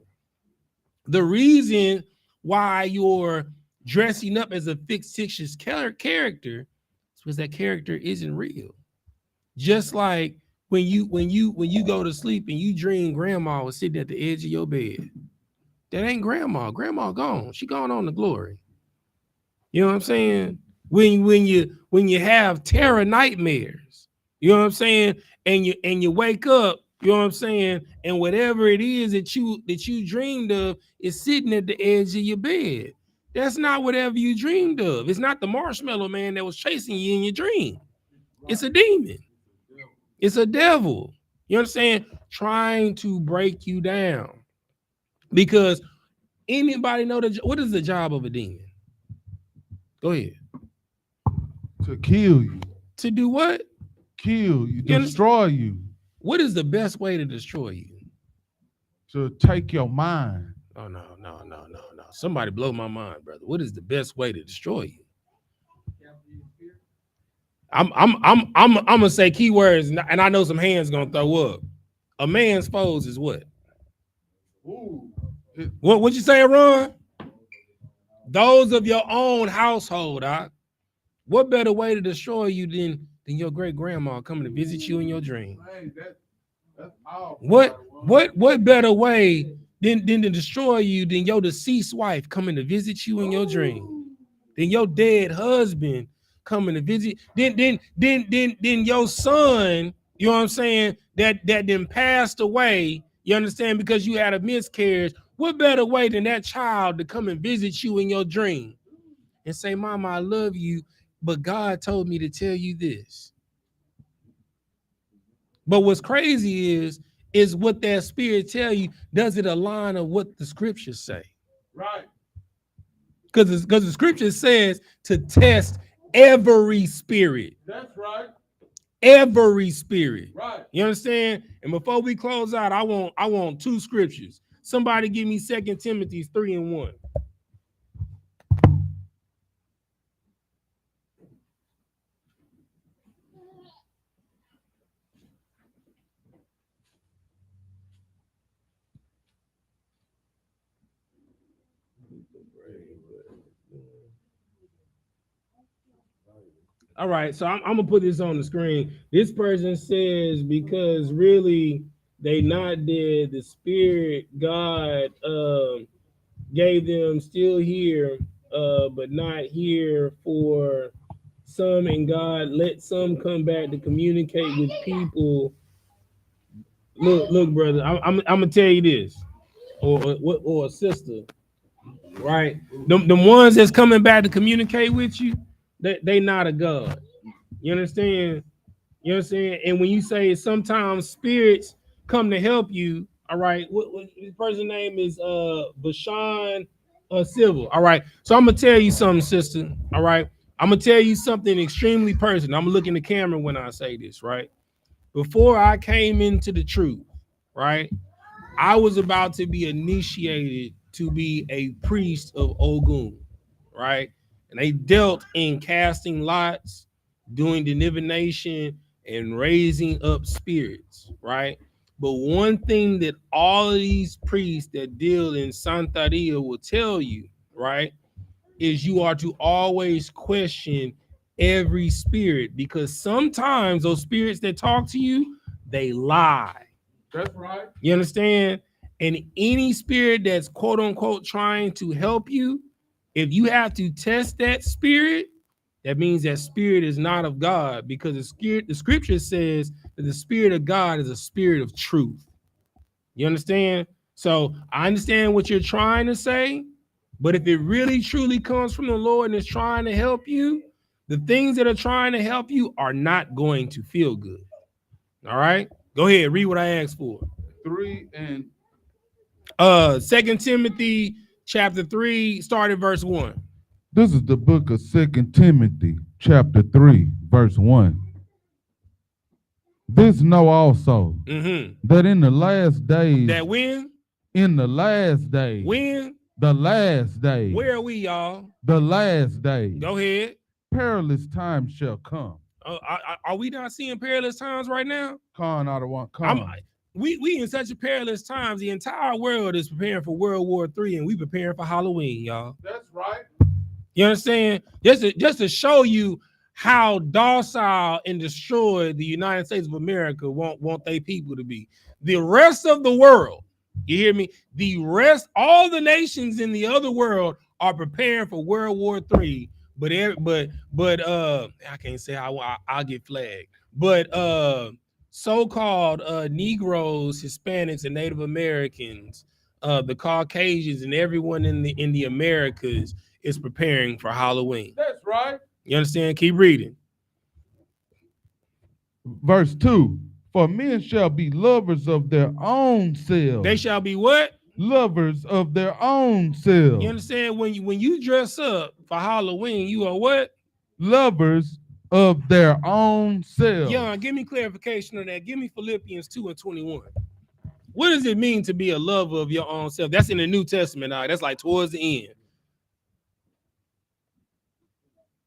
The reason why you're dressing up as a fictitious character is because that character isn't real. Just like when you go to sleep and you dream grandma was sitting at the edge of your bed. That ain't grandma. Grandma gone. She gone on to glory. You know what I'm saying? When you have terror nightmares, you know what I'm saying, and you wake up, you know what I'm saying, and whatever it is that you dreamed of is sitting at the edge of your bed. That's not whatever you dreamed of. It's not the marshmallow man that was chasing you in your dream. It's a demon. It's a devil. You understand? Trying to break you down. Because anybody know what is the job of a demon? Go ahead. To kill you. To do what? Kill you, destroy you. What is the best way to destroy you? To take your mind. Oh, no. Somebody blow my mind, brother. What is the best way to destroy you? I'm gonna say keywords, and I know some hands gonna throw up. A man's foes is what? Ooh. What you say, Ron? Those of your own household, what better way to destroy you than your great grandma coming to visit you in your dream? What better way than to destroy you than your deceased wife coming to visit you in your dream? Than your dead husband coming to visit? Then your son, you know what I'm saying, that then passed away, you understand, because you had a miscarriage. What better way than that child to come and visit you in your dream and say, Mama, I love you, but God told me to tell you this. But what's crazy is what that spirit tell you, does it align with what the scriptures say? Right. Because the scripture says to test every spirit. That's right. Every spirit. Right. You understand? And before we close out, I want two scriptures. Somebody give me 2 Timothy 3:1. All right, so I'm gonna put this on the screen. This person says because really they not dead, the spirit God gave them still here, but not here for some, and God let some come back to communicate with people. Look, brother, I'm gonna tell you this, or a sister, right? The ones that's coming back to communicate with you, they not a God. You understand? You know what I'm saying? And when you say sometimes spirits come to help you, all right, what his person's name is Bashan Civil. All right. So I'm gonna tell you something, sister. All right. I'm gonna tell you something extremely personal. I'm gonna look in the camera when I say this, right? Before I came into the truth, right, I was about to be initiated to be a priest of Ogun, right? And they dealt in casting lots, doing divination, and raising up spirits, right? But one thing that all of these priests that deal in Santeria will tell you, right, is you are to always question every spirit, because sometimes those spirits that talk to you, they lie. That's right. You understand? And any spirit that's quote unquote trying to help you, if you have to test that spirit, that means that spirit is not of God, because the scripture says that the spirit of God is a spirit of truth. You understand? So I understand what you're trying to say, but if it really truly comes from the Lord and is trying to help you, the things that are trying to help you are not going to feel good. All right, go ahead, read what I asked for. 3 and 2 Timothy chapter 3, start at verse 1. This is the book of 2 Timothy, chapter 3, verse 1. This know also that in the last days. That when? In the last days. When? The last days. Where are we, y'all? The last days. Go ahead. Perilous times shall come. Are we not seeing perilous times right now? Con out of one. Con. We in such a perilous times. The entire world is preparing for World War III, and we preparing for Halloween, y'all. That's right. You understand? Just to show you how docile and destroyed the United States of America want they people to be. The rest of the world, you hear me? All the nations in the other world are preparing for World War III. But I can't say I'll get flagged. But so-called Negroes, Hispanics, and Native Americans, the Caucasians, and everyone in the Americas is preparing for Halloween. That's right. You understand? Keep reading. Verse 2. For men shall be lovers of their own selves. They shall be what? Lovers of their own selves. You understand? When you dress up for Halloween, you are what? Lovers of their own selves. Yeah, give me clarification on that. Give me Philippians 2 and 21. What does it mean to be a lover of your own self? That's in the New Testament. That's like towards the end.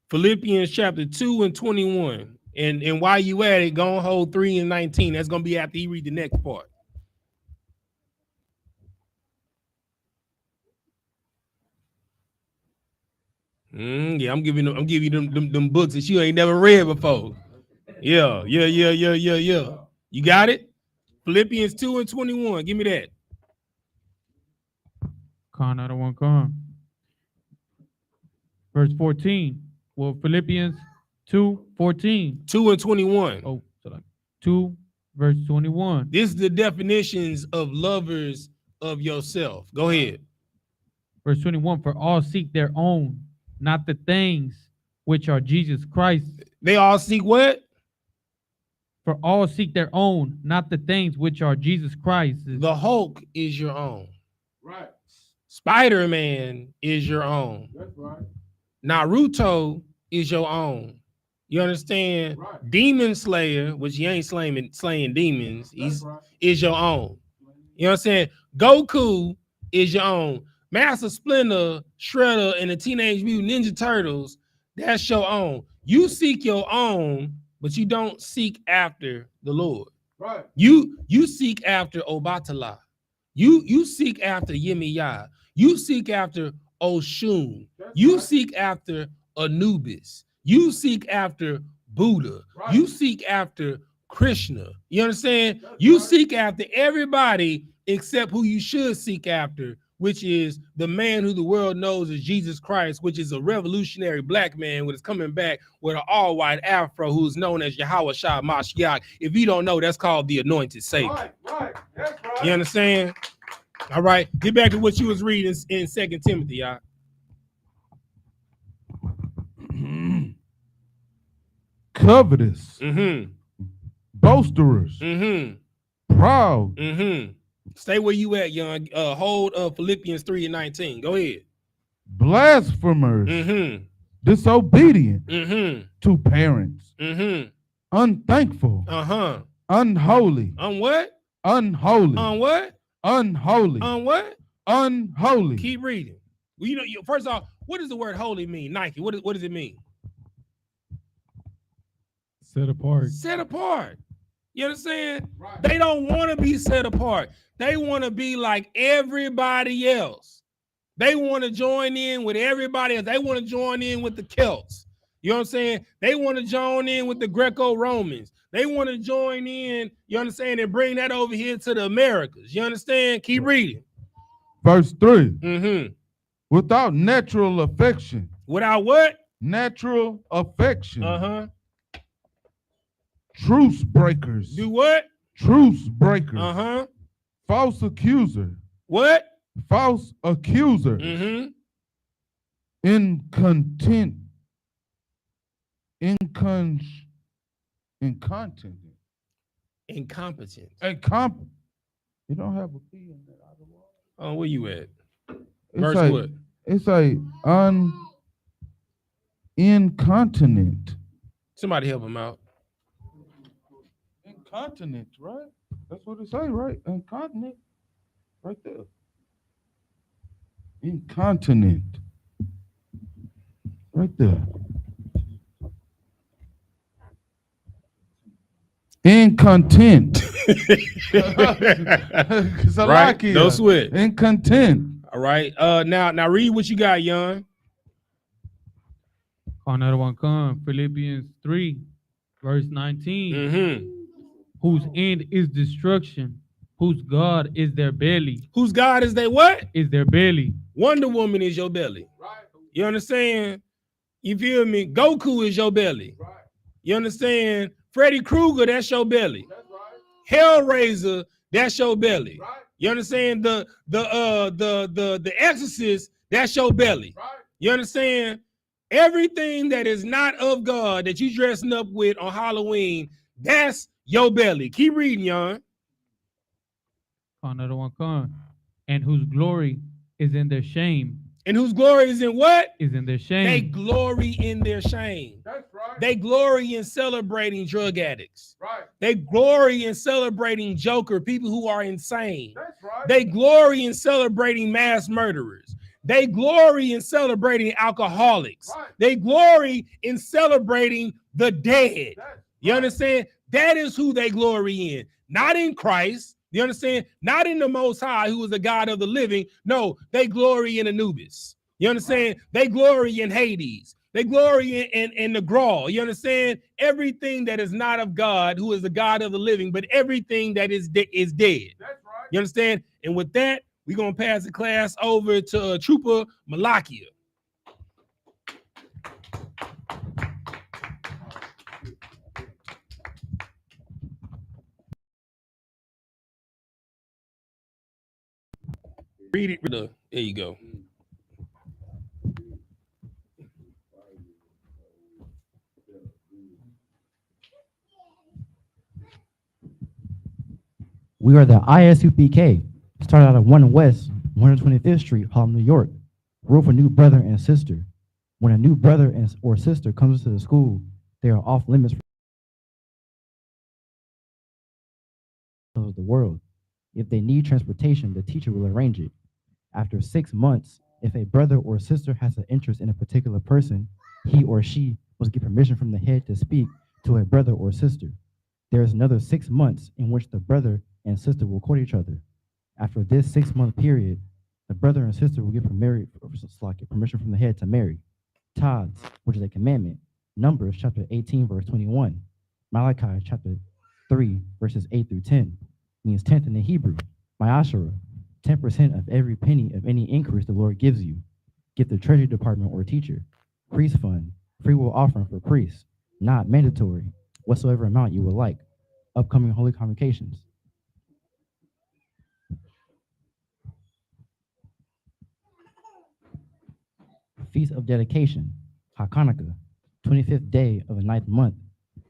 Philippians chapter 2 and 21. And while you at it, go and hold 3 and 19. That's going to be after you read the next part. Yeah, I'm giving you them books that you ain't never read before. Yeah. You got it? Philippians 2 and 21. Give me that. Con out of one con. Verse 14. Well, Philippians 2:14. 2 and 21. Oh, so like 2 verse 21. This is the definitions of lovers of yourself. Go ahead. Verse 21. For all seek their own, not the things which are Jesus Christ. They all seek what? For all seek their own, not the things which are Jesus Christ. The Hulk is your own. Right. Spider-Man is your own. That's right. Naruto is your own. You understand? Right. Demon Slayer, which you ain't slaying demons, Right. is your own. You know what I'm saying? Goku is your own. Master Splinter, Shredder, and the Teenage Mutant Ninja Turtles, that's your own. You seek your own, but you don't seek after the Lord. Right. You seek after Obatala. You seek after Yemiya. You seek after Oshun. You seek after Anubis. You seek after Buddha. Right. You seek after Krishna. You understand? You seek after everybody except who you should seek after, which is the man who the world knows as Jesus Christ, which is a revolutionary black man who is coming back with an all-white afro who's known as YAHANNA. If you don't know, that's called the anointed Savior. Right. That's right. You understand? All right. Get back to what you was reading in 2 Timothy, y'all. Covetous. Boasterous. Proud. Stay where you at, young. Hold Philippians 3 and 19. Go ahead. Blasphemers. Disobedient to parents. Unthankful. Unholy. On what? Unholy. On what? Unholy. On what? Unholy. Keep reading. Well, first off, what does the word holy mean? Nike. What does it mean? Set apart. Set apart. You understand? Right. They don't want to be set apart. They want to be like everybody else. They want to join in with everybody else. They want to join in with the Celts. You know what I'm saying? They want to join in with the Greco-Romans. They want to join in, you understand, and bring that over here to the Americas. You understand? Keep reading. Verse 3. Without natural affection. Without what? natural affection, truce breakers, Do what? truce breakers, false accuser, What? false accusers, incontinent, incontinent, Incompetent. You don't have a P in there. Oh, where you at? It's Verse a, what? It's a incontinent. Somebody help him out. Incontinent, right? That's what it say, right? Incontinent, right there. Incontinent, right there. Incontent. Right? No sweat. Incontent. All right. Now read what you got, Yon. Another one come. Philippians 3, verse 19. Whose end is destruction, whose God is their belly. Whose God is their what? Is their belly. Wonder Woman is your belly. Right. You understand? You feel me? Goku is your belly. Right. You understand? Freddy Krueger, that's your belly. That's right. Hellraiser, that's your belly. Right. You understand? The Exorcist, that's your belly. Right. You understand? Everything that is not of God that you dressing up with on Halloween, that's your belly. Keep reading, Yon. Another one come. And whose glory is in their shame. And whose glory is in what? Is in their shame. They glory in their shame. That's right. They glory in celebrating drug addicts. Right. They glory in celebrating joker, people who are insane. That's right. They glory in celebrating mass murderers. They glory in celebrating alcoholics. Right. They glory in celebrating the dead. You understand? That is who they glory in, not in Christ. You understand? Not in the Most High, who is the God of the living. No, they glory in Anubis. You understand? They glory in Hades. They glory in the Grawl. You understand? Everything that is not of God, who is the God of the living, but everything that is dead. That's right. You understand? And with that, we're going to pass the class over to Trooper Malakia. Read it. There you go. We are the I.S.U.P.K. Started out of 1 West, 125th Street, Harlem, New York. Rule for new brother and sister. When a new brother or sister comes to the school, they are off limits of the world. If they need transportation, the teacher will arrange it. After 6 months, if a brother or sister has an interest in a particular person, he or she must get permission from the head to speak to a brother or sister. There is another 6 months in which the brother and sister will court each other. After this 6-month period, the brother and sister will get permission from the head to marry. Tithes, which is a commandment. Numbers chapter 18, verse 21. Malachi chapter 3, verses 8 through 10. Means 10th in the Hebrew. Ma'ashara, 10% of every penny of any increase the Lord gives you. Get the treasury department or teacher. Priest fund, free will offering for priests, not mandatory, whatsoever amount you would like. Upcoming holy convocations. Feast of Dedication, HaKanukah, 25th day of the 9th month,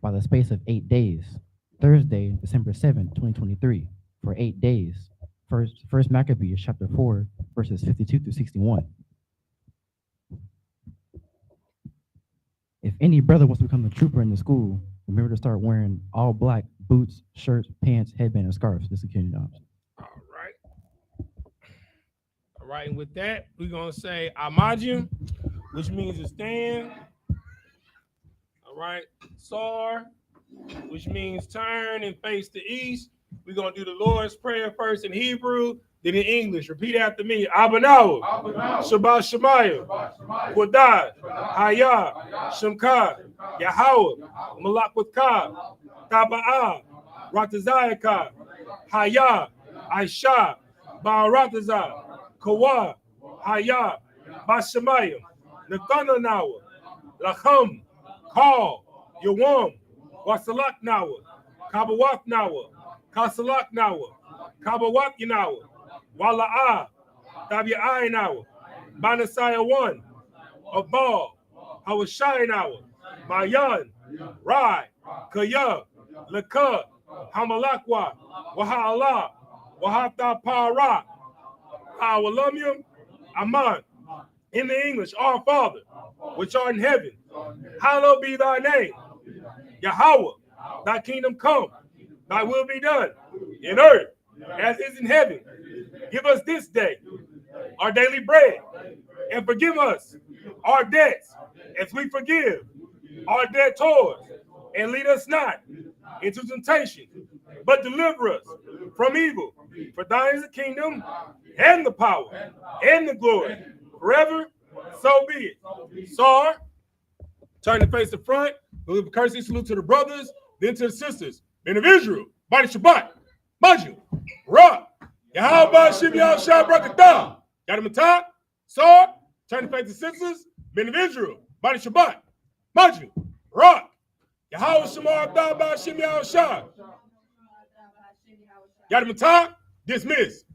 by the space of 8 days. Thursday, December 7th, 2023, for 8 days. First Maccabees, chapter 4, verses 52 through 61. If any brother wants to become a trooper in the school, remember to start wearing all black boots, shirts, pants, headband, and scarves. This is security jobs. All right, and with that, we're going to say Amajim, which means to stand. All right, Sar, which means turn and face the east. We're going to do the Lord's Prayer first in Hebrew, then in English. Repeat after me. Abanawa, Shabbat Shemayah, Quadad, Hayah, Shemka, Yahweh, Malak with Ka, Taba'ah, Ratazayaka, Hayah, Aisha, Ba'aratazah, Kawa, Hayah, Bashamayah, Nathanawa, Lacham, Call, Yawam, Wasalak Nawa, Kabawak Nawa, Kasalak Nawa, Kabawak Yanawa, Wala'ah, Tabi'ai Nawa, Banasaya 1, Abal, Hawashai Nawa, Mayan, Rai, Kaya, Laka, Hamalakwa, Waha'Allah, Wahata Para, Awalumium, Aman. In the English, Our Father, which art in heaven, hallowed be thy name. Yahweh, thy kingdom come, thy will be done, in earth as is in heaven. Give us this day our daily bread, and forgive us our debts as we forgive our debtors, and lead us not into temptation, but deliver us from evil. For thine is the kingdom, and the power, and the glory, forever. So be it. Sar, turn to face the front, give a courtesy salute to the brothers, then to the sisters. Men of Israel, body Shabbat, Maju, Ra, Yahweh Shib Yahshua Brakatah. Got him a top? Sar, turn to face the sisters. Men of Israel, body Shabbat, Maju, Ra, Yahweh Shamar Abdallah Shib Yahshua. Got him a top? Dismiss.